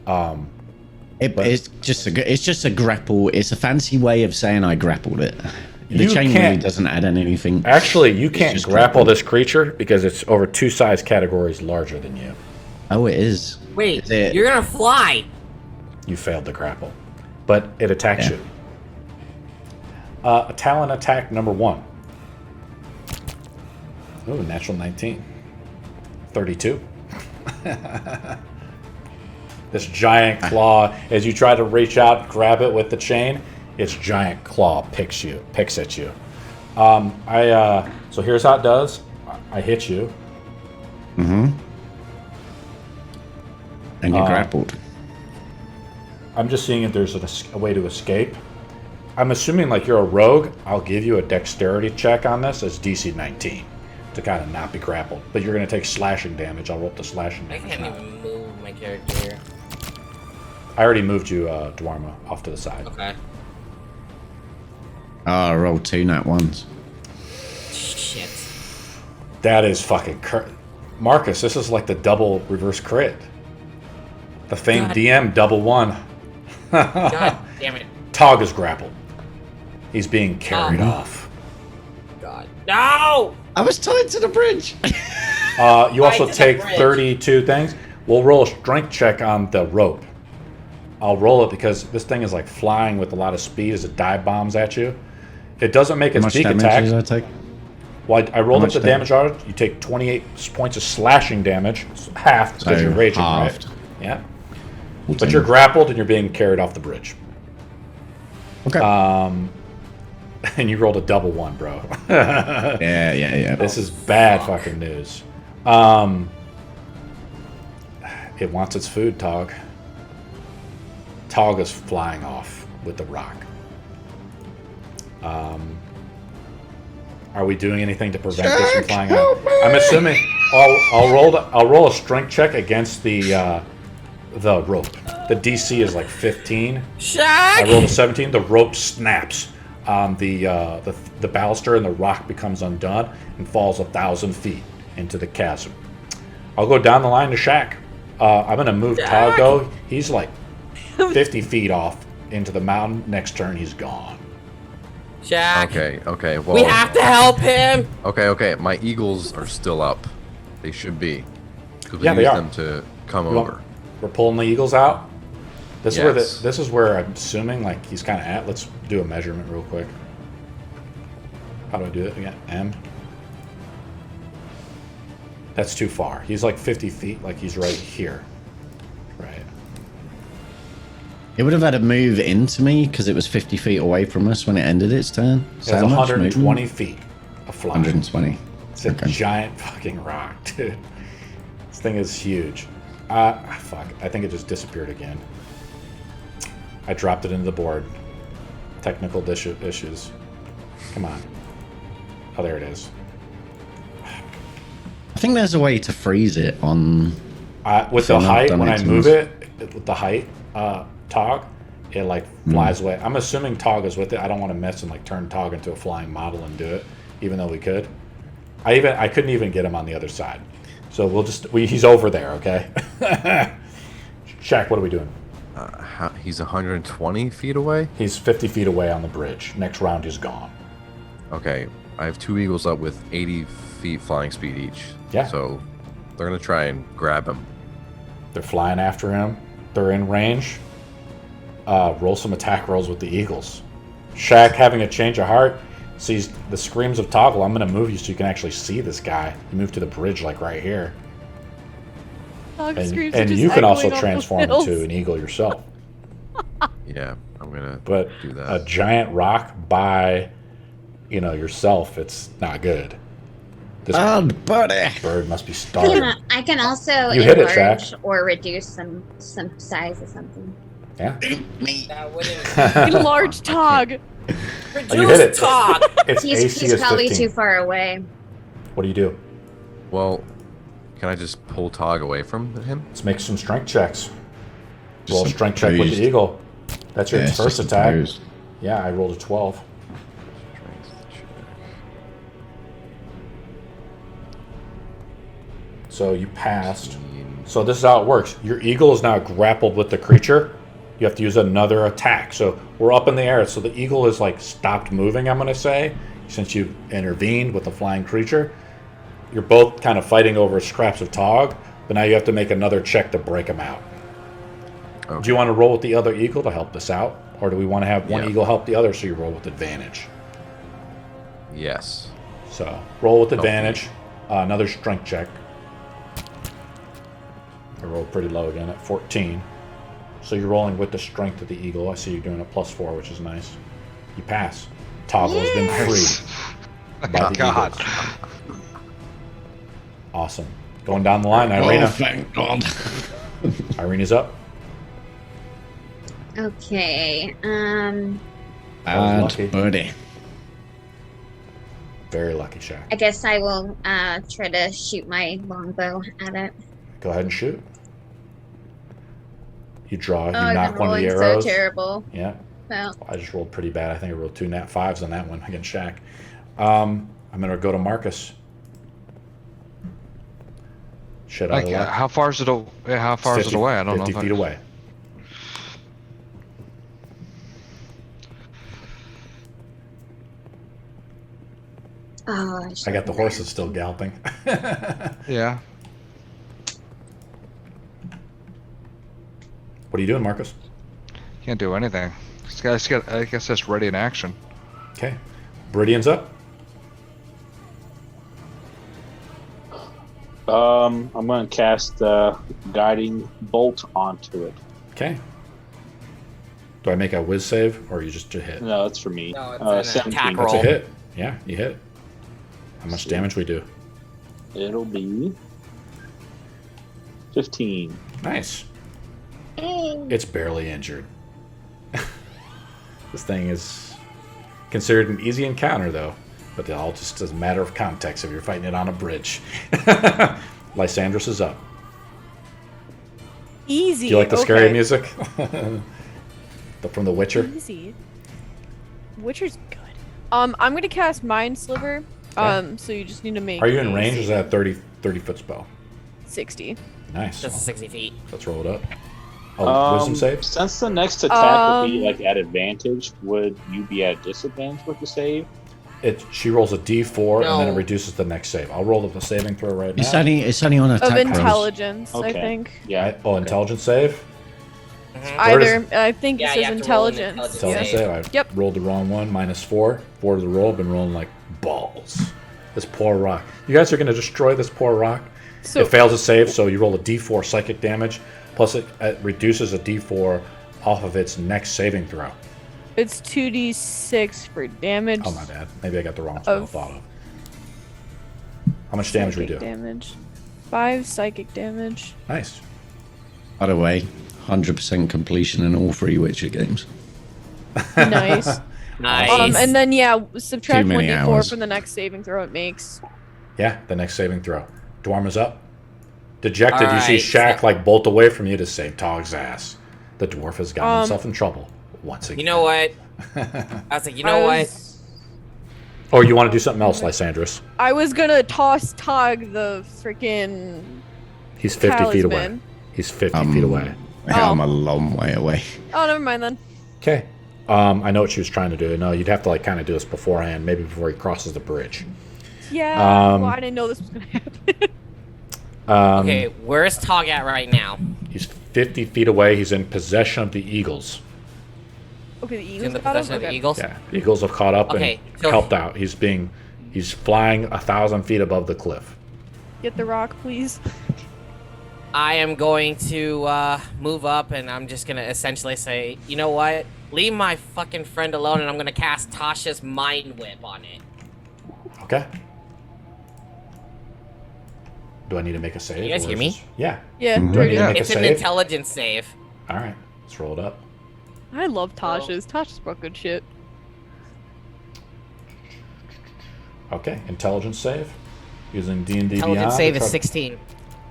But- It's just a grapple. It's a fancy way of saying I grappled it. The You chain really can't- doesn't add anything. Actually, you can't just grapple grapple. this creature because it's over 2 size categories larger than you. Oh, it is. Wait, Is it- you're gonna fly. You failed the grapple, but it attacks Yeah. you. A talent attack number 1. Ooh, natural 19. 32. This giant claw, as you try to reach out, grab it with the chain, its giant claw picks at you. So here's how it does. I hit you. And you're grappled. I'm just seeing if there's a way to escape. I'm assuming like you're a rogue. I'll give you a dexterity check on this as DC 19. to kind of not be grappled. But you're going to take slashing damage. I'll roll up the slashing I damage. can't even move my character here. I already moved you, Dwarma, off to the side. Okay. Oh, I rolled 2 nat ones. Shit. That is fucking... Marcus, this is like the double reverse crit. The famed God. DM double 1. God damn it. Tog is grappled. He's being carried off. God. No! I was tied to the bridge. You also to the take bridge. 32 things. We'll roll a strength check on the rope. I'll roll it because this thing is like flying with a lot of speed as it dive bombs at you. It doesn't make How its much peak damage attack. did I take? Well, I rolled How up the much damage on it. You take 28 points of slashing damage. It's half because So you're raging, halved. right? Yeah. 14. But you're grappled and you're being carried off the bridge. Okay. And you rolled a double 1, bro. yeah. This is bad fucking news. It wants its food, Tog. Tog is flying off with the rock. Are we doing anything to prevent this from flying out? I'm assuming I'll roll a strength check against the rope. The DC is like 15. Shaq! I rolled a 17. The rope snaps. The baluster and the rock becomes undone and falls 1,000 feet into the chasm. I'll go down the line to Shaq. I'm gonna move Tog though. He's like 50 feet off into the mountain. Next turn, he's gone. Shaq! Okay. Well, We have to help him! Okay. My eagles are still up. They should be. Because we Yeah, they used are. them to come You want- over. We're pulling the eagles out. This is where Yes. this is where I'm assuming like he's kind of at. Let's do a measurement real quick. How do I do it again? M. That's too far. He's like 50 feet. Like he's right here. Right. It would have had to move into me because it was 50 feet away from us when it ended its turn. So It's how much 120 movement? feet of flying. 120. It's a Okay. giant fucking rock, dude. This thing is huge. Fuck. I think it just disappeared again. I dropped it into the board. Technical issues. Come on. Oh, there it is. I think there's a way to freeze it on. With So the I've height, done when it I to move this. it, with the height, Tog, it like flies away. I'm assuming Tog is with it. I don't want to mess and like turn Tog into a flying model and do it, even though we could. I couldn't even get him on the other side. So he's over there, okay? Shaq, what are we doing? He's 120 feet away? He's 50 feet away on the bridge. Next round, he's gone. Okay. I have 2 eagles up with 80 feet flying speed each. Yeah. So they're going to try and grab him. They're flying after him. They're in range. Roll some attack rolls with the eagles. Shaq, having a change of heart, sees the screams of Toggle. I'm going to move you so you can actually see this guy. You move to the bridge, like right here. Dog And screams are you just can also echoing off the transform hills. into an eagle yourself. Yeah, I'm going to But do a that. giant rock by, yourself, it's not good. This Bad buddy. bird must be starving. I can also You hit it, enlarge Shaq. or reduce some size or something. Yeah. That wouldn't Enlarged Tog. You hit it. Tog! Its AC He's is probably 15. too far away. What do you do? Well, can I just pull Tog away from him? Let's make some strength checks. Roll a Just strength check with opposed. the eagle. That's your Yeah, it's first just attack. opposed. Yeah, I rolled a 12. Strength check. So you passed. So this is how it works. Your eagle is now grappled with the creature. You have to use another attack. So we're up in the air. So the eagle is like stopped moving, I'm going to say, since you intervened with the flying creature. You're both kind of fighting over scraps of Tog, but now you have to make another check to break them out. Okay. Do you want to roll with the other eagle to help this out? Or do we want to have one Yeah. eagle help the other so you roll with advantage? Yes. So roll with Help me. advantage. Another strength check. I rolled pretty low again at 14. So you're rolling with the strength of the eagle. I see you're doing a +4, which is nice. You pass. Toggle has been freed by the God. eagles. Awesome. Going down the line, Oh, Ireena. thank God. Ireena's up. Okay. was Bad lucky. buddy. Very lucky, Shaq. I guess I will try to shoot my longbow at it. Go ahead and shoot. You draw, you I've knock been one of the rolling arrows. so terrible. Yeah. Well, I just rolled pretty bad. I think I rolled 2 nat 5s on that one against Shaq. I'm going to go to Marcus. Shit out Like, of luck. how far is it? How far is it away? I don't know. 50 if I- feet away. oh, I got the horses still galloping. Yeah. What are you doing, Marcus? Can't do anything. This guy's got. I guess that's ready in action. Okay. Viridian's up. I'm going to cast Guiding Bolt onto it. Okay. Do I make a whiz save, or you just hit? No, that's for me. No, it's an 17. attack That's a roll. hit. Yeah, you hit. How much damage we do? It'll be 15. Nice. Hey. It's barely injured. This thing is considered an easy encounter, though. But it all just is a matter of context if you're fighting it on a bridge. Lysandros is up. Easy. Do you like the scary okay. music? From The Witcher? Easy. Witcher's good. I'm gonna cast Mind Sliver. So you just need to make. Are you in a range, or is that a 30-foot spell? 60. Nice. Just 60 feet. Let's roll it up. Oh, wisdom save? Since the next attack would be like at advantage, would you be at disadvantage with the save? She rolls a d4 and then it No. reduces the next save. I'll roll up the saving throw right now. It's only on attack Of rolls. intelligence, I Okay. think. Yeah. Oh, intelligence save? Either. I think Yeah, it you says have to roll an intelligence. Intelligence Save. save. I Yep. rolled the wrong one. -4. 4 to the roll. Been rolling like balls. This poor rock. You guys are going to destroy this poor rock. So It fails to save, so you roll a d4 psychic damage. Plus it reduces a d4 off of its next saving throw. it's 2d6 for damage. Oh, my bad. Maybe I got the wrong spell Of- thought of. How much damage we do? Psychic damage. 5 psychic damage. Nice. By the way, 100% completion in all 3 Witcher games. Nice. Nice. And then subtract Too many 1d4 hours. from the next saving throw it makes. Yeah, the next saving throw. Dwarma's up. Dejected, you see Alright, Shaq like bolt away from you to save Tog's ass. The dwarf has gotten himself in trouble once again. You know what? I was like, you know what? Or you want to do something else, Lysandros? I was gonna toss Tog the freaking He's 50 feet away. talisman. He's 50 feet away. Yeah, I'm a long way away. Oh, never mind then. Okay. I know what she was trying to do. No, you'd have to like kind of do this beforehand, maybe before he crosses the bridge. Yeah. Um, well, I didn't know this was gonna happen. Okay, where's Tog at right now? He's 50 feet away. He's in possession of the eagles. Okay, the He's Eagles in the got him? possession of the Okay. Eagles? Yeah, the eagles have caught up Okay, and so- helped out. He's flying 1,000 feet above the cliff. Get the rock, please. I am going to move up and I'm just going to essentially say, you know what? Leave my fucking friend alone and I'm going to cast Tasha's Mind Whip on it. Okay. Do I need to make a save? you guys or hear is me? this- Yeah. Yeah, Mhm. dirty. Yeah. Make a It's an save? intelligence save. All right. Let's roll it up. I love Tasha's. Tasha's brought good shit. Okay. Intelligence save. Using D&D Beyond. Intelligence save to is try- 16.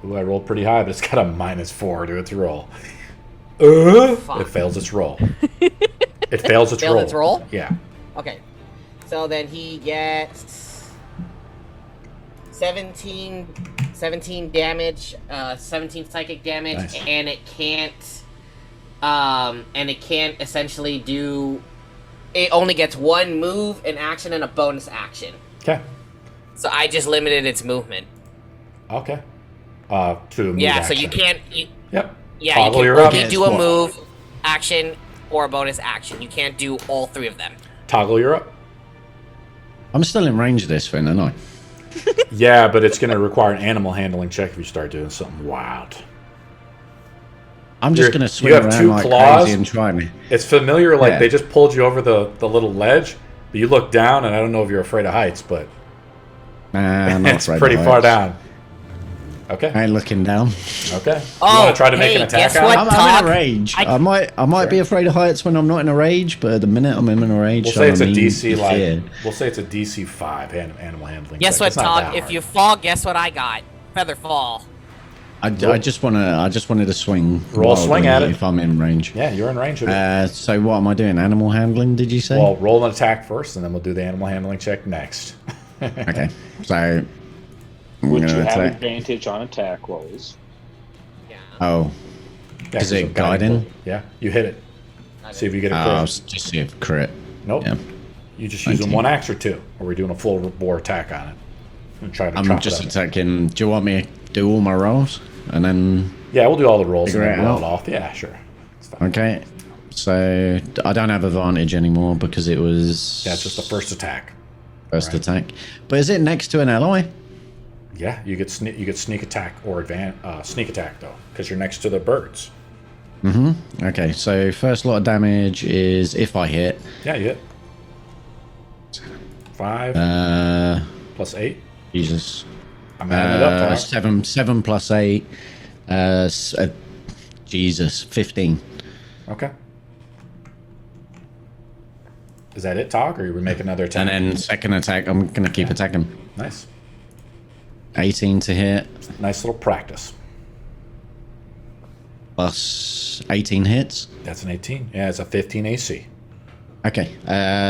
Ooh, I rolled pretty high, but it's got a -4 to its roll. Fuck. It fails its roll. It fails its Failed roll. its roll? Yeah. Okay. So then he gets 17 damage, 17 psychic damage, Nice. and it can't essentially do. It only gets one move, an action, and a bonus action. Okay. So I just limited its movement. Okay. To move Yeah, action. so you can't. Yep. Yeah, Toggle, you you're can up. only do a Yes, move, action, or a bonus action. You can't do all 3 of them. Toggle, you're up. I'm still in range of this thing, aren't I? Yeah, but it's going to require an animal handling check if you start doing something wild. I'm just You're- going to you swing have around 2 like claws. crazy and try me. It's familiar, like Yeah. they just pulled you over the little ledge, but you look down, and I don't know if you're afraid of heights, but Nah, I'm not it's afraid of pretty far heights. down. Okay. I ain't looking down. Okay. You Oh, want to try to make hey, an attack guess on what? it? I'm in Tog, a rage. I- I might be afraid of heights when I'm not in a rage, but at the minute I'm in a rage. We'll so say it's a I'm DC in like. fear. We'll say it's a DC 5 animal handling. Guess check. what, It's not Tog? that If hard. you fall, guess what I got? Feather fall. I just wanted to swing. Roll a swing wildly at it. if I'm in range. Yeah, you're in range of it. So what am I doing? Animal handling? Did you say? Well, roll an attack first, and then we'll do the animal handling check next. Okay. So I'm Would you gonna have attack. advantage on attack rolls? Yeah. Oh, Yeah, Is 'cause it of guiding guiding? bolt. Yeah, you hit it. See if you get a crit. I'll just see if crit. Nope. Yeah. You just using 19. one axe or two? Or are we doing a full bore attack on it? And try to I'm chop just it up. attacking. Do you want me to do all my rolls and then? Yeah, we'll do all the rolls and Figure then it roll out. it off. Yeah, sure. It's fine. Okay. So I don't have advantage anymore because it was Yeah, it's just the first attack. first right. attack. But is it next to an ally? Yeah, you get sneak attack or sneak attack though, because you're next to the birds. Okay. So first lot of damage is if I hit. Yeah, you hit. 5 plus 8. Jesus. I'm adding it up. Tog. 7 plus 8. Jesus, 15. Okay. Is that it, Tog, or are we make another attack? And then second attack, I'm gonna keep attacking. Nice. 18 to hit Nice little practice. plus 18 hits. That's an 18. Yeah, it's a 15 AC. Okay,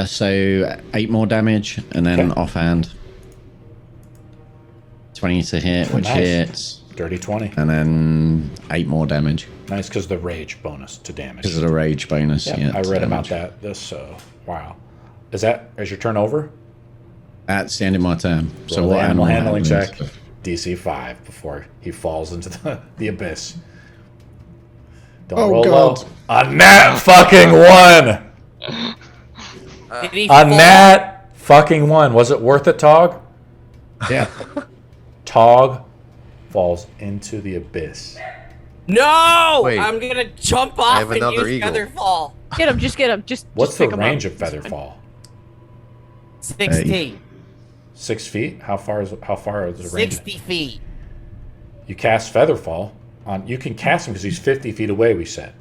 so 8 more damage and then Okay. offhand. 20 to hit, which nice. hits, Dirty 20. and then 8 more damage Nice, because the rage bonus to damage. because of the rage bonus. Yeah, Yeah, I to read about damage. that. Wow. Is your turn over? That's the end of my turn. So Roll the what animal handling check? stuff? DC 5 before he falls into the abyss. Don't Oh, roll God. low. A nat fucking 1! Did he A fall? nat fucking 1. Was it worth it, Tog? Yeah. Tog falls into the abyss. No! Wait. I'm gonna jump off have and another use eagle. feather fall. Get him. Just get him. What's just the pick 'em range up. of Featherfall? 60. 6 feet? How far is the range? 60 feet. You cast Featherfall on. You can cast him because he's 50 feet away. We said.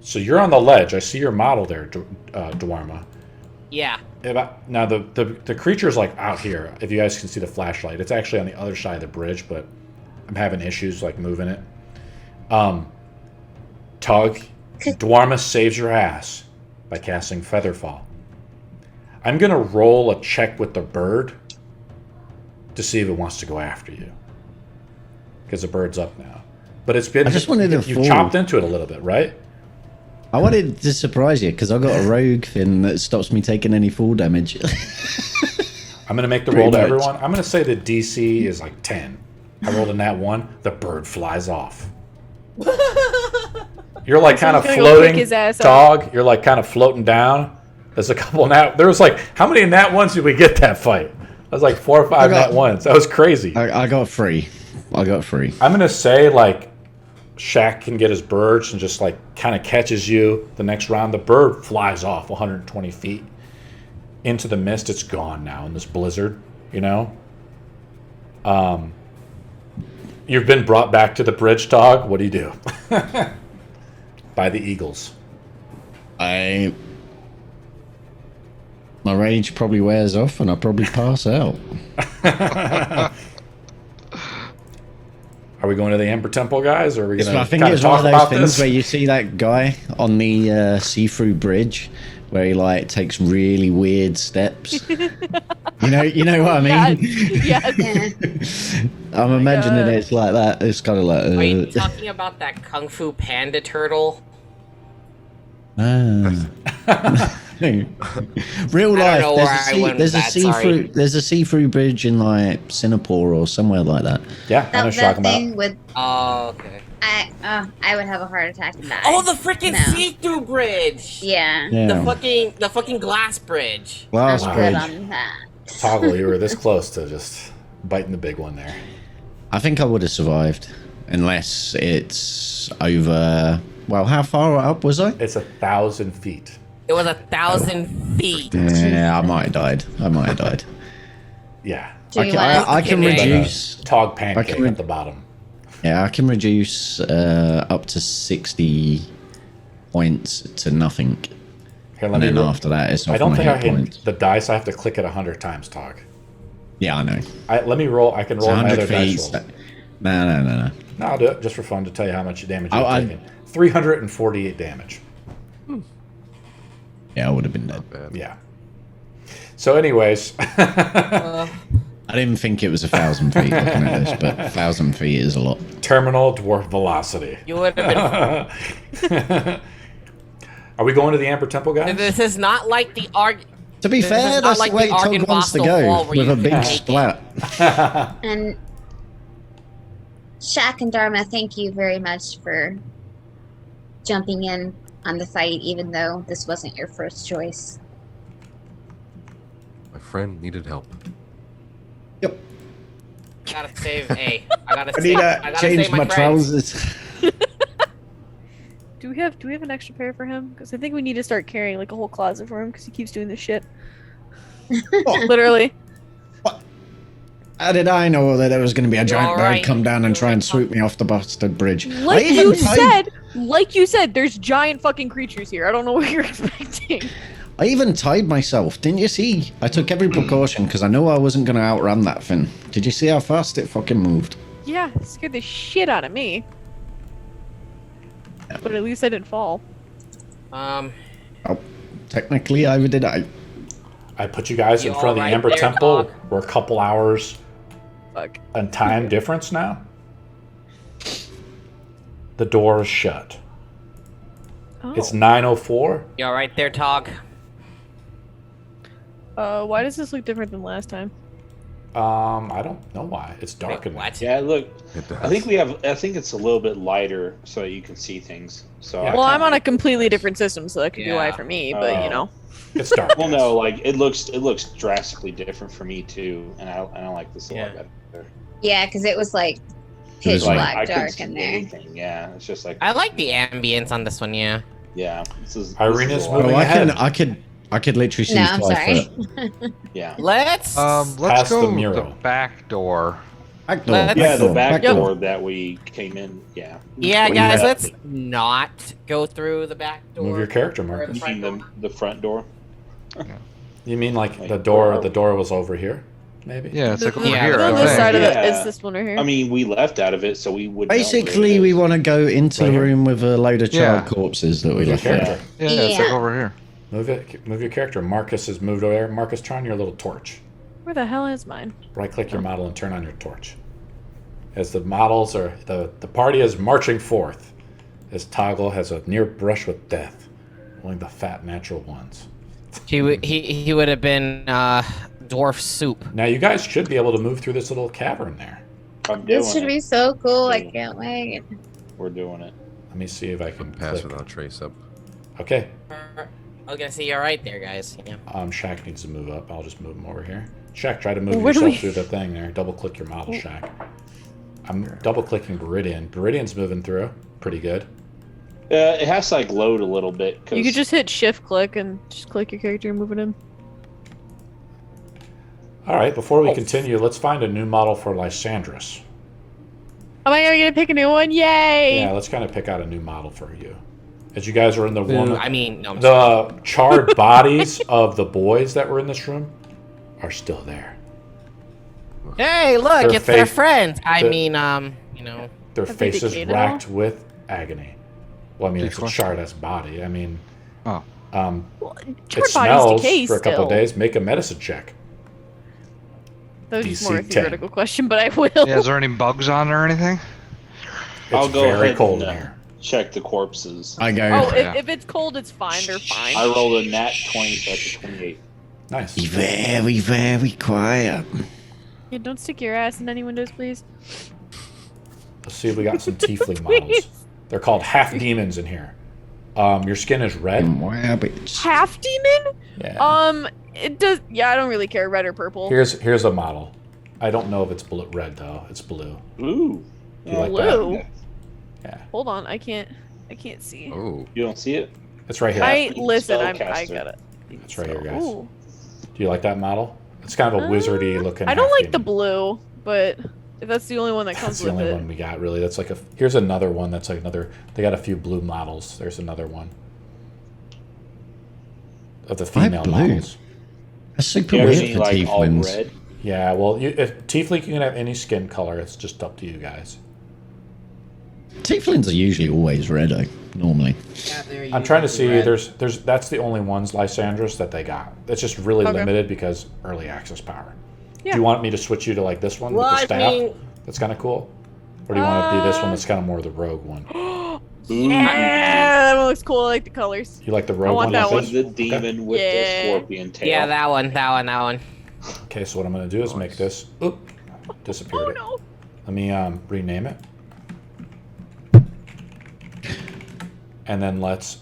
So you're on the ledge. I see your model there, Dwarma. Yeah. Now the creature's like out here. If you guys can see the flashlight, it's actually on the other side of the bridge, but I'm having issues like moving it. Tug, Dwarma saves your ass by casting Featherfall. I'm gonna roll a check with the bird to see if it wants to go after you, because the bird's up now. But it's been I just wanted to you fall. chopped into it a little bit, right? I wanted to surprise you because I got a rogue thing that stops me taking any fall damage. I'm gonna make the Pretty roll to much. everyone. I'm gonna say the DC is like 10. I rolled a nat 1. The bird flies off. You're like kind of Someone's gonna go pick floating, his ass up. Dog. You're like kind of floating down. There's a couple there was like, how many nat 1s did we get that fight? That was like 4 or 5 got- nat 1s. That was crazy. I got 3. I got 3. I'm gonna say like Shaq can get his birds and just like kind of catches you the next round. The bird flies off 120 feet into the mist. It's gone now in this blizzard, you know. You've been brought back to the bridge, Tog. What do you do? By the eagles. My rage probably wears off and I probably pass out. Are we going to the Amber Temple, guys, or are we going I to think kind of it's one talk of those about things this? where you see that guy on the see-through bridge where he like takes really weird steps. you know what I mean? Yes. Yeah. I'm imagining God. it's like that. It's kind of like. Are you talking about that Kung Fu Panda turtle? Real I don't life. know where I went with that, sorry. There's a see-through bridge in like Singapore or somewhere like that. Yeah, I know That, what you're talking that about. thing would Oh, okay. I would have a heart attack and die. Oh, the freaking No. see-through bridge! Yeah. The fucking glass bridge. Glass I'm bridge. good on that. Toggle, you were this close to just biting the big one there. I think I would have survived, unless it's over. Well, how far up was I? It's 1,000 feet. It was 1,000 feet. Yeah, I might have died. Yeah. Do you I want can Okay. reduce. Tog pancake I can- at the bottom. Yeah, I can reduce up to 60 points to nothing. Here, let And me then roll. after that, it's off I don't my think I hit can. points. The dice, I have to click it 100 times, Tog. Yeah, I know. Let me roll. I can It's roll my 100 other dice feet. roll. No. No, I'll do it just for fun to tell you how much damage Oh, you've taken. 348 damage. Yeah, I would have been dead. Not bad. Yeah. So, anyways, Uh, I didn't think it was 1,000 feet looking at this, but 1,000 feet is a lot. terminal dwarf velocity. you would have been. Are we going to the Amber Temple, guys? This is not like the arg. To be This fair, is not that's like the way the Tog Argon wants to Vostok go, wall where with you a can big take it. splat. And Shaq and Dharma, thank you very much for jumping in on the fight, even though this wasn't your first choice. My friend needed help. Yep. I gotta save A. I gotta I save. need I to gotta change save my my friends. trousers. Do we have an extra pair for him? Because I think we need to start carrying like a whole closet for him because he keeps doing this shit. Literally. How did I know that there was going to be a giant bird alright. come down and try and swoop me off the bastard bridge? Like you said, there's giant fucking creatures here. I don't know what you're expecting. I even tied myself. Didn't you see? I took every precaution because I know I wasn't going to outrun that thing. Did you see how fast it fucking moved? Yeah, it scared the shit out of me. But at least I didn't fall. Oh, technically, I did. I. I put you guys in You front of the all right Amber there, Temple. Tog? We're a couple hours Fuck. in time difference now. The door is shut. Oh. It's 9:04. You all right there, Tog? Why does this look different than last time? I don't know why. It's dark Wait, in there. what? Yeah, look. It does. I think it's a little bit lighter so that you can see things. So Yeah. Well, I'm on a completely different system, so that could be why Yeah. for me. But you know, It's dark. Well, guys. no, like it looks drastically different for me too, and I don't like this a lot Yeah. better. Yeah, because it was like It was pitch like- black I couldn't dark see in there. anything. Yeah, it's just like I like the ambience on this one. Yeah. yeah. This is Ireena's a lot. moving Oh, ahead. I could literally see No, I'm 5 sorry. foot. Yeah, Let's. Past Let's the go mural. the back door. Back door. Let's- yeah. The door, back Yep. door that we came in. Yeah. yeah, We guys. had- Let's not go through the back door. Move your character, or Marcus. the front You mean door. the front door? You mean like Like, the door? door. The door was over here, maybe. Yeah, it's like over Yeah, here. but I on then this think. side of it Yeah. is this one right here. I mean, we left out of it, so we would. know where Basically, it we is. want to go into Right the here. room with a load of child Yeah. corpses that we Move your left there. character. Yeah, it's like Yeah. over here. Move it. Move your character. Marcus has moved over there. Marcus, turn on your little torch. Where the hell is mine? Right-click your model and turn on your torch. As the models are, the party is marching forth. As Toggle has a near brush with death, only the fat natural ones. He would have been dwarf soup. Now you guys should be able to move through this little cavern there. I'm doing This should it. be so cool. I Yeah. can't wait. We're doing it. Let me see if I can Pass click. without trace up. Okay. I was gonna say you're right there, guys. Yeah. Shaq needs to move up. I'll just move him over here. Shaq, try to move Where do yourself we- through the thing there. Double click your model, Shaq. I'm double clicking Beridian. Beridian's moving through. Pretty good. It has to like load a little bit. Cause You could just hit shift click and just click your character and move it in. All right, before we Oh. continue, let's find a new model for Lysandrus. Am I gonna pick a new one? Yay! Yeah, let's kind of pick out a new model for you. As you guys are in the one, I mean, no, I'm sorry. the charred bodies of the boys that were in this room are still there. Hey, look, Their it's their face- friend. I the- mean, you know. Their Have they faces decayed at racked with agony. Well, I mean, Good it's a question. charred-ass body. I mean, Oh. it Charred smells bodies decay for a couple still. days. Make a medicine check. That was just more a DC 10. theoretical question, but I will. Yeah, is there any bugs on or anything? It's I'll go very ahead cold and, in here. check the corpses. I go. Oh, Yeah. if it's cold, it's fine. They're fine. I rolled a nat 20, so that's a 28. Nice. Be very, very quiet. Yeah, don't stick your ass in any windows, please. Let's see if we got some tiefling models. They're called half demons in here. Your skin is red. Rabbits. Half demon? Yeah. It does. Yeah, I don't really care, red or purple. Here's a model. I don't know if it's red though. It's blue. Ooh. You like Blue? that? Yeah. Hold on, I can't see. Oh, You don't see it? It's right here. I Half-demon listen. I spellcaster. got it. It's right here, guys. Ooh. Do you like that model? It's kind of a wizardy looking. I don't like the half-demon. blue, but That's the only one that That's comes the with only it. one we got, really. That's like a. Here's another one. That's like another. They got a few blue models. There's another one of the Why female blue? models. That's super Yeah, weird any, for like all tieflings. red. Yeah, well, if Tiefling can have any skin color. It's just up to you guys. Tieflings are usually always red, normally. I'm trying to see. There's. That's the only ones, Lysandros, that they got. It's just really Okay. limited because early access power. Yeah. Do you want me to switch you to like this one Well, with the I staff? mean- That's kind of cool. Or do you want to be this one that's kind of more the rogue one? Yeah, that one looks cool. I like the colors. You like the rogue want one? that like one. this? The demon with Yeah. the scorpion tail. Yeah, that one. Okay, so what I'm going to do is make this. Oop, disappeared. Oh it. no! Let me rename it. And then let's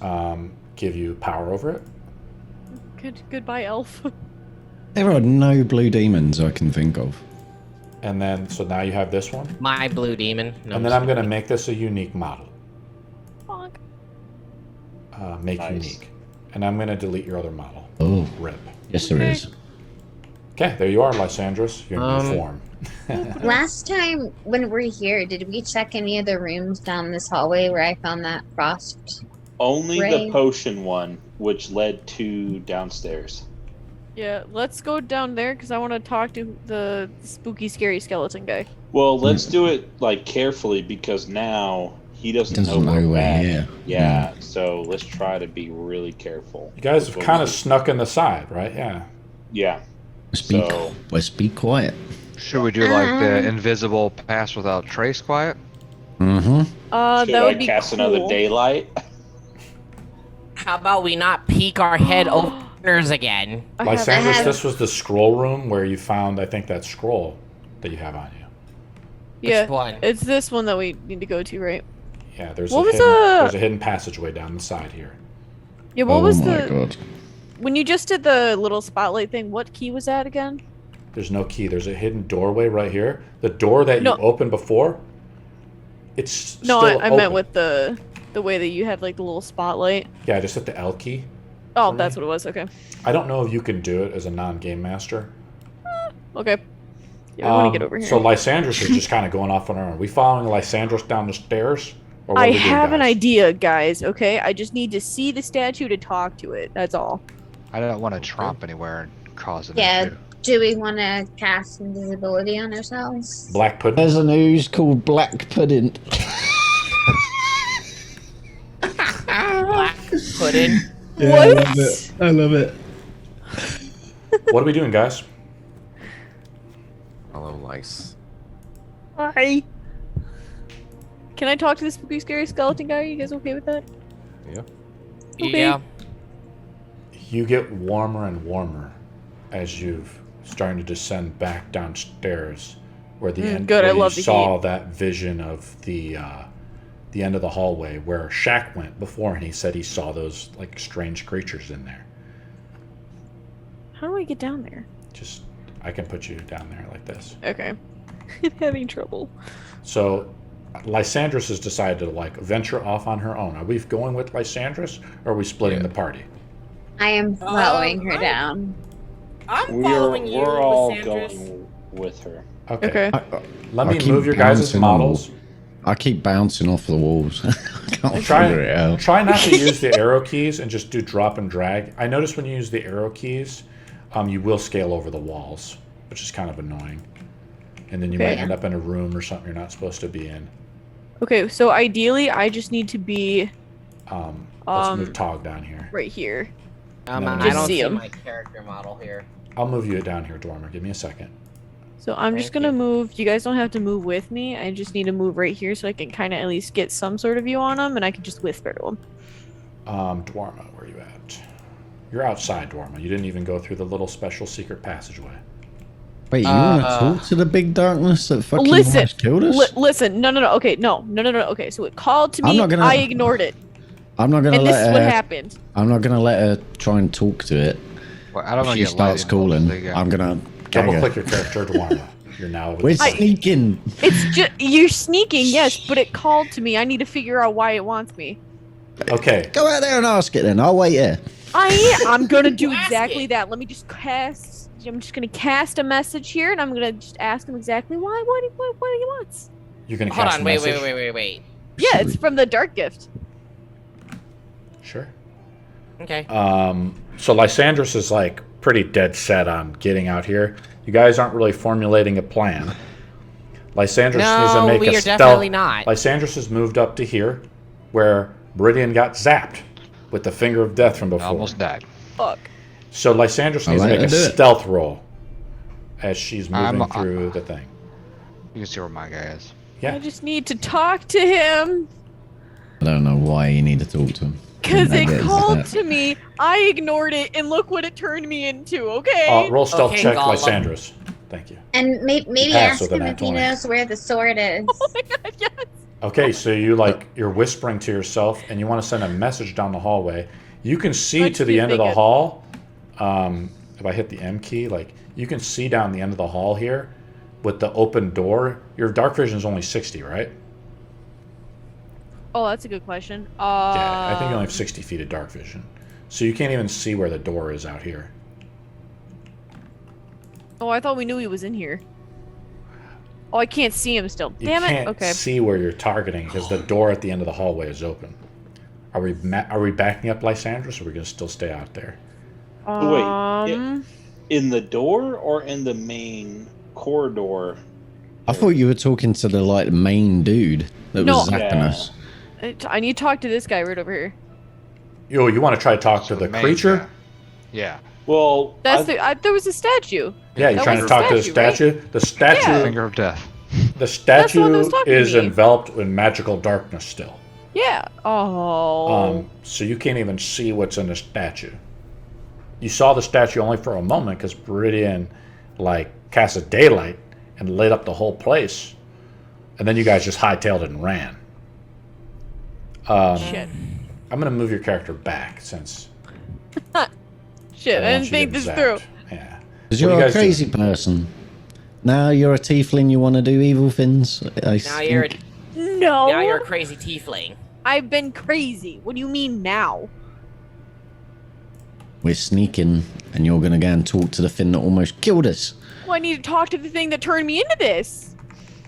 give you power over it. Goodbye, elf. There are no blue demons I can think of. And then, so now you have this one. My blue demon. No, And then I'm going to make this a unique model. Bonk. Make Nice. unique. And I'm going to delete your other model. Oh, Rip. yes, there is. Okay, there you are, Lysandros. Your new form. Last time when we were here, did we check any of the rooms down this hallway where I found that frost? Only Ray. the potion one, which led to downstairs. Yeah, let's go down there because I want to talk to the spooky, scary skeleton guy. Well, let's do it like carefully because now he doesn't know Doesn't know we're we're back. here. Yeah, so let's try to be really careful. You guys have What kind of was it? snuck in the side, right? Yeah. Yeah. So- Let's be quiet. Should we do like the invisible pass without trace quiet? Mm-hmm. Should That I would be cast cool. another daylight? How about we not peek our head openers again? I have- Lysandros, have- this was the scroll room where you found, I think, that scroll that you have on you. Yeah, Which one? it's this one that we need to go to, right? Yeah, there's, What a was hidden, the- there's a hidden passageway down the side here. Yeah, what Oh was my the god. when you just did the little spotlight thing? What key was that again? There's no key. There's a hidden doorway right here. The door that No. you opened before, it's No, still I meant open. with the way that you had like the little spotlight. Yeah, just hit the L key. Oh, For that's me? what it was. Okay, I don't know if you can do it as a non-game master. okay. Yeah, I want to get over here. So Lysandros is just kind of going off on her own. We following Lysandros down the stairs? Or what I are we doing, have an guys? idea, guys. Okay, I just need to see the statue to talk to it. That's all. I don't want to tromp anywhere and cause an Yeah. issue. Do we want to cast invisibility on ourselves? Black pudding. There's an ooze called Black Pudding. Black pudding. What? I love it. What are we doing, guys? Hello, lice. Hi. Can I talk to the spooky, scary skeleton guy? Are you guys okay with that? Yeah. Okay. Yeah. You get warmer and warmer as you've starting to descend back downstairs, where the end. good, I Where you love the saw that vision of the end of the hallway where Shaq went before, and he said he saw those like strange creatures in there. How do I get down there? Just, I can put you down there like this. Okay. I'm having trouble. So, Lysandros has decided to like venture off on her own. Are we going with Lysandros, or are we splitting Yeah. the party? I am following her I'm- down. I'm following you, We're all Lysandros. going with her. Okay. Okay. Let I me keep move your guys' bouncing on models. I keep bouncing off the walls. I can't Try, figure it out. try not to use the arrow keys and just do drop and drag. I notice when you use the arrow keys, you will scale over the walls, which is kind of annoying. And then you Okay. might end up in a room or something you're not supposed to be in. Okay, so ideally, I just need to be Let's move Tog down here. right here. No, I just don't see see him. my character model here. I'll move you down here, Dormer. Give me a second. So I'm just Thank gonna you. move. You guys don't have to move with me. I just need to move right here so I can kind of at least get some sort of view on them, and I can just whisper to them. Dwarma, where are you at? You're outside, Dwarma. You didn't even go through the little special secret passageway. Wait, you want to talk to the big darkness that fucking Listen, almost killed us? listen. No. Okay, no. Okay, so it called to I'm me. not gonna- I ignored it, I'm not gonna and this let is what her. happened. I'm not gonna let her try and talk to it. Well, I don't If want she to get starts lightning bolts calling, again. I'm gonna Double gag click her. your character, Dwarma. You're now with We're the party. sneaking. It's just you're sneaking, yes, but it called to me. I need to figure out why it wants me. Okay. Go out there and ask it then. I'll wait here. I'm gonna do Ask exactly it. that. Let me just cast. I'm just gonna cast a message here, and I'm gonna just ask him exactly what he wants. You're gonna Hold cast on, a wait. message? Yeah, it's from the Dark Gift. Sure. Okay. So Lysandros is like pretty dead set on getting out here. You guys aren't really formulating a plan. Lysandros needs to No, make we a are stealth. definitely not. Lysandros has moved up to here, where Meridian got zapped with the finger of death from before. Almost died. Fuck. So Lysandros I'll needs to let make a her do it. stealth roll as she's moving I'm- through the thing. You can see where my guy is. Yeah. I just need to talk to him I don't know why you need to talk to him. because I it guess called that- to me. I ignored it, and look what it turned me into. Okay. Roll stealth Okay, check, Gollum. Lysandros. Thank you. And maybe Pass ask with an him nat if he 20. knows where the sword is. Oh my god, yes. Okay, so you're whispering to yourself, and you want to send a message down the hallway. You can see Let's to the be end of the thinking. hall. If I hit the M key, like you can see down the end of the hall here, with the open door. Your dark vision is only 60, right? Oh, that's a good question. Yeah, I think you only have 60 feet of dark vision, so you can't even see where the door is out here. Oh, I thought we knew he was in here. Oh, I can't see him still. You Damn it. can't Okay. see where you're targeting because the door at the end of the hallway is open. Are we backing up Lysandros, or are we gonna still stay out there? Um, In the door or in the main corridor? I thought you were talking to the main dude that No. was zapping Yeah. us. I need to talk to this guy right over here. You want to try to talk to So the main creature? guy. Yeah. Well, That's there was a statue. Yeah, you're That trying to was the talk to the statue, right? statue. The statue, Yeah. Finger of death. the That's the statue one that was talking to is me. enveloped in magical darkness still. Yeah. Oh. So you can't even see what's in the statue. You saw the statue only for a moment because Meridian casted daylight and lit up the whole place, and then you guys just hightailed it and ran. Shit. I'm gonna move your character back since Shit. don't I want didn't you think getting this zapped. through. Yeah. Because What do you're you a guys do? crazy person. Now you're a tiefling, you want to do evil things. Now you're No. now you're a crazy tiefling. I've been crazy. What do you mean now? We're sneaking, and you're going to go and talk to the thing that almost killed us. Well, I need to talk to the thing that turned me into this.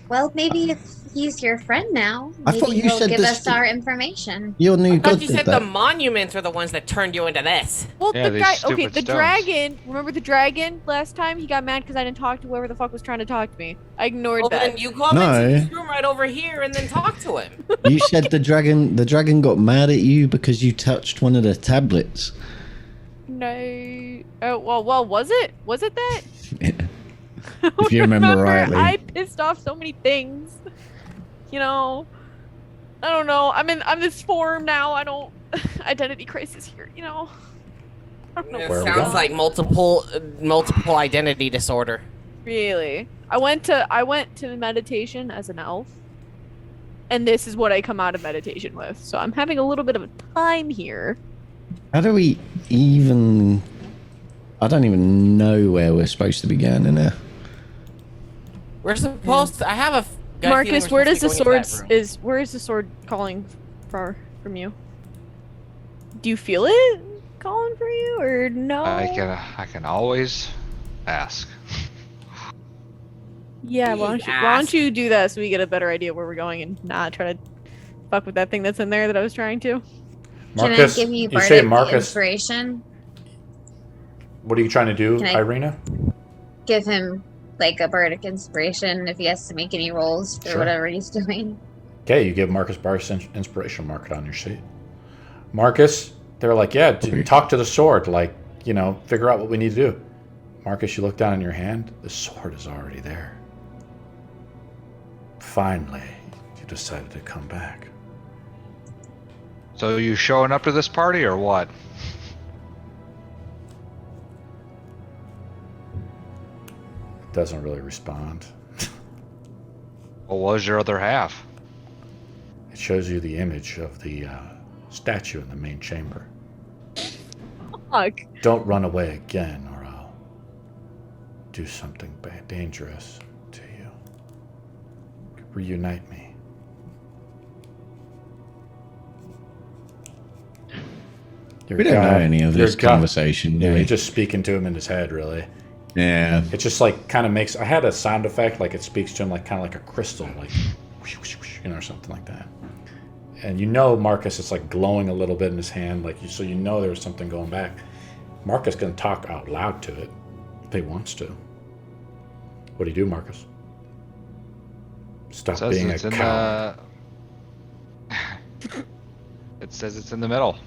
Well, maybe if he's your friend now, I maybe thought you he'll said give this- us our information. Your new I god thought you did said that. the monuments were the ones that turned you into this. Well, Yeah, the these guy. stupid Okay, the stones. dragon. Remember the dragon last time? He got mad because I didn't talk to whoever the fuck was trying to talk to me. I ignored Well, that. then you come No. into this room right over here and then talk to him. You said the dragon got mad at you because you touched one of the tablets. No. Oh well. Was it? Was it that? Yeah. If you remember rightly. I pissed off so many things. You know. I don't know. I'm this form now. I don't. Identity crisis here. You know. I don't know. It Where are we sounds going? like multiple identity disorder. Really. I went to meditation as an elf. And this is what I come out of meditation with. So I'm having a little bit of a time here. How do we even... I don't even know where we're supposed to be going in there. We're supposed to. I have a gut feeling Marcus, we're where does supposed the to be going sword into that room. where is the sword calling from you? Do you feel it calling for you or no? I can always ask. Yeah, why Please don't you do that so we get a better idea where we're going and not try to fuck with that thing that's in there that I was trying to. Marcus, Can I give you you say bardic Marcus. inspiration? What are you trying to do, Can I- Ireena? Give him a bardic inspiration if he has to make any rolls for Sure. whatever he's doing. Okay, you give Marcus Bar's inspiration, mark it on your sheet. Marcus, they're like, yeah, talk to the sword, figure out what we need to do. Marcus, you look down in your hand, the sword is already there. Finally, you decided to come back. So you showing up to this party or what? It doesn't really respond. What was your other half? It shows you the image of the statue in the main chamber. Fuck. Don't run away again, or I'll do something bad, dangerous to you. Reunite me. We don't know any of this conversation, do Yeah, we? you're just speaking to him in his head, really. Yeah. It just like kind of makes. I had a sound effect like it speaks to him like kind of like a crystal, like whoosh, whoosh, whoosh, or something like that. And Marcus, it's like glowing a little bit in his hand, like so there's something going back. Marcus can talk out loud to it if he wants to. What do you do, Marcus? Stop being a coward. It says it's in the middle,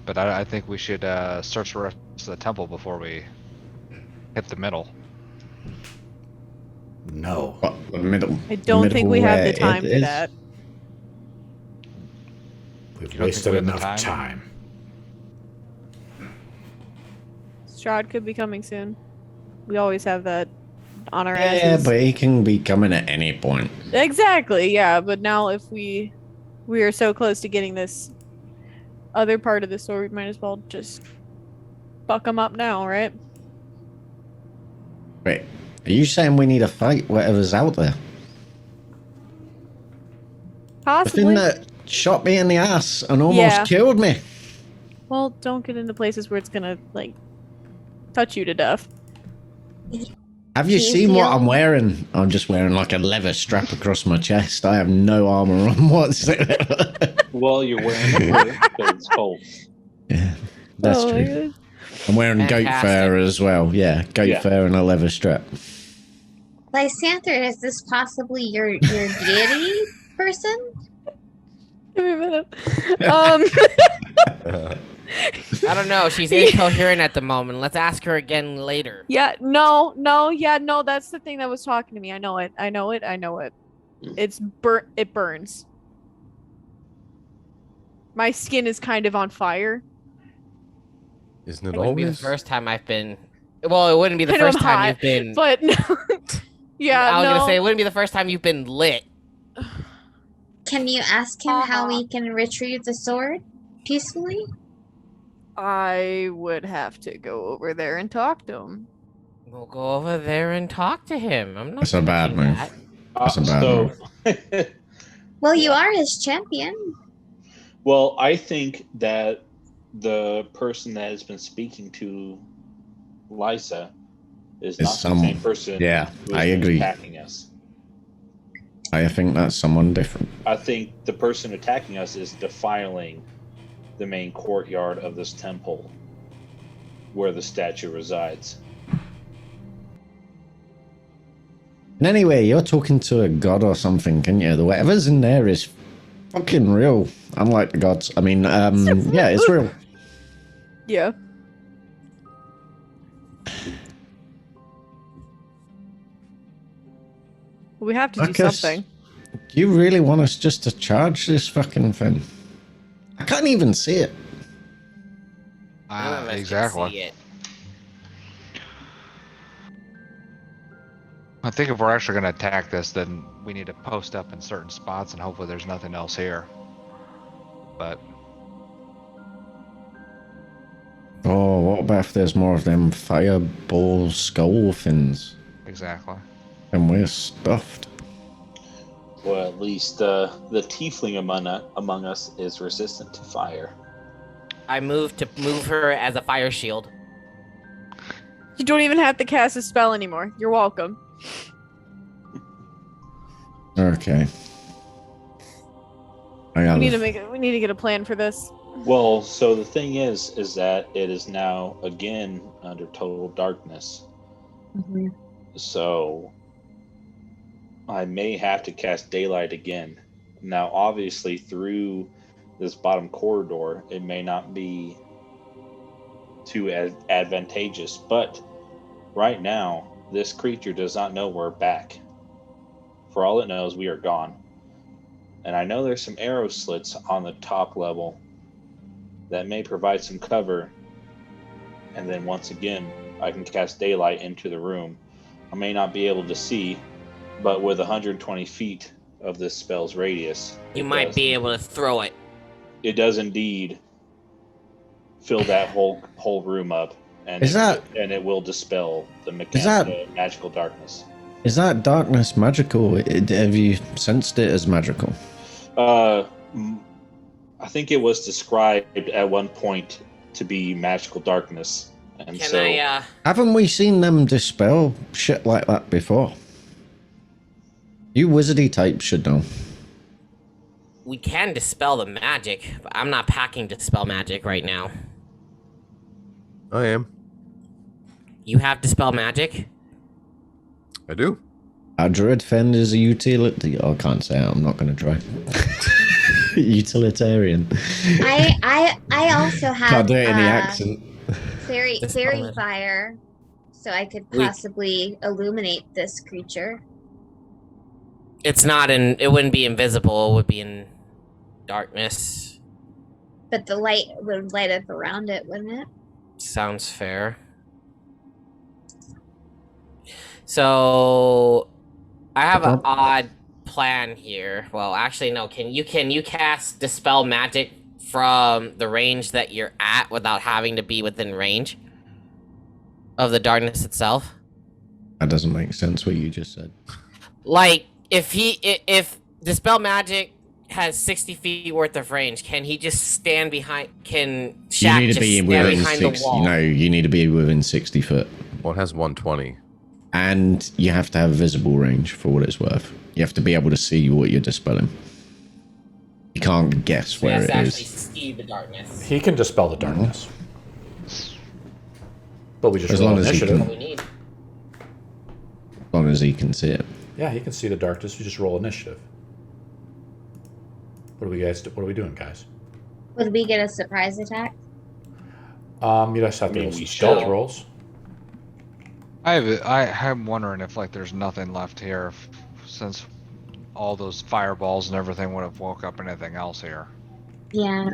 but I think we should search the rest of the temple before we hit the middle. No. The middle. I don't think we have the time for that. We've wasted enough time. Strahd could be coming soon. We always have that on our Yeah, asses. but he can be coming at any point. Exactly, yeah. But now if we are so close to getting this other part of the sword, we might as well just fuck him up now, right? Wait, are you saying we need to fight whatever's out there? The Possibly. thing that shot me in the ass and almost killed me. Well, don't get into places where it's gonna, like, touch you to death. Have you seen what I'm wearing? I'm just wearing like a leather strap across my chest. I have no armor on whatsoever. Well, you're wearing a hood because it's cold. Yeah, that's Oh my true. God. I'm wearing goat Fantastic. fur as well. Yeah, goat fur and a leather strap. Lysander, is this possibly your deity person? Give me a minute. I don't know. She's incoherent at the moment. Let's ask her again later. No, that's the thing that was talking to me. I know it. It burns. My skin is kind of on fire. Isn't it It wouldn't be the always? first time I've been. Well, it wouldn't be the I know I'm first time hot, you've been. But no. Yeah, I was no. gonna say it wouldn't be the first time you've been lit. Can you ask him how we can retrieve the sword peacefully? I would have to go over there and talk to him. We'll go over there and talk to him. I'm not. That's a bad gonna do move. that. That's a bad move. Well, you are his champion. Well, I think that the person that has been speaking to Lysa is not the same person. Yeah, who I has been agree. attacking us. I think that's someone different. I think the person attacking us is defiling the main courtyard of this temple where the statue resides. And anyway, you're talking to a god or something, can you? Whatever's in there is fucking real. Unlike the gods. I mean, yeah, it's real. Yeah. We have to do Marcus, something. Do you really want us just to charge this fucking thing? I can't even see it. None of us can Exactly. see it. I think if we're actually going to attack this, then we need to post up in certain spots, and hopefully there's nothing else here. But Oh, what about if there's more of them fireball skull things? exactly. And we're stuffed. Well, at least the tiefling among us is resistant to fire. I moved to move her as a fire shield. You don't even have to cast a spell anymore. You're welcome. Okay. We need to get a plan for this. Well, so the thing is that it is now again under total darkness. Mm-hmm. So I may have to cast daylight again. Now, obviously, through this bottom corridor, it may not be too advantageous, but right now, this creature does not know we're back. For all it knows, we are gone. And I know there's some arrow slits on the top level that may provide some cover. And then once again, I can cast daylight into the room. I may not be able to see, but with 120 feet of this spell's radius, You might be able to throw it. It does indeed fill that whole room up, and and it will dispel the magical darkness. Is that darkness magical? Have you sensed it as magical? I think it was described at one point to be magical darkness. And Can so I? Haven't we seen them dispel shit like that before? You wizardy types should know. We can dispel the magic, but I'm not packing dispel magic right now. I am. You have dispel magic? I do. Our druid friend is a utility. Oh, I can't say it. I'm not going to try. Utilitarian. I also have Can't do it in the accent. fairy Dispel fire, so I could We- possibly illuminate this creature. It's not in. It wouldn't be invisible. It would be in darkness. But the light would light up around it, wouldn't it? Sounds fair. So, I have an odd plan here. Well, actually, no. Can you cast dispel magic from the range that you're at without having to be within range of the darkness itself? That doesn't make sense what you just said. Like, if dispel magic has 60 feet worth of range, can he just stand behind? Can Shaq You need to just be stand within behind 60. the wall? No, you need to be within 60 foot. Well, it has 120. And you have to have visible range for what it's worth. You have to be able to see what you're dispelling. You can't guess So he where has it to actually is. see the darkness. He can dispel the darkness. But we just As roll long as he initiative. What we need. As long as he can see it. Yeah, he can see the darkness. We just roll initiative. What are we doing, guys? Would we get a surprise attack? You just have to I mean, roll some we stealth should. rolls. I'm wondering if like there's nothing left here, since all those fireballs and everything would have woke up anything else here. Yeah.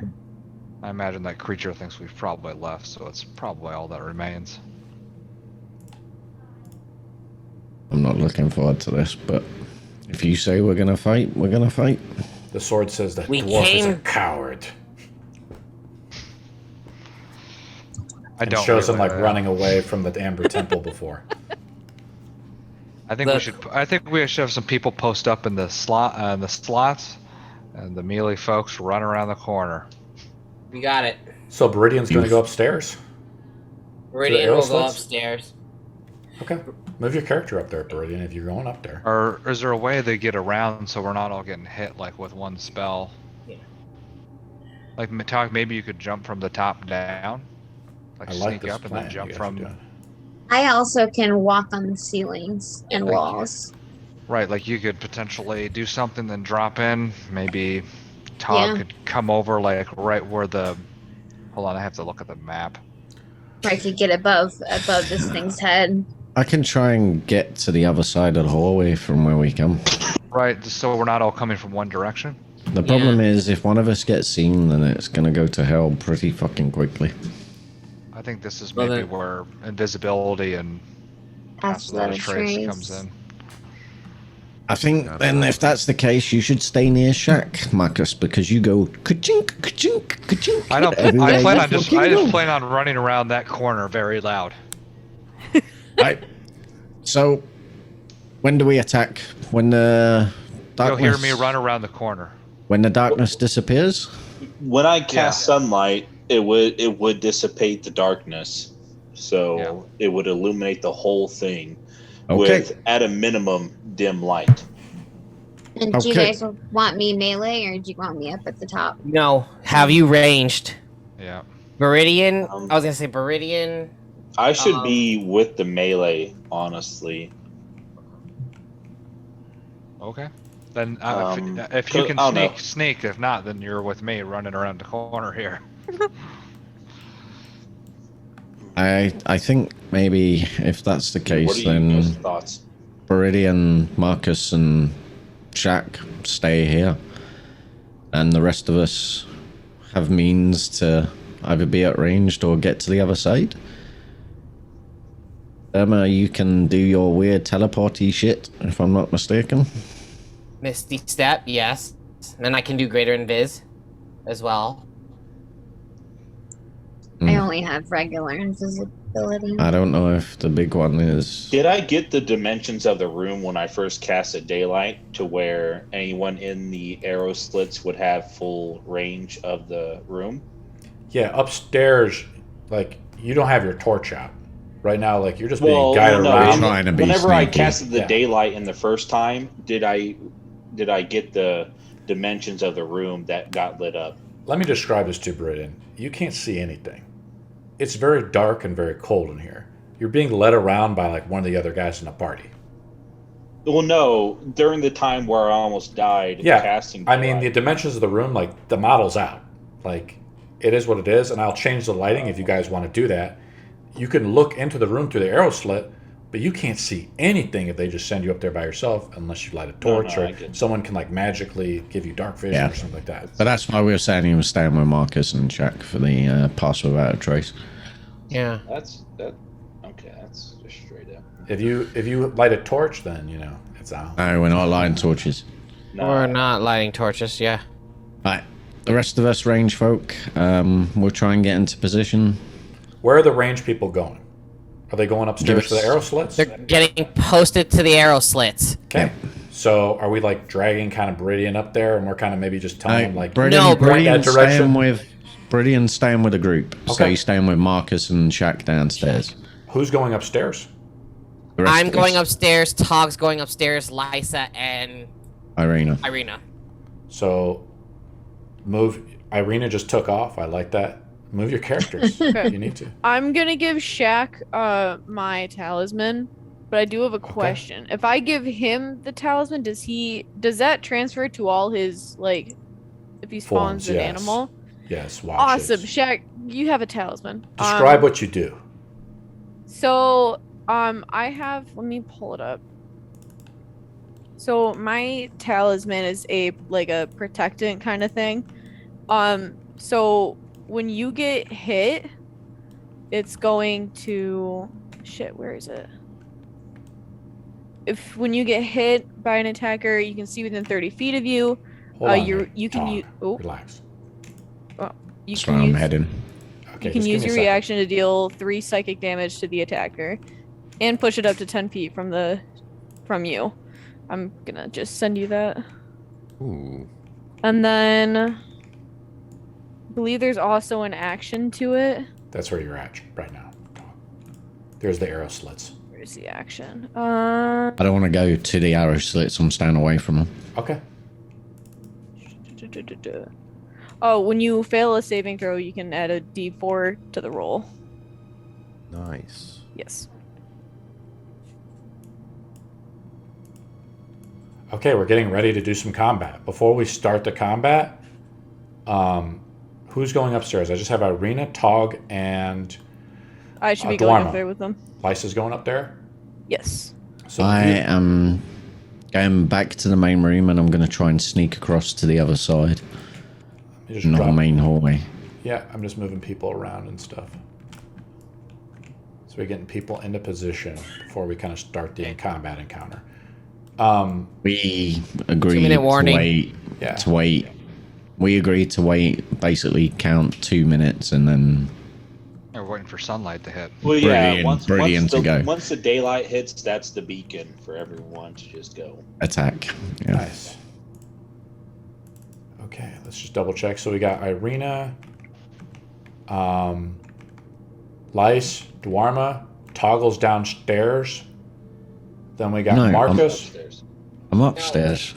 I imagine that creature thinks we've probably left, so it's probably all that remains. I'm not looking forward to this, but if you say we're gonna fight, we're gonna fight. The sword says that We dwarf is a came- coward. I And don't shows him really- like running away from the Amber Temple before. I think we should have some people post up in the slots, and the melee folks run around the corner. We got it. So Viridian's going to go upstairs. Viridian arrow will go slits? upstairs. Okay, move your character up there, Viridian, if you're going up there. Or is there a way they get around so we're not all getting hit like with one spell? Yeah. Like maybe you could jump from the top down, like I like sneak this up and plan then you jump guys are from. doing. I also can walk on the ceilings and Thank you. walls. Right, like you could potentially do something, then drop in. Maybe Tog Yeah. could come over, like right where the. Hold on, I have to look at the map. I could get above this thing's head. I can try and get to the other side of the hallway from where we come. Right, so we're not all coming from one direction. The problem is, if one of us gets seen, then it's gonna go to hell pretty fucking quickly. I think this is Well, maybe then- where invisibility and passive trace Trace. comes in. I think then, if that's the case, you should stay near Shaq, Marcus, because you go ka-chink, ka-chink, ka-chink. I don't. everywhere I plan you on just. fucking I just go. plan on running around that corner very loud. Right. So, when do we attack? When the You'll darkness? hear me run around the corner. When the darkness disappears. when I cast sunlight, it would dissipate the darkness, so it would illuminate the whole thing Okay. with, at a minimum, dim light. And do you Okay. guys want me melee or do you want me up at the top? No, have you ranged? Yeah. Viridian? I was gonna say Viridian. I should be with the melee, honestly. Okay. Then if I you can don't know. sneak. If not, then you're with me running around the corner here. I think maybe if that's the What case, are you then guys' thoughts? Viridian, Marcus, and Shaq stay here, and the rest of us have means to either be at ranged or get to the other side. Emma, you can do your weird teleporty shit, if I'm not mistaken. Misty Step, yes. And I can do Greater Invis as well. I only have regular invisibility. I don't know if the big one is. Did I get the dimensions of the room when I first casted daylight to where anyone in the arrow slits would have full range of the room? Yeah, upstairs like you don't have your torch out right now. Like you're just being Well, guided no, around. Trying to be whenever I sneaky. casted the Yeah. daylight in the first time, did I get the dimensions of the room that got lit up? Let me describe this to Britain. You can't see anything. It's very dark and very cold in here. You're being led around by like one of the other guys in the party. Well, no, during the time where I almost died Yeah, casting I mean, the daylight. dimensions of the room, like the model's out. Like it is what it is, and I'll change the lighting if you guys want to do that. You can look into the room through the arrow slit, but you can't see anything if they just send you up there by yourself unless you light a torch I or get it. someone can like magically give you dark vision Yeah. or something like that. But that's why we were saying he was staying with Marcus and Shaq for the pass without a trace. Yeah. That's just straight up. If you light a torch, then you know it's out. No, we're not lighting torches. No, We're not lighting torches, yeah. Right. The rest of us range folk, we'll try and get into position. Where are the range people going? Are they going upstairs to the arrow slits? They're getting posted to the arrow slits. Okay. So are we like dragging kind of Beridian up there, and we're kind of maybe just telling him like, No, Brilliant that direction. staying with the group. So Okay. he's staying with Marcus and Shaq downstairs. who's going upstairs? The rest I'm of going us, upstairs, Tog's going upstairs, Lysa and Ireena. Ireena. So move. Ireena just took off. I like that. Move your characters. You need to. I'm gonna give Shaq my talisman, but I do have a question. If I give him the talisman, does that transfer to all his, like, if he spawns Forms, an yes. animal? Yes. Watch Awesome, it. Shaq, you have a talisman. Describe what you do. So, I have, let me pull it up. So my talisman is a protectant kind of thing. So when you get hit, it's going to where is it? When you get hit by an attacker, you can see within 30 feet of you. Hold on you there, can Tom. use Relax. you That's can where I'm use heading. Okay. you can just give use me a your second. reaction to deal 3 psychic damage to the attacker, and push it up to 10 feet from you. I'm gonna just send you that. Ooh. And then I believe there's also an action to it. That's where you're at right now. There's the arrow slits. Where's the action? I don't want to go to the arrow slits. I'm staying away from them. Okay. Oh, when you fail a saving throw, you can add a D4 to the roll. Nice. Yes. Okay, we're getting ready to do some combat. Before we start the combat, who's going upstairs? I just have Ireena, Tog, and I should be going Dwarma. up there with them. Lysa's going up there. Yes. So I you- am going back to the main room, and I'm going to try and sneak across to the other side, you just not the drop- main hallway. Yeah, I'm just moving people around and stuff. So we're getting people into position before we kind of start the combat encounter. We agreed 2-minute to warning. wait. Yeah. To wait. We agreed to wait. Basically, count 2 minutes, and then We're waiting for sunlight to hit. Well, yeah. Brilliant, brilliant to go. Once the daylight hits, that's the beacon for everyone to just go. attack. Yeah. Nice. Okay, let's just double check. So we got Ireena, Lyse, Dwarma, Toggle's downstairs. Then we got No, Marcus. Upstairs. I'm upstairs.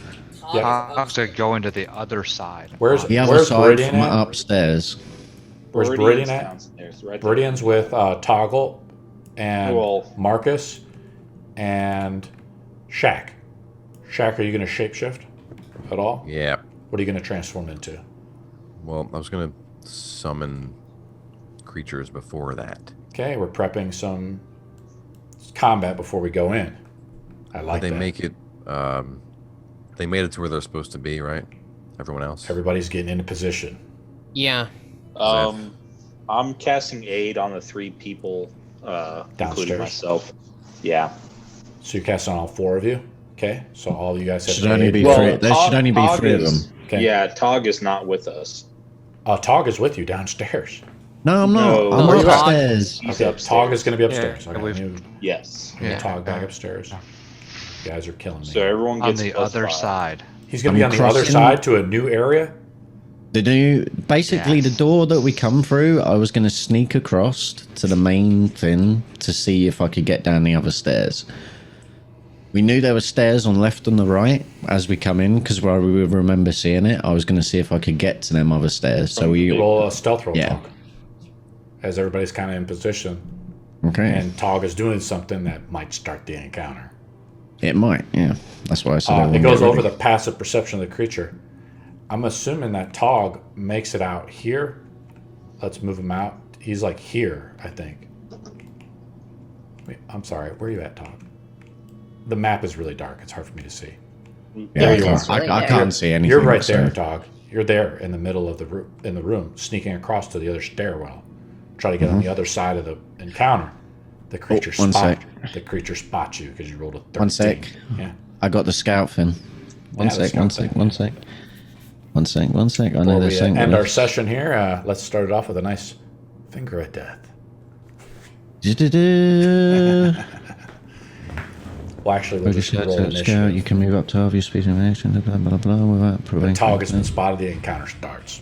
Yeah. I have to go into the other side. Where's The other where's side Beridian from at? upstairs. Where's Meridian's Beridian at? downstairs, right there. Beridian's with Toggle and Well- Marcus and Shaq. Shaq, are you going to shapeshift at all? Yeah. What are you going to transform into? Well, I was gonna summon creatures before that. Okay, we're prepping some combat before we go in. I like they that. make it. They made it to where they're supposed to be, right? Everyone else. Everybody's getting into position. Yeah. I'm casting aid on the 3 people, Downstairs. including myself. Yeah. So you're casting on all 4 of you. Okay, so all you guys have. Should only be aid. three. There should only be Tog 3 of them. is- Okay. Yeah, Tog is not with us. Tog is with you downstairs. No, I'm not. No, I'm where you at? upstairs. He's Okay, upstairs. Tog is going to be upstairs. Yeah, Okay, we've- move Yes. Yeah. Tog back upstairs. You guys are killing me. So everyone On gets the plus other 5. side. He's going to be I'm on the other crossing- side to a new area. Basically, the door that we come through, I was going to sneak across to the main thing to see if I could get down the other stairs. We knew there were stairs on left and the right as we come in, because where we remember seeing it. I was going to see if I could get to them other stairs. So we roll a stealth roll, Yeah. Tog. As everybody's kind of in position. Okay. And Tog is doing something that might start the encounter. It might, yeah. That's why I said It goes over the passive perception of the creature. I'm assuming that Tog makes it out here. Let's move him out. He's like here, I think. Wait, I'm sorry. Where are you at, Tog? The map is really dark. It's hard for me to see. Yeah, There you are. I can't see anything. You're right so- there, Tog. You're there in the middle of the room, sneaking across to the other stairwell. Try to get on the other side of the encounter. The creature one sec. The creature spots you because you rolled a 13. 1 sec. Yeah. I got the scout thing. One Yeah, the sec. scout thing. One sec. I know Before there's we something. end our session here, let's start it off with a nice finger of death. Well, actually, we'll just roll Scout, initiative. you can move up to your speed of action, blah, blah, blah, without The preventing. Tog has been spotted. The encounter starts.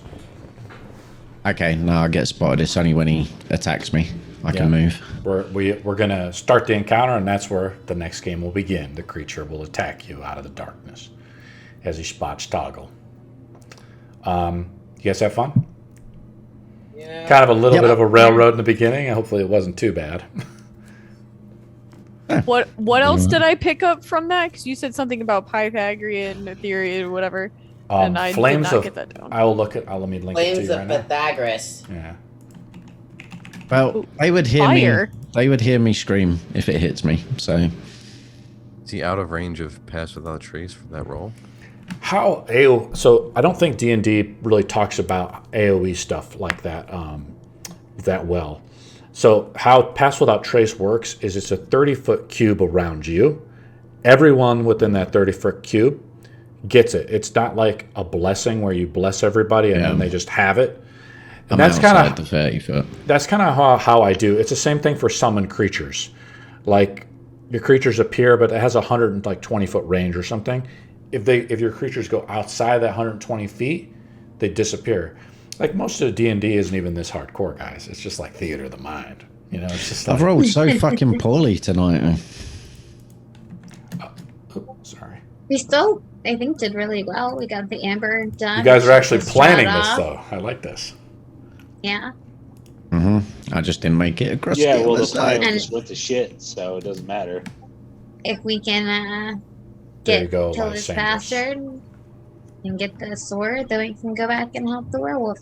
Okay, no, I get spotted. It's only when he attacks me. I can move. We're going to start the encounter, and that's where the next game will begin. The creature will attack you out of the darkness as he spots Toggle. You guys have fun? Yeah. Kind of a little bit of a railroad in the beginning. Hopefully it wasn't too bad. What else did I pick up from that? Because you said something about Pythagorean theory or whatever, and I did not get that down. I'll look at. Let me link it to Flames you of right now. Pythagoras. Yeah. Well, they would hear Fire. me. They would hear me scream if it hits me. So Is he out of range of pass without trace for that roll? How AO? So I don't think D&D really talks about AOE stuff like that that well. So how Pass Without Trace works is it's a 30-foot cube around you. Everyone within that 30-foot cube gets it. It's not like a blessing where you bless everybody and then they just have it. And I'm that's kind outside of the 30 foot. that's kind of how I do. It's the same thing for summon creatures. Like your creatures appear, but it has 120-foot range or something. If your creatures go outside that 120 feet, they disappear. Like most of the D&D isn't even this hardcore, guys. It's just like theater of the mind. You know, it's just like, I've rolled so fucking poorly tonight. sorry. We still, I think, did really well. We got the Amber done. You guys are actually Strahd planning this, off. though. I like this. Yeah. I just didn't make it across Yeah, the well, other the plan side. just went to shit, so it doesn't matter. If we can There you get go, kill Lysander. this bastard and get the sword, then we can go back and help the werewolf.